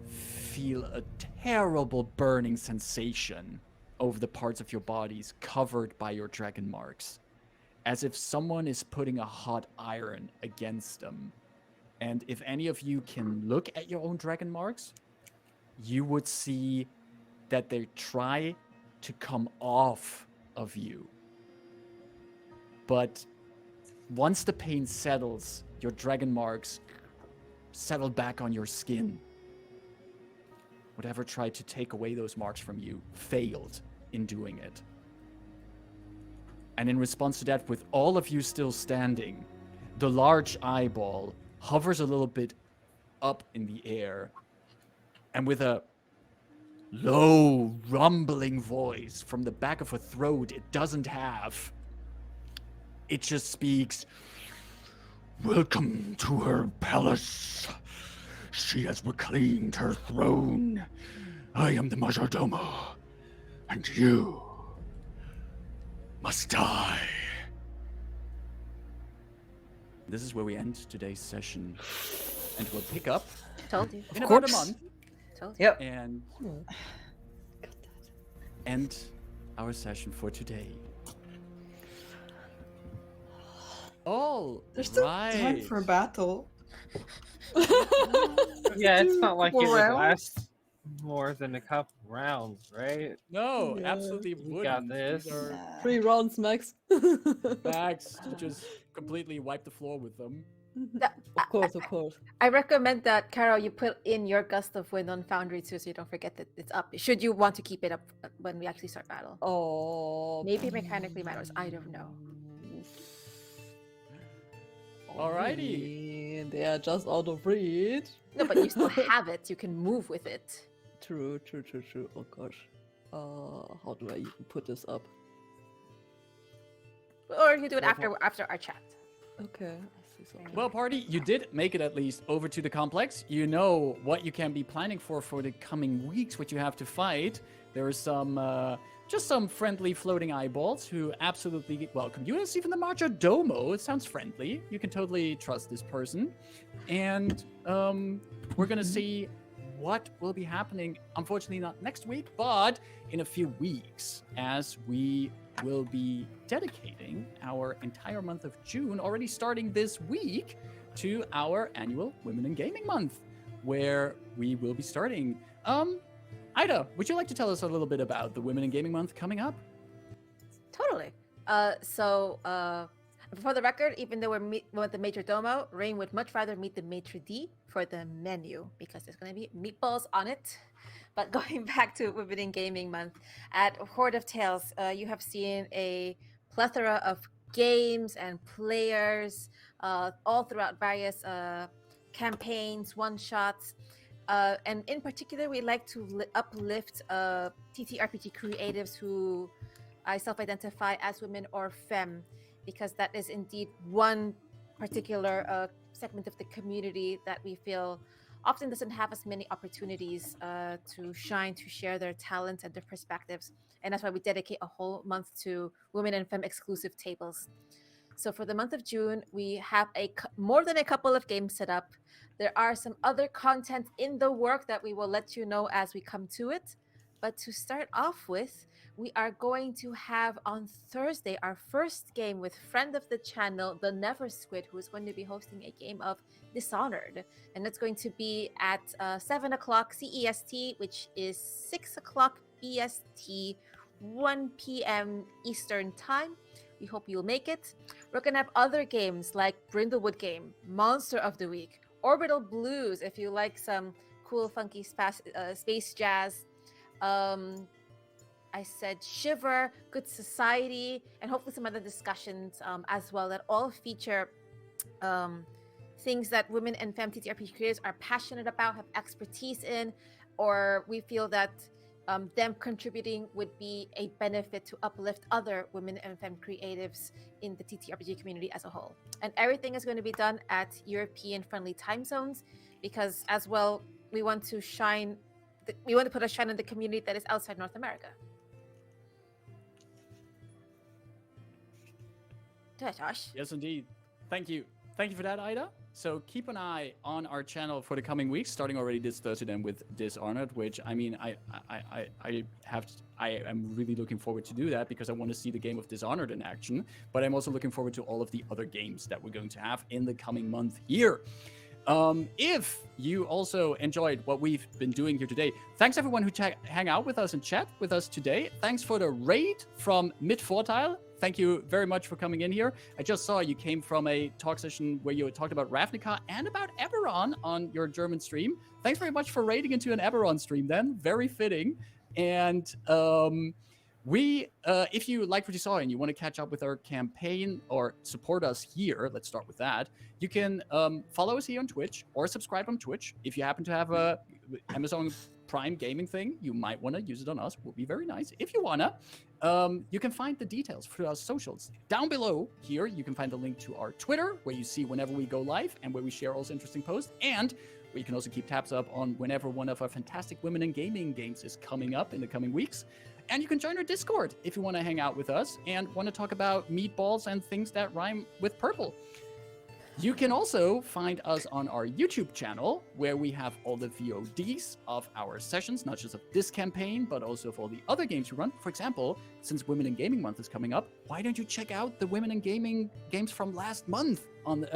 feel a terrible burning sensation over the parts of your bodies covered by your dragon marks, as if someone is putting a hot iron against them. And if any of you can look at your own dragon marks, you would see that they try to come off of you. But once the pain settles, your dragon marks settle back on your skin. Whatever tried to take away those marks from you failed in doing it. And in response to that, with all of you still standing, the large eyeball hovers a little bit up in the air, and with a low, rumbling voice from the back of a throat it doesn't have, it just speaks, "Welcome to her palace. She has reclaimed her throne. I am the Majordomo, and you must die." This is where we end today's session, and we'll pick up Told you. in Of about a course. month Told you. Yep. and end our session for today. All There's still right. time for a battle. Yeah, it's not like it Couple would rounds? last more than a couple rounds, right? No, Yeah. absolutely We wouldn't. got this. These are 3 rounds max. backs to just completely wipe the floor with them. Of course, of course. I recommend that, Carol, you put in your Gust of Wind on Foundry too, so you don't forget that it's up. Should you want to keep it up when we actually start battle. Oh. Maybe mechanically matters. I don't know. Alrighty. They are just out of reach. No, but you still have it. You can move with it. True. Oh gosh. How do I even put this up? Or you do it after our chat. Okay, I see something. Well, party, you did make it at least over to the complex. You know what you can be planning for the coming weeks, what you have to fight. There are some, just some friendly floating eyeballs who absolutely welcome you. It's even the Macho Domo. It sounds friendly. You can totally trust this person. And we're going to see what will be happening, unfortunately not next week, but in a few weeks, as we will be dedicating our entire month of June, already starting this week, to our annual Women in Gaming Month, where we will be starting. Ida, would you like to tell us a little bit about the Women in Gaming Month coming up? Totally. For the record, even though we're with the Major Domo, Rayn would much rather meet the Maitre D for the menu because there's going to be meatballs on it. But going back to Women in Gaming Month, at Horde of Tales, you have seen a plethora of games and players all throughout various campaigns, one-shots. And in particular, we like to uplift TTRPG creatives who I self-identify as women or femme, because that is indeed one particular segment of the community that we feel often doesn't have as many opportunities to shine, to share their talents and their perspectives. And that's why we dedicate a whole month to women and femme exclusive tables. So for the month of June, we have more than a couple of games set up. There are some other content in the work that we will let you know as we come to it. But to start off with, we are going to have on Thursday our first game with friend of the channel, the Never Squid, who is going to be hosting a game of Dishonored. And it's going to be at 7 o'clock CEST, which is 6 o'clock BST, 1 p.m. Eastern Time. We hope you'll make it. We're going to have other games like Brindlewood Game, Monster of the Week, Orbital Blues, if you like some cool, funky space jazz. I said Shiver, Good Society, and hopefully some other discussions as well that all feature things that women and femme TTRPG creators are passionate about, have expertise in, or we feel that them contributing would be a benefit to uplift other women and femme creatives in the TTRPG community as a whole. And everything is going to be done at European-friendly time zones because, as well, we want to shine. We want to put a shine on the community that is outside North America. Josh. Yes, indeed. Thank you. Thank you for that, Ida. So keep an eye on our channel for the coming weeks, starting already this Thursday then with Dishonored, which I mean, I am really looking forward to do that because I want to see the game of Dishonored in action. But I'm also looking forward to all of the other games that we're going to have in the coming month here. If you also enjoyed what we've been doing here today, thanks everyone who hang out with us and chat with us today. Thanks for the raid from Mid-Fortile. Thank you very much for coming in here. I just saw you came from a talk session where you talked about Ravnica and about Eberron on your German stream. Thanks very much for raiding into an Eberron stream then. Very fitting. And if you like what you saw and you want to catch up with our campaign or support us here, let's start with that. You can follow us here on Twitch or subscribe on Twitch. If you happen to have a Amazon Prime gaming thing, you might want to use it on us. Would be very nice. If you wanna, you can find the details for our socials down below here. You can find the link to our Twitter, where you see whenever we go live and where we share all those interesting posts, and where you can also keep tabs up on whenever one of our fantastic Women in Gaming games is coming up in the coming weeks. And you can join our Discord if you want to hang out with us and want to talk about meatballs and things that rhyme with purple. You can also find us on our YouTube channel, where we have all the VODs of our sessions, not just of this campaign, but also of all the other games we run. For example, since Women in Gaming Month is coming up, why don't you check out the Women in Gaming games from last month,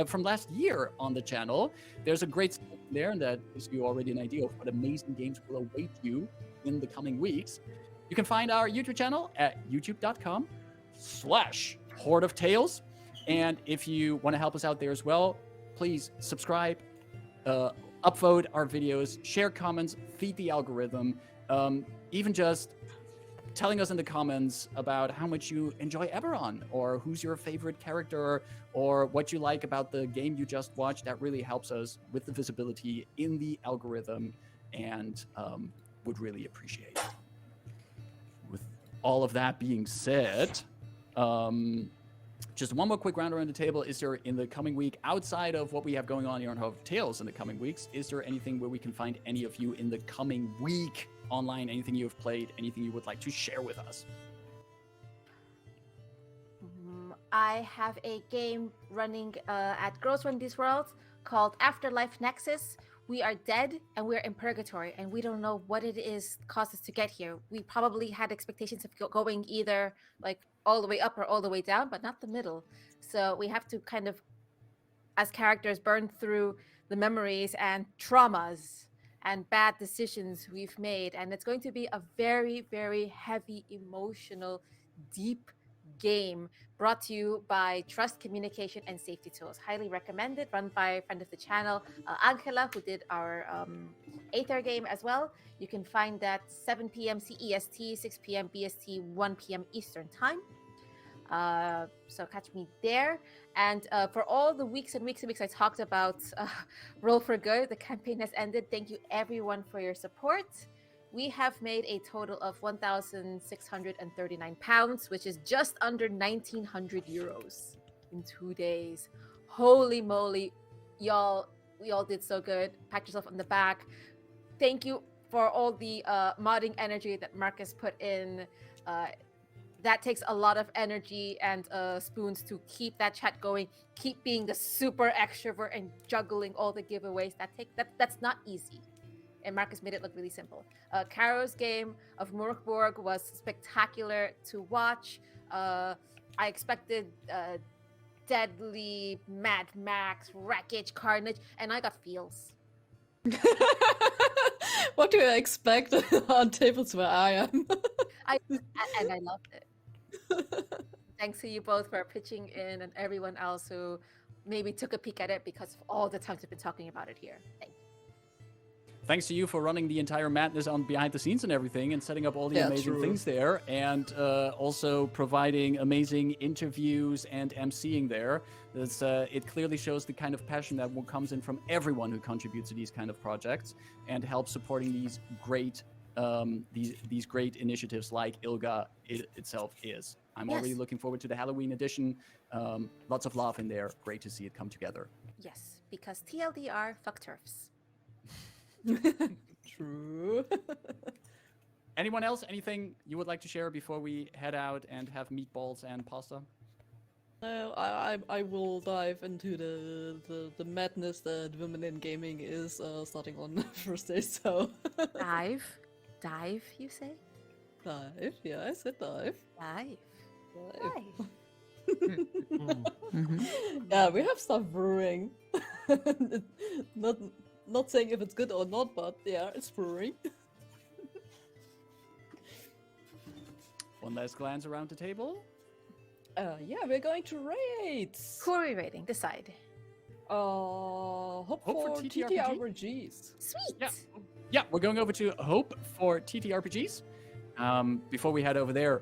from last year on the channel? There's a great section there, and that gives you already an idea of what amazing games will await you in the coming weeks. You can find our YouTube channel at youtube.com/Horde of Tales. And if you want to help us out there as well, please subscribe, upvote our videos, share comments, feed the algorithm, even just telling us in the comments about how much you enjoy Eberron, or who's your favorite character, or what you like about the game you just watched. That really helps us with the visibility in the algorithm, and would really appreciate it. With all of that being said, Just one more quick round around the table. Is there in the coming week, outside of what we have going on here on Hope of Tales in the coming weeks, is there anything where we can find any of you in the coming week online? Anything you have played? Anything you would like to share with us? I have a game running at Gross Run These Worlds called Afterlife Nexus. We are dead and we're in purgatory, and we don't know what it is caused us to get here. We probably had expectations of going either like all the way up or all the way down, but not the middle. So we have to kind of, as characters, burn through the memories and traumas and bad decisions we've made. And it's going to be a very, very heavy, emotional, deep game brought to you by Trust Communication and Safety Tools. Highly recommended, run by a friend of the channel, Angela, who did our Aether game as well. You can find that 7 p.m. CEST, 6 p.m. BST, 1 p.m. Eastern Time. So catch me there. And for all the weeks and weeks and weeks I talked about Roll for Good, the campaign has ended. Thank you everyone for your support. We have made a total of £1,639, which is just under 1,900 euros in 2 days. Holy moly, y'all, we all did so good. Pat yourself on the back. Thank you for all the modding energy that Marcus put in. That takes a lot of energy and spoons to keep that chat going, keep being the super extrovert and juggling all the giveaways. That's not easy. And Marcus made it look really simple. Caro's game of Murkborg was spectacular to watch. I expected deadly Mad Max, wreckage, carnage, and I got feels. What do you expect on tables where I am? I loved it. Thanks to you both for pitching in and everyone else who maybe took a peek at it because of all the times we've been talking about it here. Thank you. Thanks to you for running the entire madness on behind the scenes and everything, and setting up all the amazing things there, and also providing amazing interviews and emceeing there. It clearly shows the kind of passion that comes in from everyone who contributes to these kind of projects and helps supporting these great initiatives like ILGA itself is. I'm already looking forward to the Halloween edition. Lots of love in there. Great to see it come together. Yes, because TLDR, fuck turfs. True. Anyone else? Anything you would like to share before we head out and have meatballs and pasta? No, I will dive into the madness that women in gaming is starting on Thursday. So Dive, you say? Dive, yeah, I said dive. Dive. Yeah, we have stuff brewing. Not saying if it's good or not, but yeah, it's brewing. One last glance around the table. Yeah, we're going to rate. Who are we rating? Decide. Hope for TTRPGs. Sweet. Yeah, we're going over to Hope for TTRPGs. Before we head over there,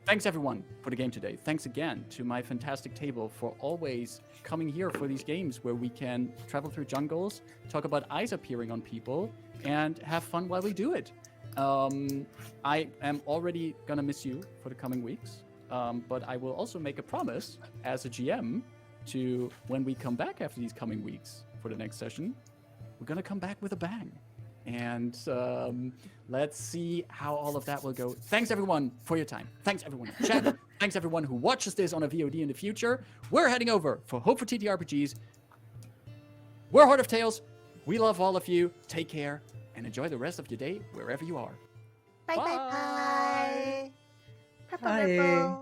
thanks everyone for the game today. Thanks again to my fantastic table for always coming here for these games where we can travel through jungles, talk about eyes appearing on people, and have fun while we do it. I am already gonna miss you for the coming weeks, but I will also make a promise as a GM to, when we come back after these coming weeks for the next session, we're gonna come back with a bang. And let's see how all of that will go. Thanks everyone for your time. Thanks everyone in chat. Thanks everyone who watches this on a VOD in the future. We're heading over for Hope for TTRPGs. We're Heart of Tales. We love all of you. Take care and enjoy the rest of your day wherever you are. Bye. Bye.